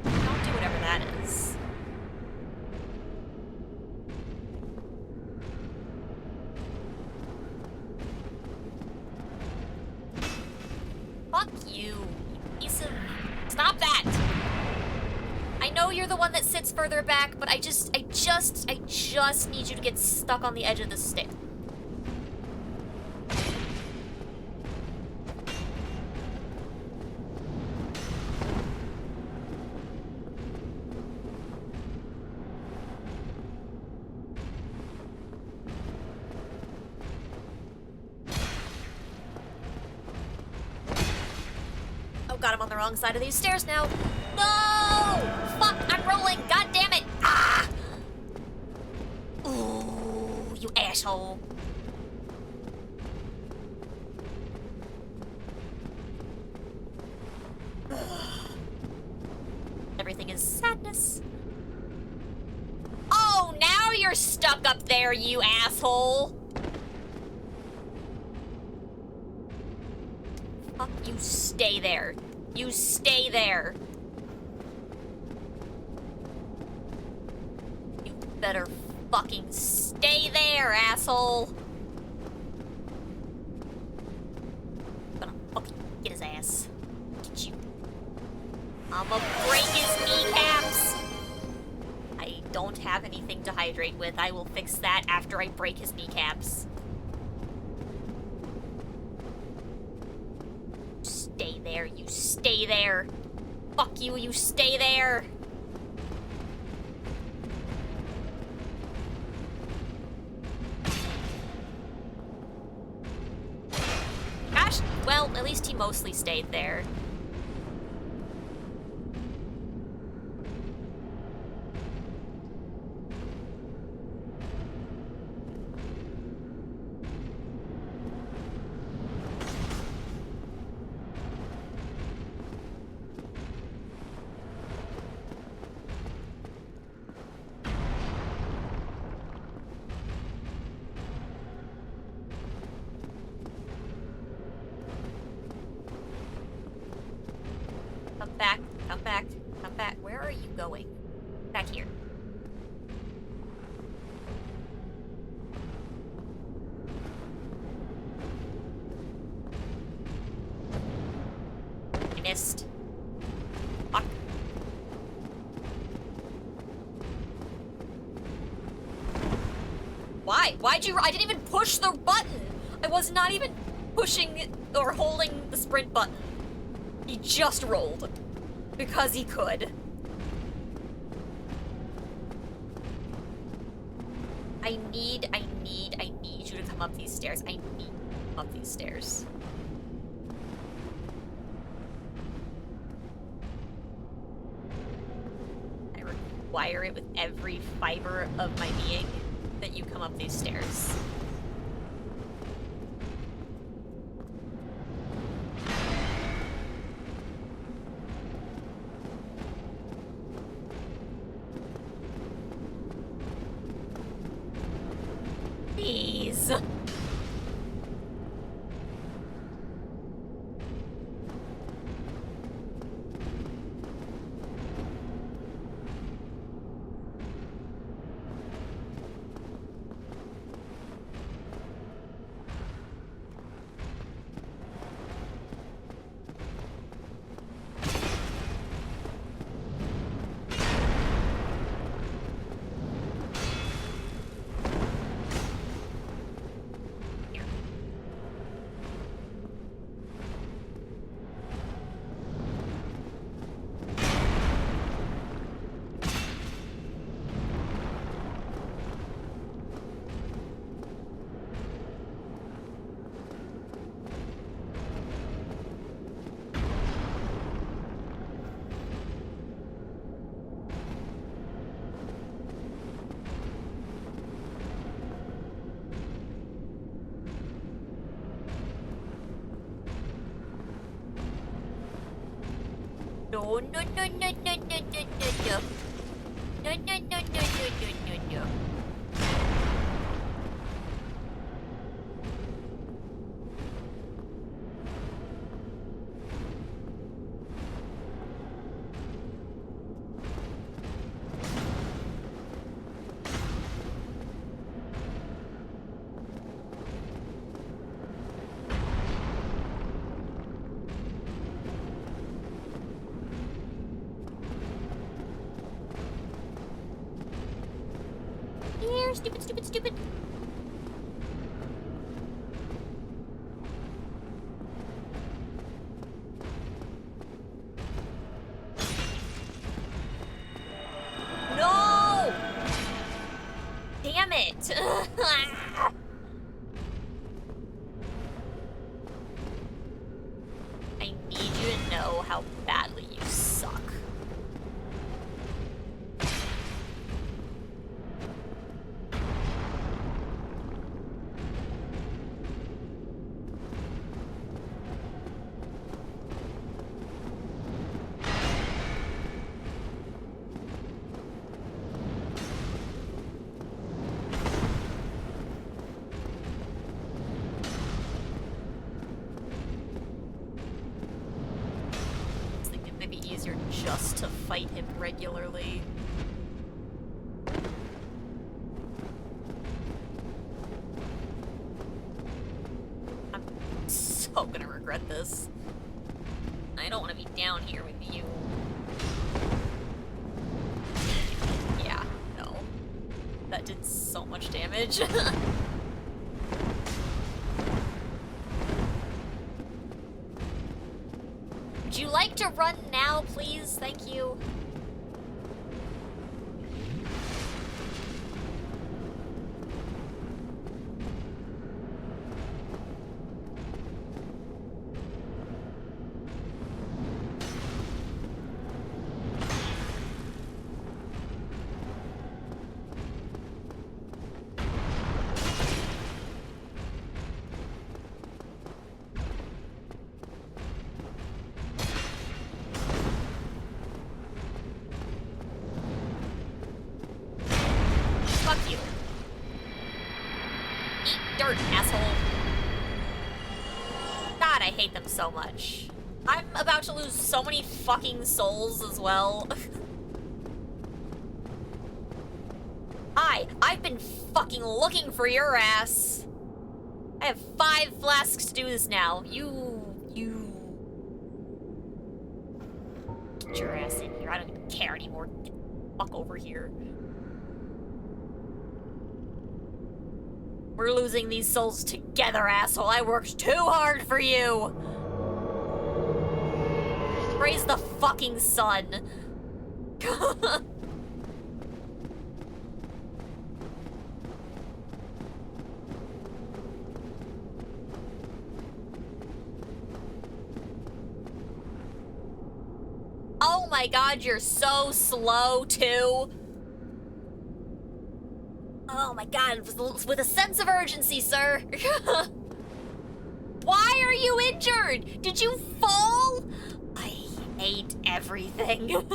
Don't do whatever that is. you're the one that sits further back, but I just need you to get stuck on the edge of the stick. Oh god, I'm on the wrong side of these stairs now. No! Fuck, I'm rolling, god damn it! Ah! Ooh, you asshole. Everything is sadness. Oh, now you're stuck up there, you asshole! Fuck, you stay there. You stay there. You better fucking stay there, asshole. I'm gonna fucking get his ass. Get you. I'ma break his kneecaps. I don't have anything to hydrate with. I will fix that after I break his kneecaps. Stay there, you stay there. Fuck you, you stay there. Gosh, well, at least he mostly stayed there. Come back, come back, come back. Where are you going? Back here. I missed. Fuck. Why? Why'd you? I didn't even push the button. I was not even pushing or holding the sprint button. He just rolled. Because he could. I need you to come up these stairs. I need you to come up these stairs. I require it with every fiber of my being that you come up these stairs. Please. No, no, no, no, no, no, no, no, no. No, no, no, no, no, no, no, no. there. Stupid, stupid, stupid. No! Damn it! I need you to know how badly you suck. Just to fight him regularly. I'm so gonna regret this. I don't want to be down here with you. Yeah, no. That did so much damage. Would you like to run now, please? Thank you. So much. I'm about to lose so many fucking souls as well. Hi, I've been fucking looking for your ass. I have 5 flasks to do this now. You... Get your ass in here. I don't even care anymore. Get the fuck over here. We're losing these souls together, asshole. I worked too hard for you. Praise the fucking sun. Oh my god, you're so slow too. Oh my god, with a sense of urgency, sir. Why are you injured? Did you fall? I hate everything.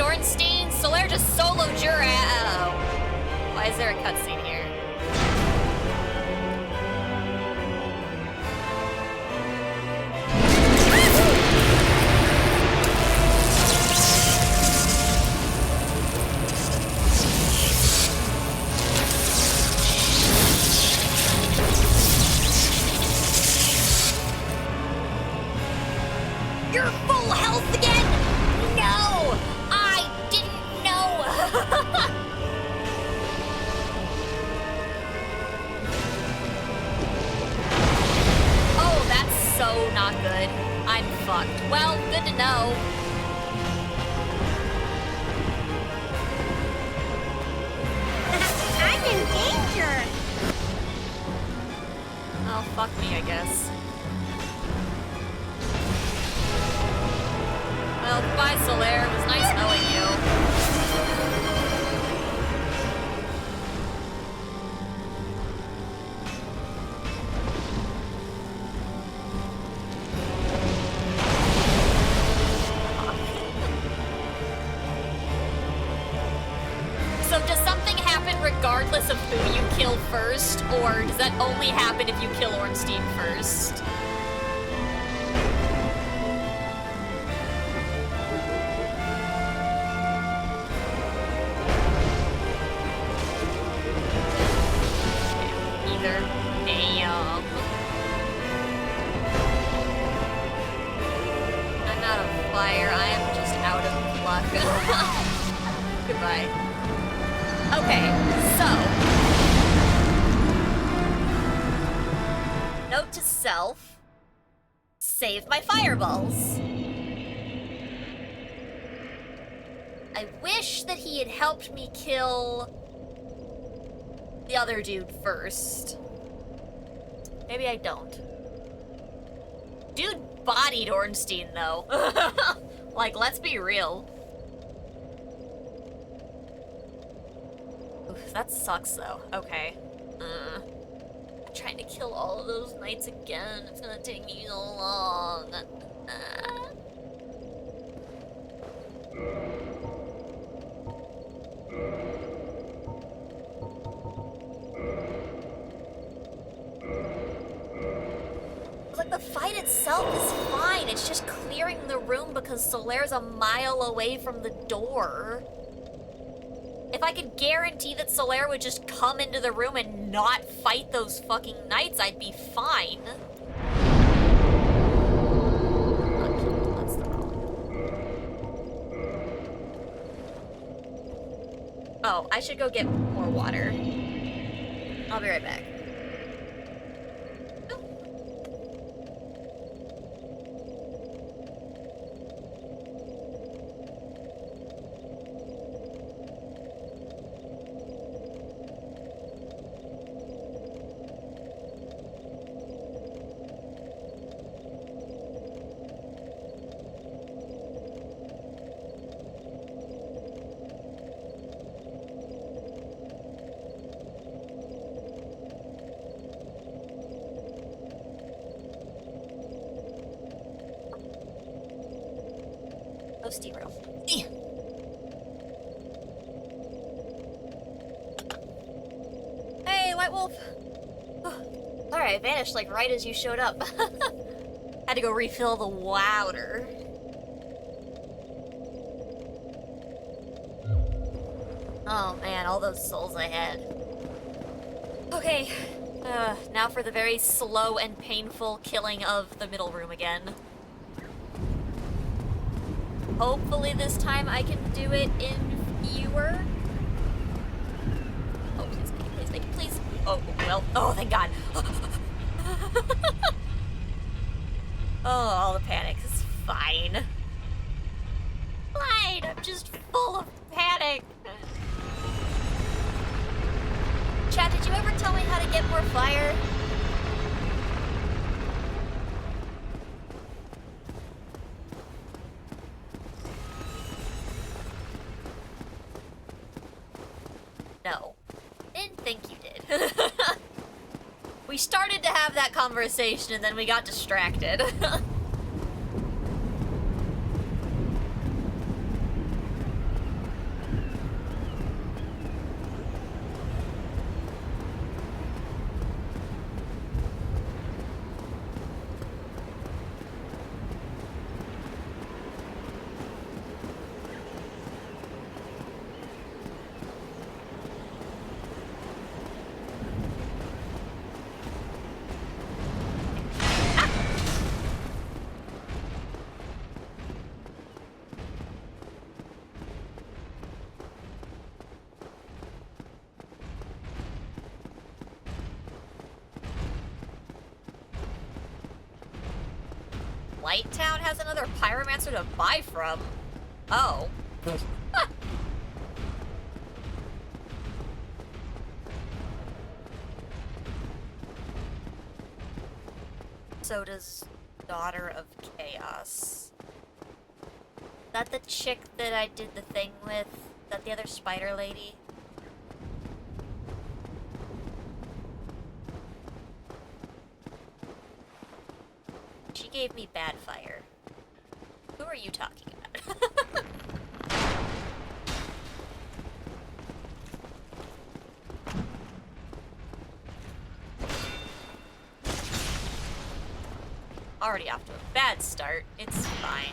Ornstein. Solaire just solo Jura. Uh-oh. Why is there a cutscene here? You're full health again? No! I didn't know! Oh, that's so not good. I'm fucked. Well, good to know. I'm in danger. Oh, fuck me, I guess. Well, goodbye, Solaire. It was nice knowing you. So does something happen regardless of who you kill first, or does that only happen if you kill Ornstein first? Either. Damn. I'm out of fire. I am just out of luck. Goodbye. Okay, so. Note to self. Save my fireballs. I wish that he had helped me kill the other dude first. Maybe I don't. Dude bodied Ornstein, though. Like, let's be real. Oof, that sucks, though. Okay. I'm trying to kill all of those knights again. It's gonna take me so long. Like, the fight itself is fine. It's just clearing the room because Solaire's a mile away from the door. If I could guarantee that Solaire would just come into the room and not fight those fucking knights, I'd be fine. Not killed, that's the wrong. Oh, I should go get more water. I'll be right back. Roasty room. Hey, White Wolf. Sorry, I vanished like right as you showed up. Had to go refill the water. Oh man, all those souls I had. Okay, now for the very slow and painful killing of the middle room again. Hopefully this time I can do it in fewer. Oh, please, please, please, please. Oh, well, oh, thank God. Oh, all the panic is fine. Fine, I'm just full of panic. Chat, did you ever tell me how to get more fire? No. Didn't think you did. We started to have that conversation and then we got distracted. Light Town has another pyromancer to buy from. Oh. Huh. So does Daughter of Chaos. Is that the chick that I did the thing with? Is that the other spider lady? She gave me bad fire. Who are you talking about? Already off to a bad start. It's fine.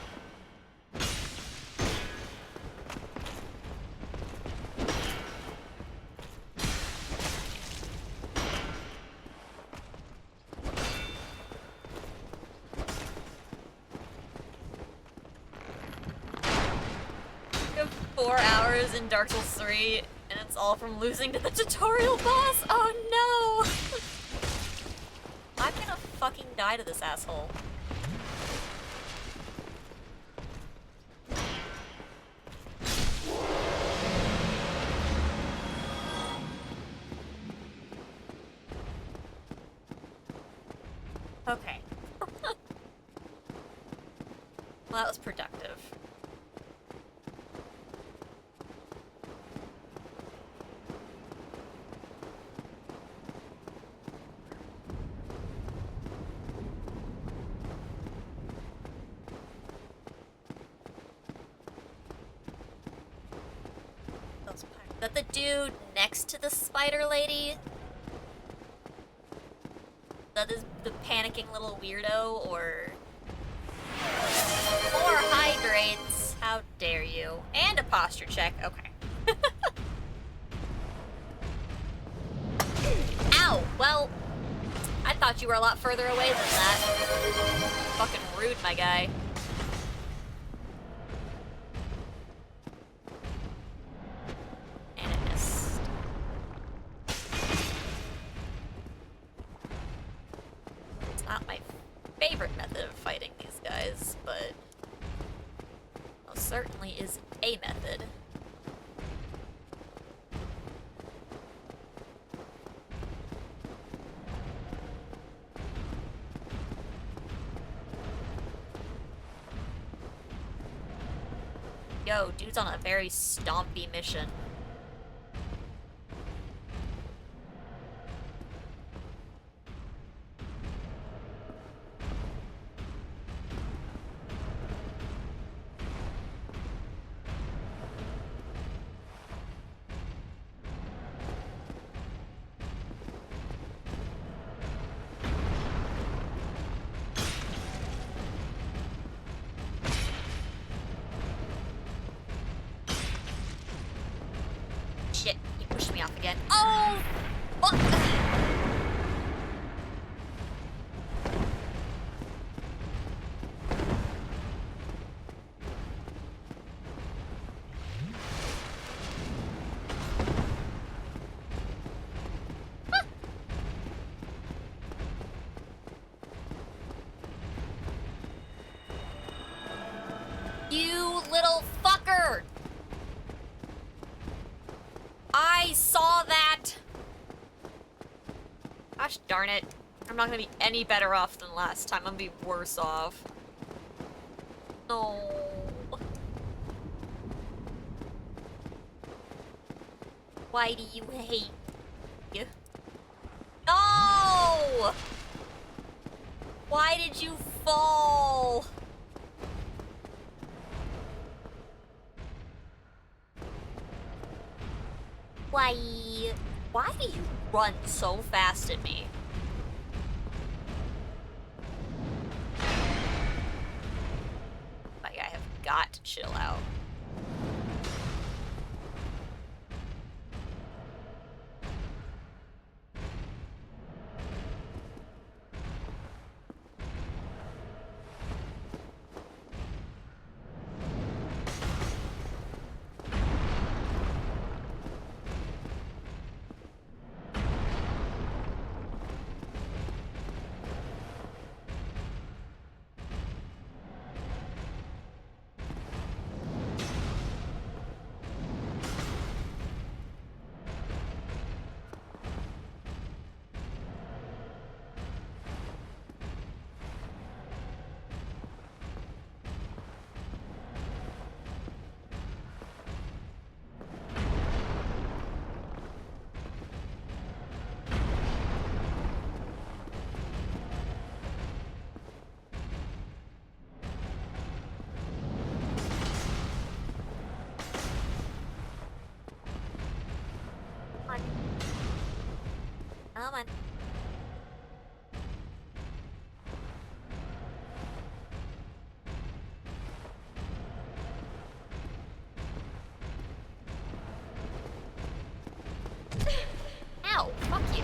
We have 4 hours in Dark Souls 3, and it's all from losing to the tutorial boss. Oh no! I'm gonna fucking die to this asshole. Okay. Well, that was productive. Is that the dude next to the spider lady? That is the panicking little weirdo, or... More hydrates! How dare you. And a posture check, okay. Ow! Well, I thought you were a lot further away than that. Fucking rude, my guy. And I missed. It's not my favorite method of fighting these guys, but most certainly is a method. Yo, dude's on a very stompy mission. Shit, he pushed me off again. Oh! Fuck! Huh. You little fucker! I saw that! Gosh darn it. I'm not gonna be any better off than last time. I'm gonna be worse off. No. Why do you hate me? No! Why did you fall? Why do you run so fast at me? Like, I have got to chill out. on. Ow, fuck you.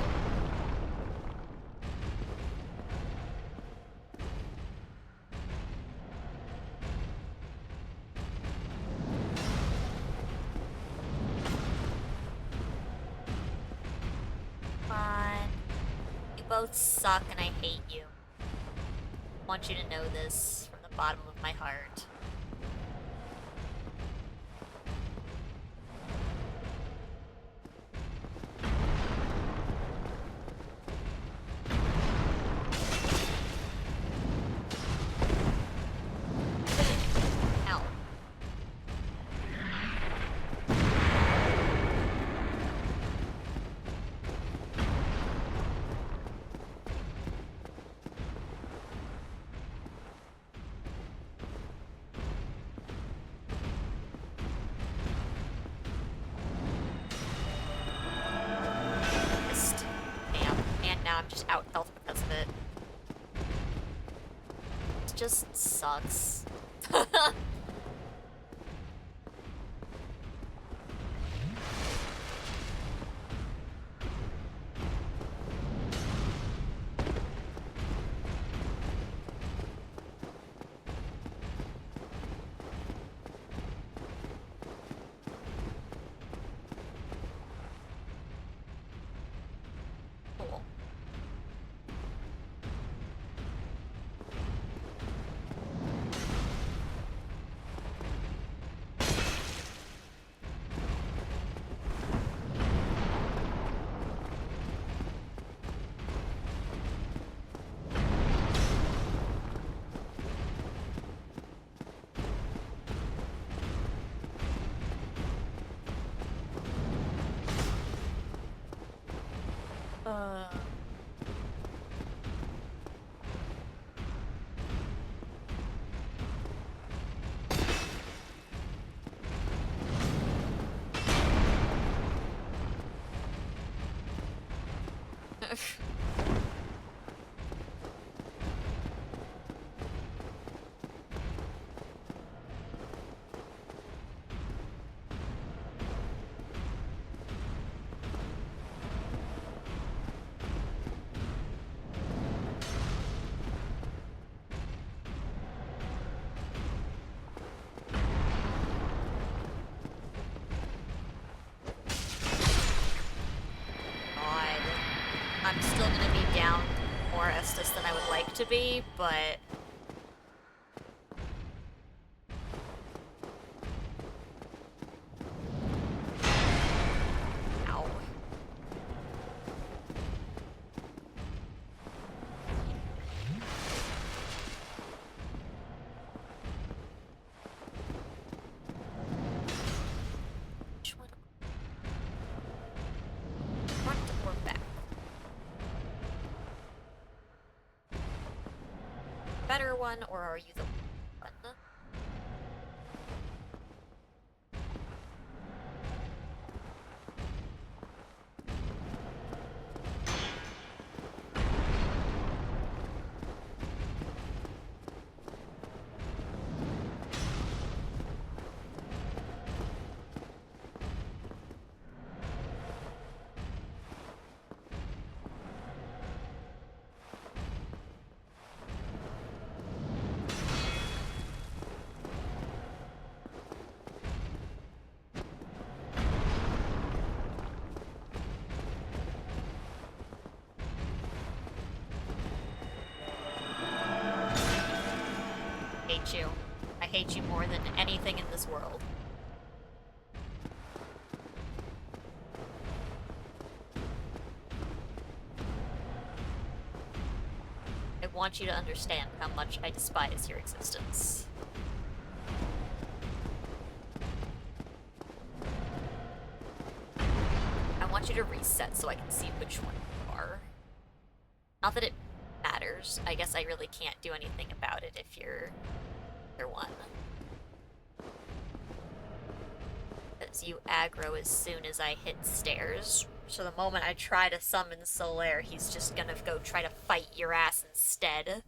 Fine. You both suck and I hate you. I want you to know this from the bottom of my heart. Ow. Missed. Damn. And now I'm just out health because of it. It just sucks. Cool. Uh. God. I'm still gonna be down more Estus than I would like to be, but... Ow. Which one? Front or back? Better one, or are you the one? Hate you. I hate you more than anything in this world. I want you to understand how much I despise your existence. I want you to reset so I can see which one you are. Not that it matters. I guess I really can't do anything about it if you're one. Because you aggro as soon as I hit stairs, So the moment I try to summon Solaire, he's just gonna go try to fight your ass instead.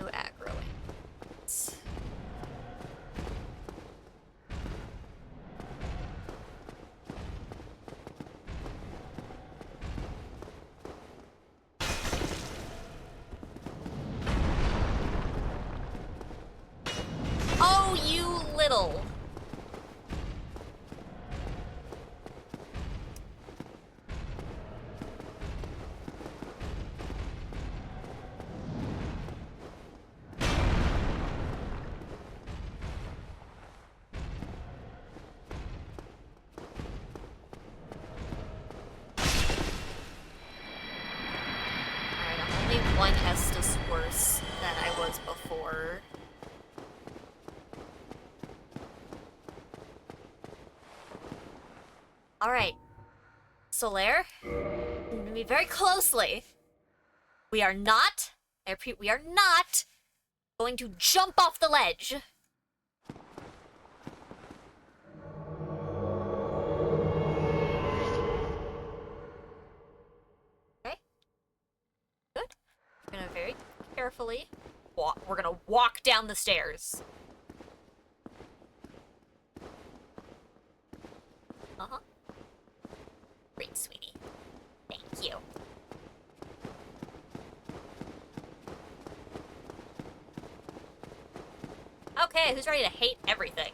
No aggroing. Oh, you little. Alright, I'm only one Estus worse than I was before. Alright. Solaire, listen to me very closely. We are not, I repeat, we are not going to jump off the ledge. Okay. Good. We're gonna very carefully walk. We're gonna walk down the stairs. Uh-huh. Great, sweetie. Thank you. Okay, who's ready to hate everything?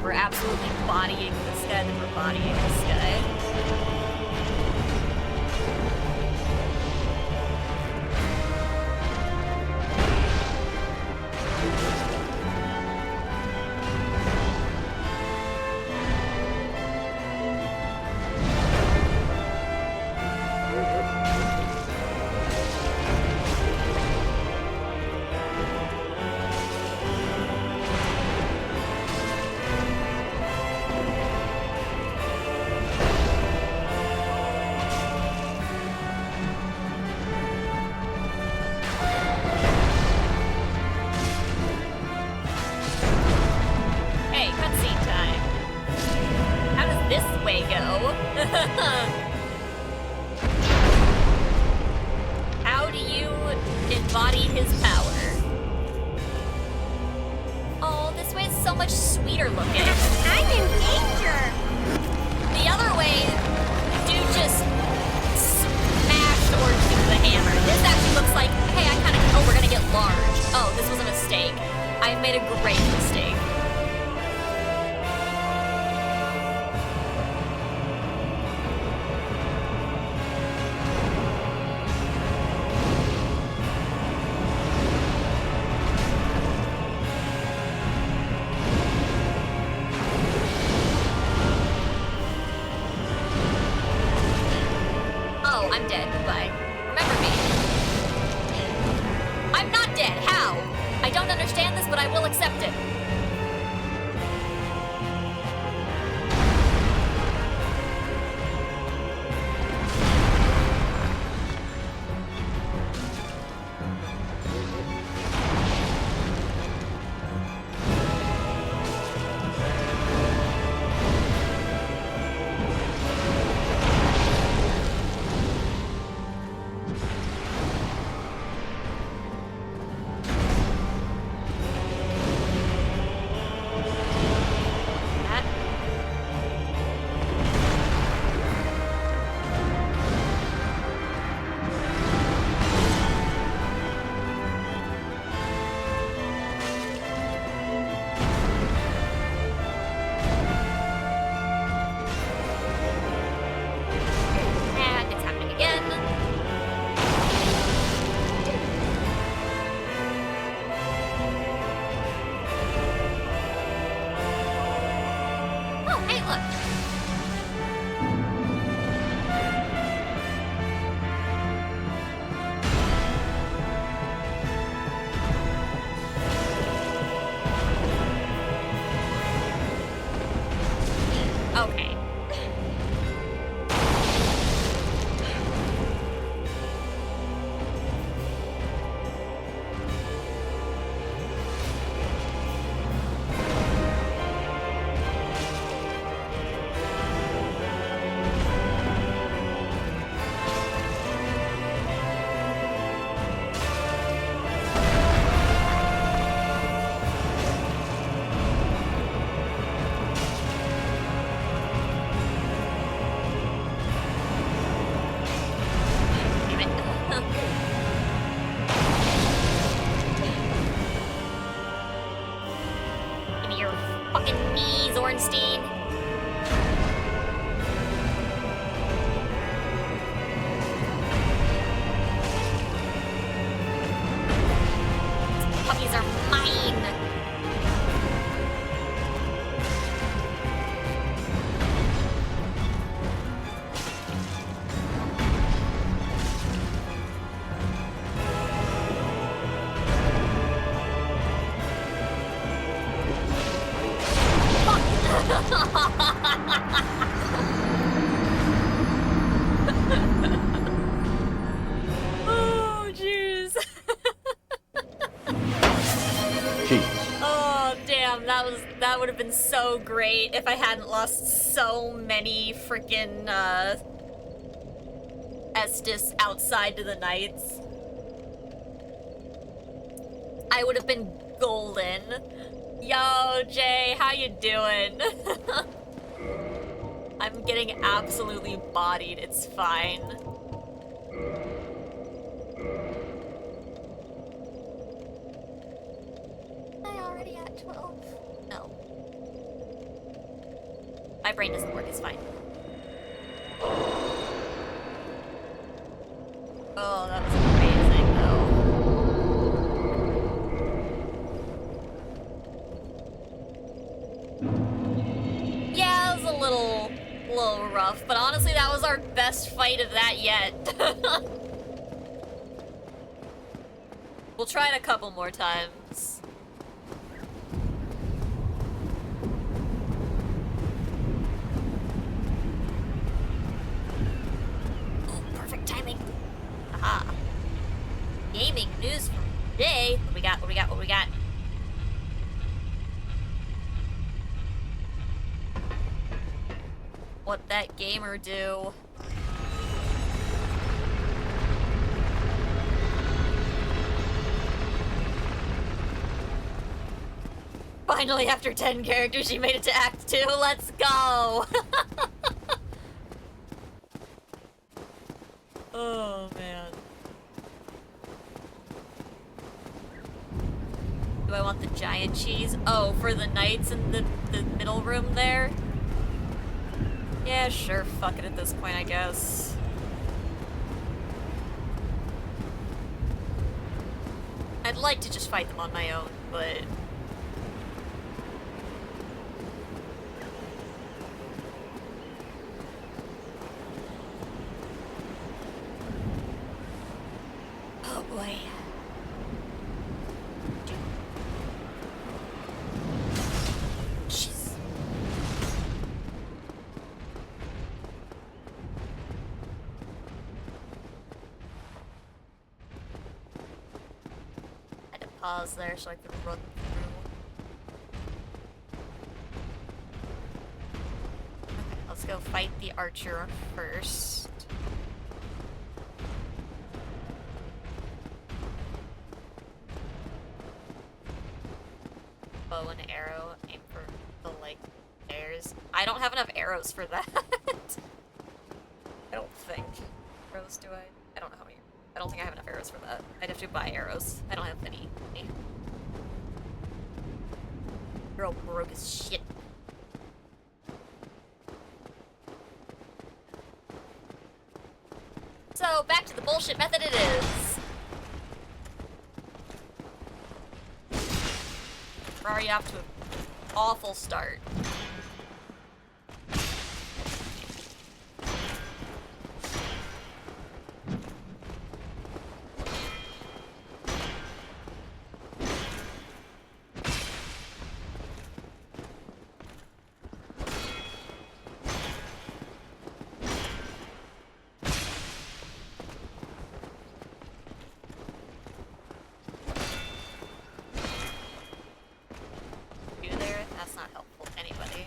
We're absolutely bodying this guy, then we're bodying this guy. Hey, cutscene time. How does this way go? How do you embody his power? Oh, this way is so much sweeter looking. I'm in danger! The other way, dude just smashed towards you with a hammer. This actually looks like, hey, I kind of, oh, we're gonna get large. Oh, this was a mistake. I've made a great mistake. I'm dead. Goodbye. Remember me. I'm not dead. How? I don't understand this, but I will accept it. Oh, jeez. Oh, damn, that would have been so great if I hadn't lost so many freaking Estus outside to the Knights. I would have been golden. Yo, Jay, how you doing? I'm getting absolutely bodied. It's fine. Am I already at 12? No. My brain doesn't work. It's fine. Oh, that was amazing, though. Yeah, it was a little rough, but honestly, that was our best fight of that yet. We'll try it a couple more times. Ooh, perfect timing. Aha. Gaming news from today. What we got? What we got? What we got? What that gamer do? Finally, after 10 characters, she made it to Act 2. Let's go! Oh, man. Do I want the giant cheese? Oh, for the knights in the middle room there? Yeah, sure, fuck it at this point, I guess. I'd like to just fight them on my own, but... pause there so I could run through. Okay, let's go fight the archer first. Bow and arrow, aim for the, like, stairs. I don't have enough arrows for that. I don't think. Arrows, do I? I don't know how many. I don't think I have enough arrows for that. I'd have to buy arrows. I don't have any. You're all broke as shit. So, back to the bullshit method it is. We're already off to an awful start. That's not helpful to anybody.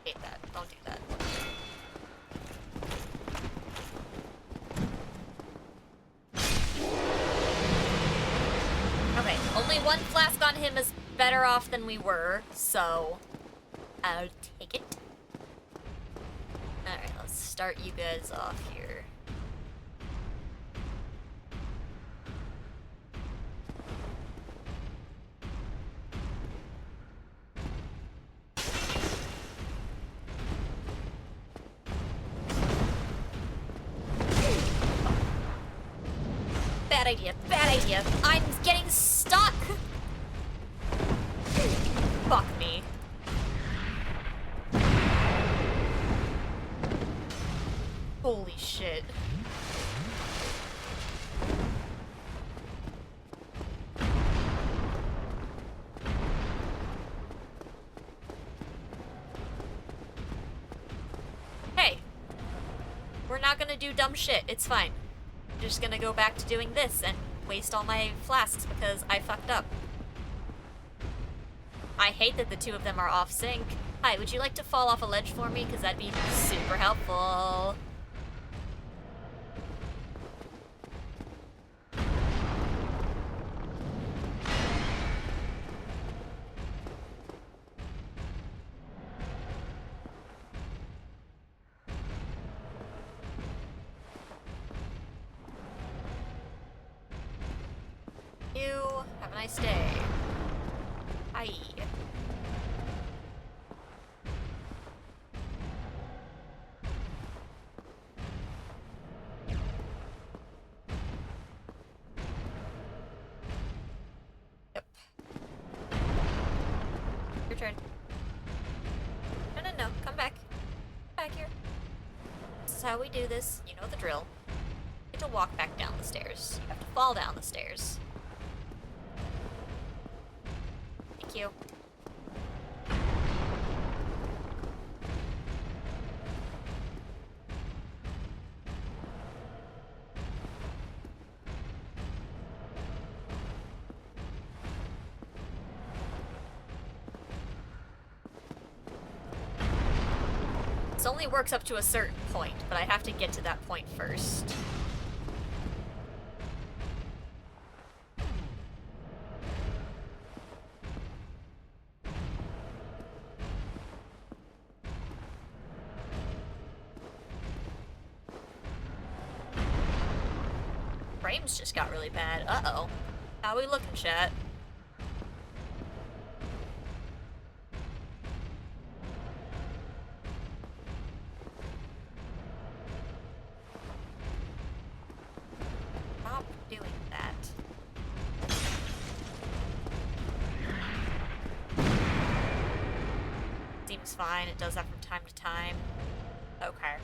Hate that. Don't do that. Okay, only one flask on him is better off than we were, so I'll take it. Alright, let's start you guys off here. Bad idea, bad idea. I'm getting stuck! Fuck me. Holy shit. Hey. We're not gonna do dumb shit. It's fine. Just gonna go back to doing this and waste all my flasks because I fucked up. I hate that the two of them are off sync. Hi, would you like to fall off a ledge for me? Because that'd be super helpful. You have a nice day. Hi. Yep. Your turn. No, no, no. Come back. Back here. This is how we do this. You know the drill. You have to walk back down the stairs. You have to fall down the stairs. Thank you. This only works up to a certain point, but I have to get to that point first. Frames just got really bad. Uh-oh. How we looking, chat? Stop doing that. Seems fine. It does that from time to time. Okay.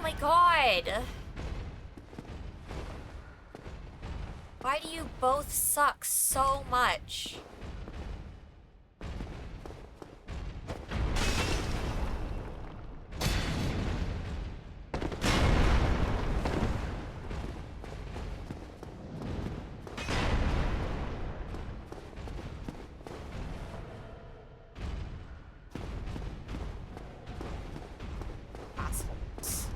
my god! Why do you both suck so much? Assholes.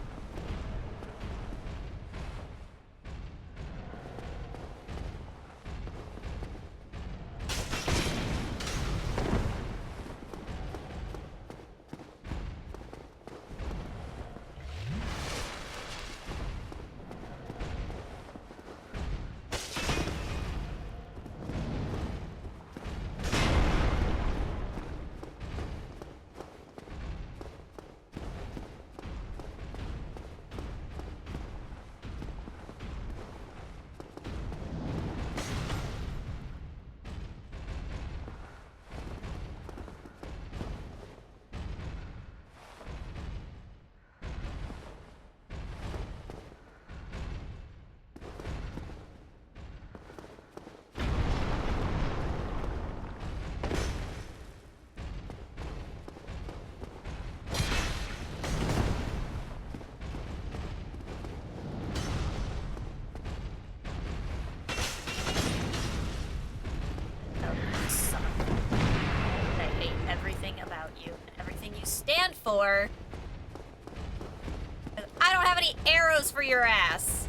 Oh, you suck. I hate everything about you and everything you stand for. 'Cause I don't have any arrows for your ass.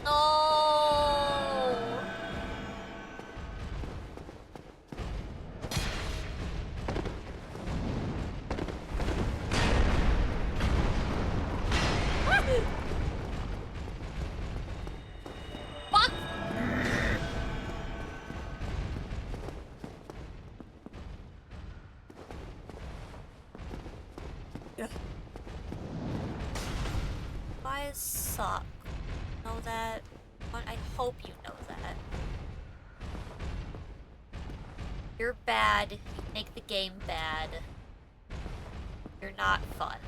No. Fuck. Why suck? Know that? I hope you know that. You're bad. You make the game bad. You're not fun.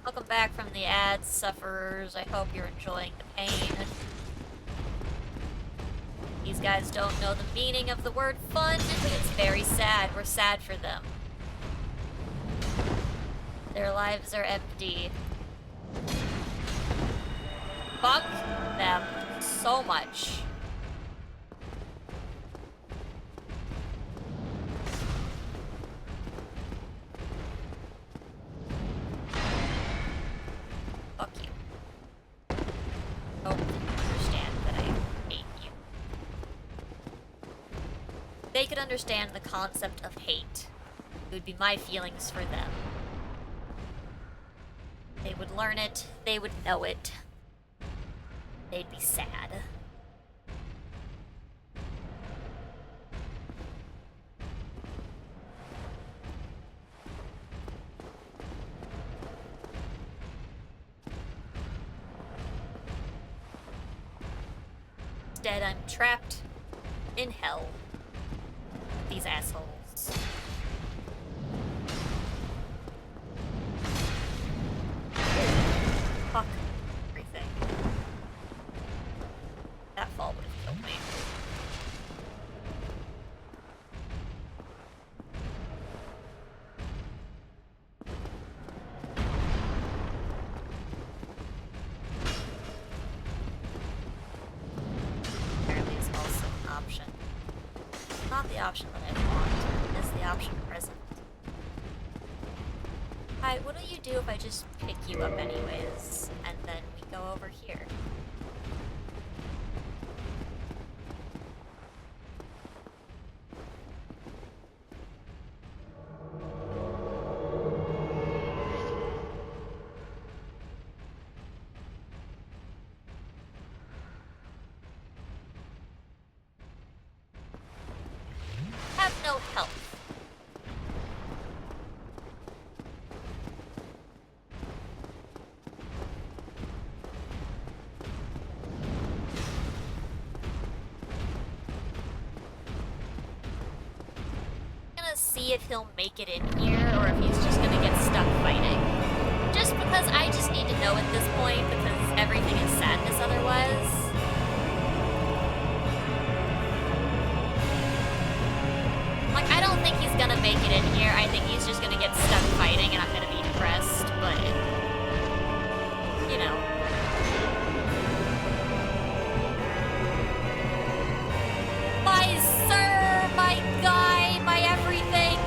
Welcome back from the ads, sufferers. I hope you're enjoying the pain. These guys don't know the meaning of the word fun. It's very sad. We're sad for them. Their lives are empty. Fuck them so much. Fuck you. Hope you understand that I hate you. They could understand the concept of hate. It would be my feelings for them. They would learn it, they would know it. They'd be sad. Instead, I'm trapped in hell with these assholes. Fuck everything. That fall would have killed me. Apparently it's also an option. Not the option that I want, it's the option present. Hi, what'll you do if I just pick you up anyways, and then we go over here? Have no health. Gonna see if he'll make it in here or if he's just gonna get stuck fighting. Just because I just need to know at this point because everything is sadness otherwise. Like, I don't think he's gonna make it in here. I think he's just gonna get stuck fighting and I'm gonna be depressed, but you know. My sir, my guy, my everything.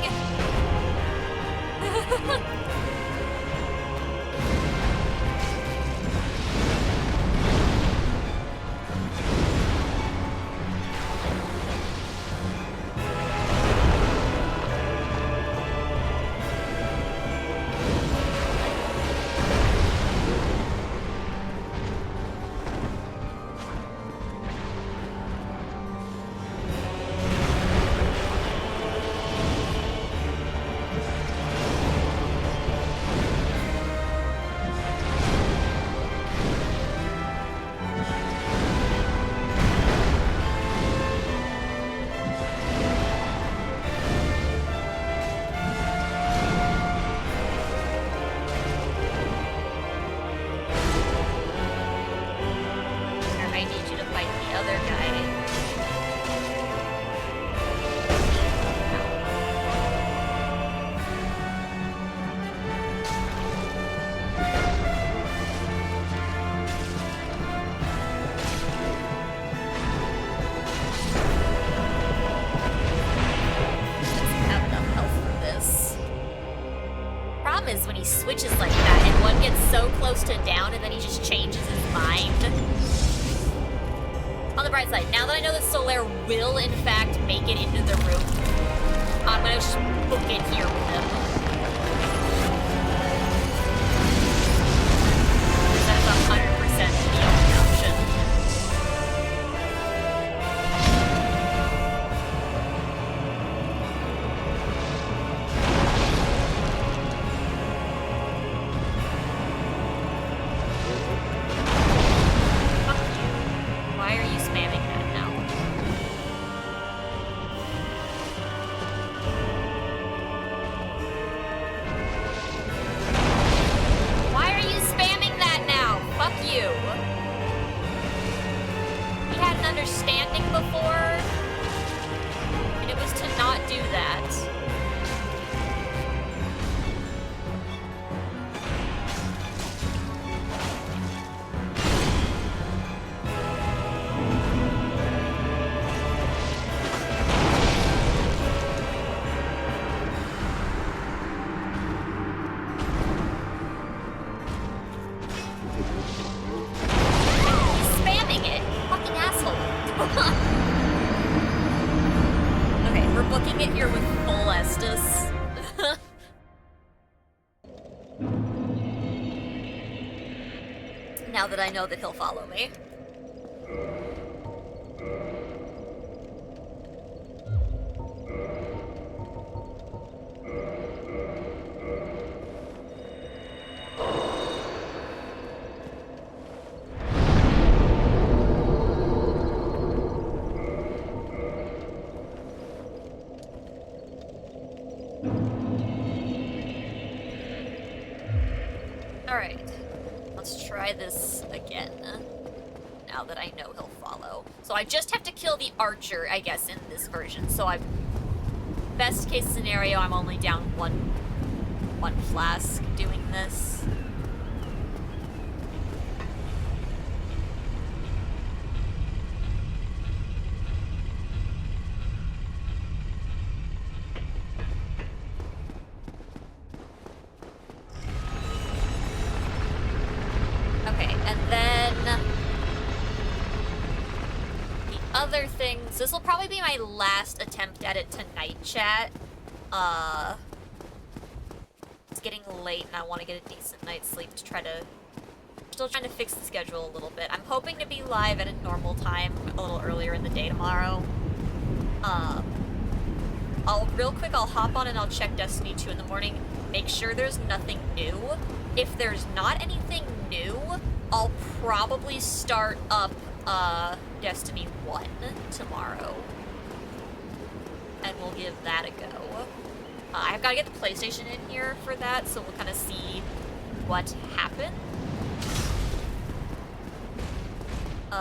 I need you to fight the other guy. Doesn't have enough health for this. Problem is when he switches like that and one gets so close to down and then he just changes his mind. On the bright side, now that I know that Solaire will in fact make it into the room, I'm gonna just book it here with him. That is 100% the only option. Fuck you. Why are you spamming that now? Now that I know that he'll follow me. Alright, let's try this again, now that I know he'll follow. So I just have to kill the archer, I guess, in this version. So best case scenario, I'm only down one flask doing this. Other things. This will probably be my last attempt at it tonight, chat. It's getting late and I want to get a decent night's sleep to try to... Still trying to fix the schedule a little bit. I'm hoping to be live at a normal time a little earlier in the day tomorrow. Real quick, I'll hop on and I'll check Destiny 2 in the morning. Make sure there's nothing new. If there's not anything new, I'll probably start up Destiny 1 tomorrow. And we'll give that a go. I've got to get the PlayStation in here for that, so we'll kind of see what happens.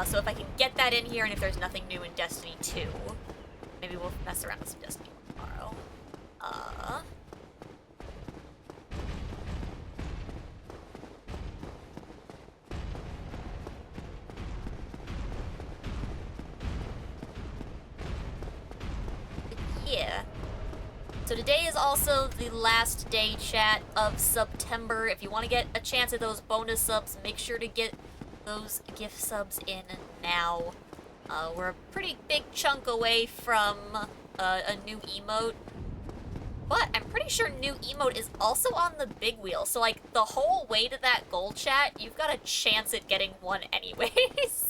So if I can get that in here, and if there's nothing new in Destiny 2, maybe we'll mess around with some Destiny 1 tomorrow. Yeah. So today is also the last day, chat, of September. If you want to get a chance at those bonus subs, make sure to get those gift subs in now. We're a pretty big chunk away from a new emote. But I'm pretty sure new emote is also on the big wheel. So, like, the whole way to that goal, chat, you've got a chance at getting one anyways.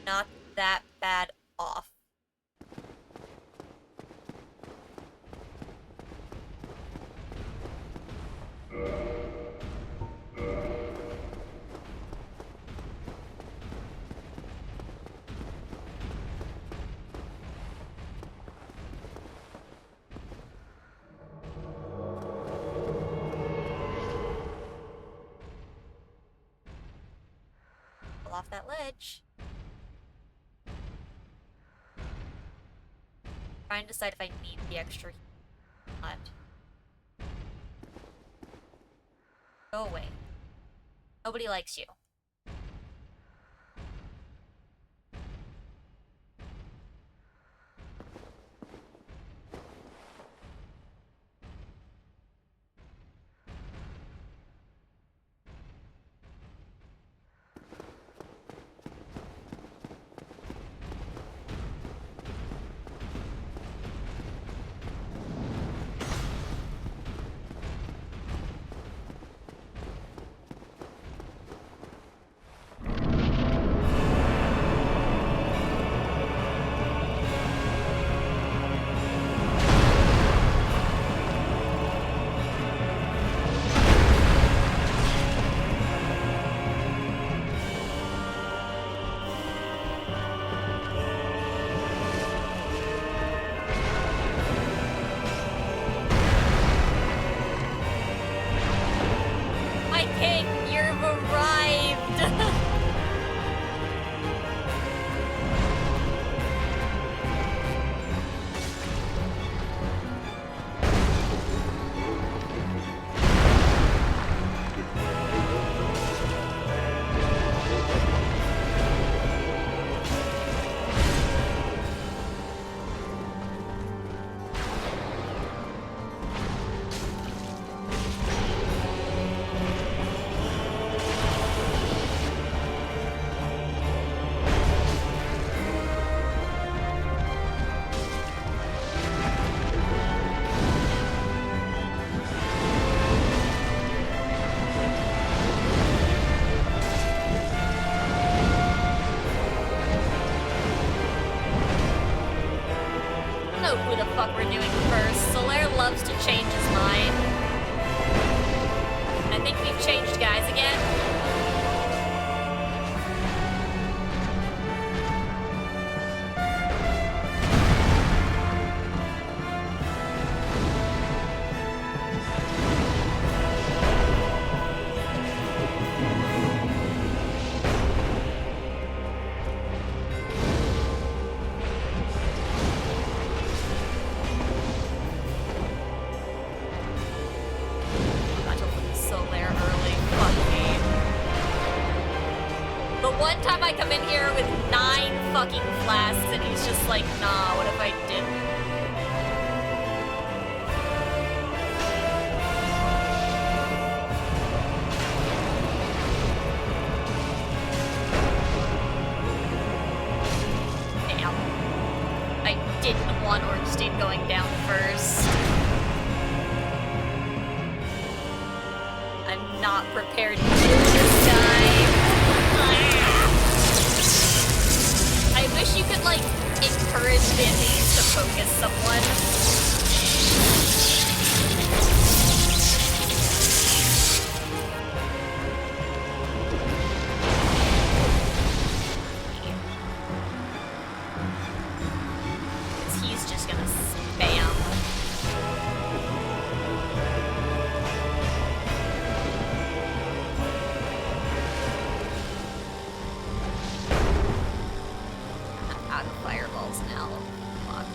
Not that bad off. Fall off that ledge. Trying to decide if I need the extra heat or not. Go away. Nobody likes you. fuck we're doing first. Solaire loves to change his mind. I think we've changed guys again. One time I come in here with 9 fucking flasks and he's just like, nah, what if I didn't? Damn. I didn't want Ornstein going down first. I'm not prepared to do this guy. I wish you could, like, encourage Bandies to focus someone. Because he's just gonna spam. Out of fireballs now. Fuck.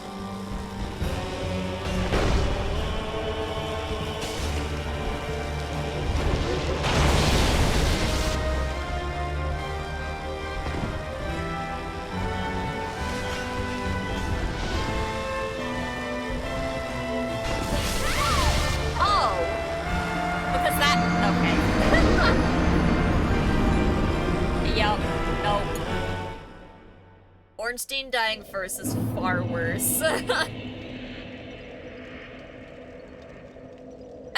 Oh! Because that... okay. Yup. Nope. Ornstein dying first is far worse. I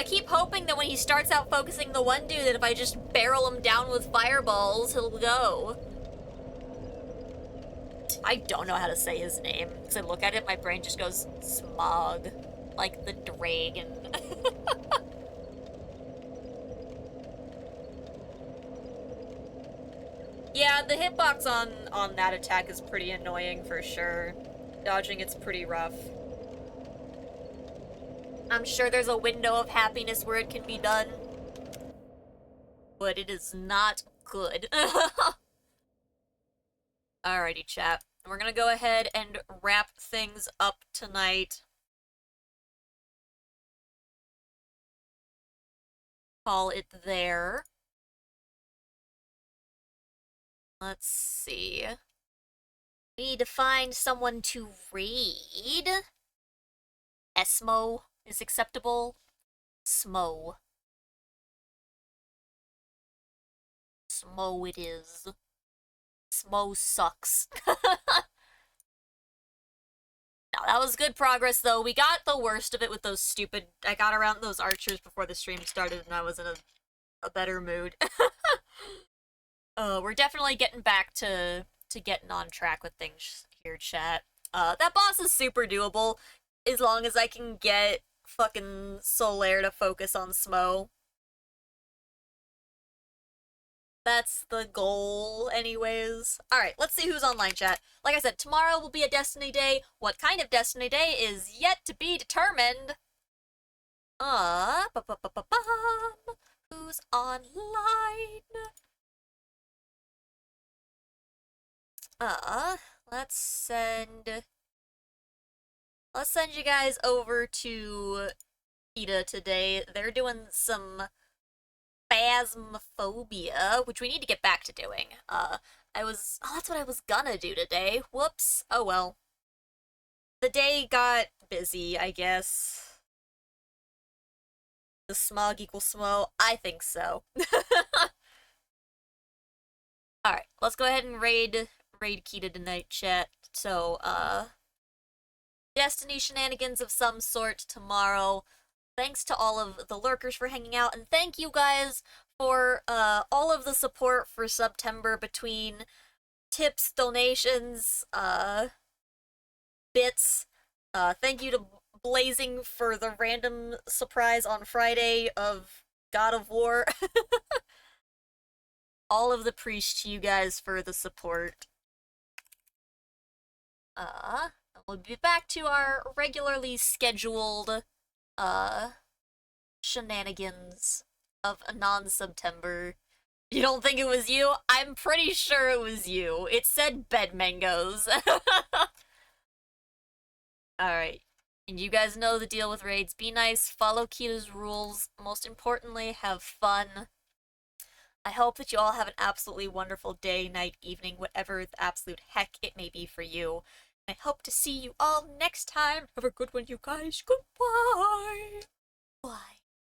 keep hoping that when he starts out focusing the one dude, that if I just barrel him down with fireballs, he'll go. I don't know how to say his name. Because I look at it, my brain just goes, Smog. Like the dragon. Yeah, the hitbox on that attack is pretty annoying for sure. Dodging it's pretty rough. I'm sure there's a window of happiness where it can be done. But it is not good. Alrighty, chat. We're gonna go ahead and wrap things up tonight. Call it there. Let's see. We need to find someone to raid. Esmo is acceptable. Smo. Smo it is. Smo sucks. No, that was good progress though. We got the worst of it with those stupid... I got around those archers before the stream started and I was in a better mood. We're definitely getting back to getting on track with things here, chat. That boss is super doable, as long as I can get fucking Solaire to focus on Smo. That's the goal, anyways. Alright, let's see who's online, chat. Like I said, tomorrow will be a Destiny Day. What kind of Destiny Day is yet to be determined. Who's online? Let's send you guys over to PETA today. They're doing some Phasmophobia, which we need to get back to doing. That's what I was gonna do today. Whoops. Oh well. The day got busy, I guess. The smog equals smo? I think so. Alright, let's go ahead and raid Kita tonight, chat. So, Destiny shenanigans of some sort tomorrow. Thanks to all of the lurkers for hanging out, and thank you guys for all of the support for September between tips, donations, bits. Thank you to blazing for the random surprise on Friday of God of War. All of the preach to you guys for the support. We'll be back to our regularly scheduled, shenanigans of a non-September. You don't think it was you? I'm pretty sure it was you. It said bed mangoes. Alright. And you guys know the deal with raids. Be nice, follow Kita's rules. Most importantly, have fun. I hope that you all have an absolutely wonderful day, night, evening, whatever the absolute heck it may be for you. I hope to see you all next time. Have a good one, you guys. Goodbye. Bye.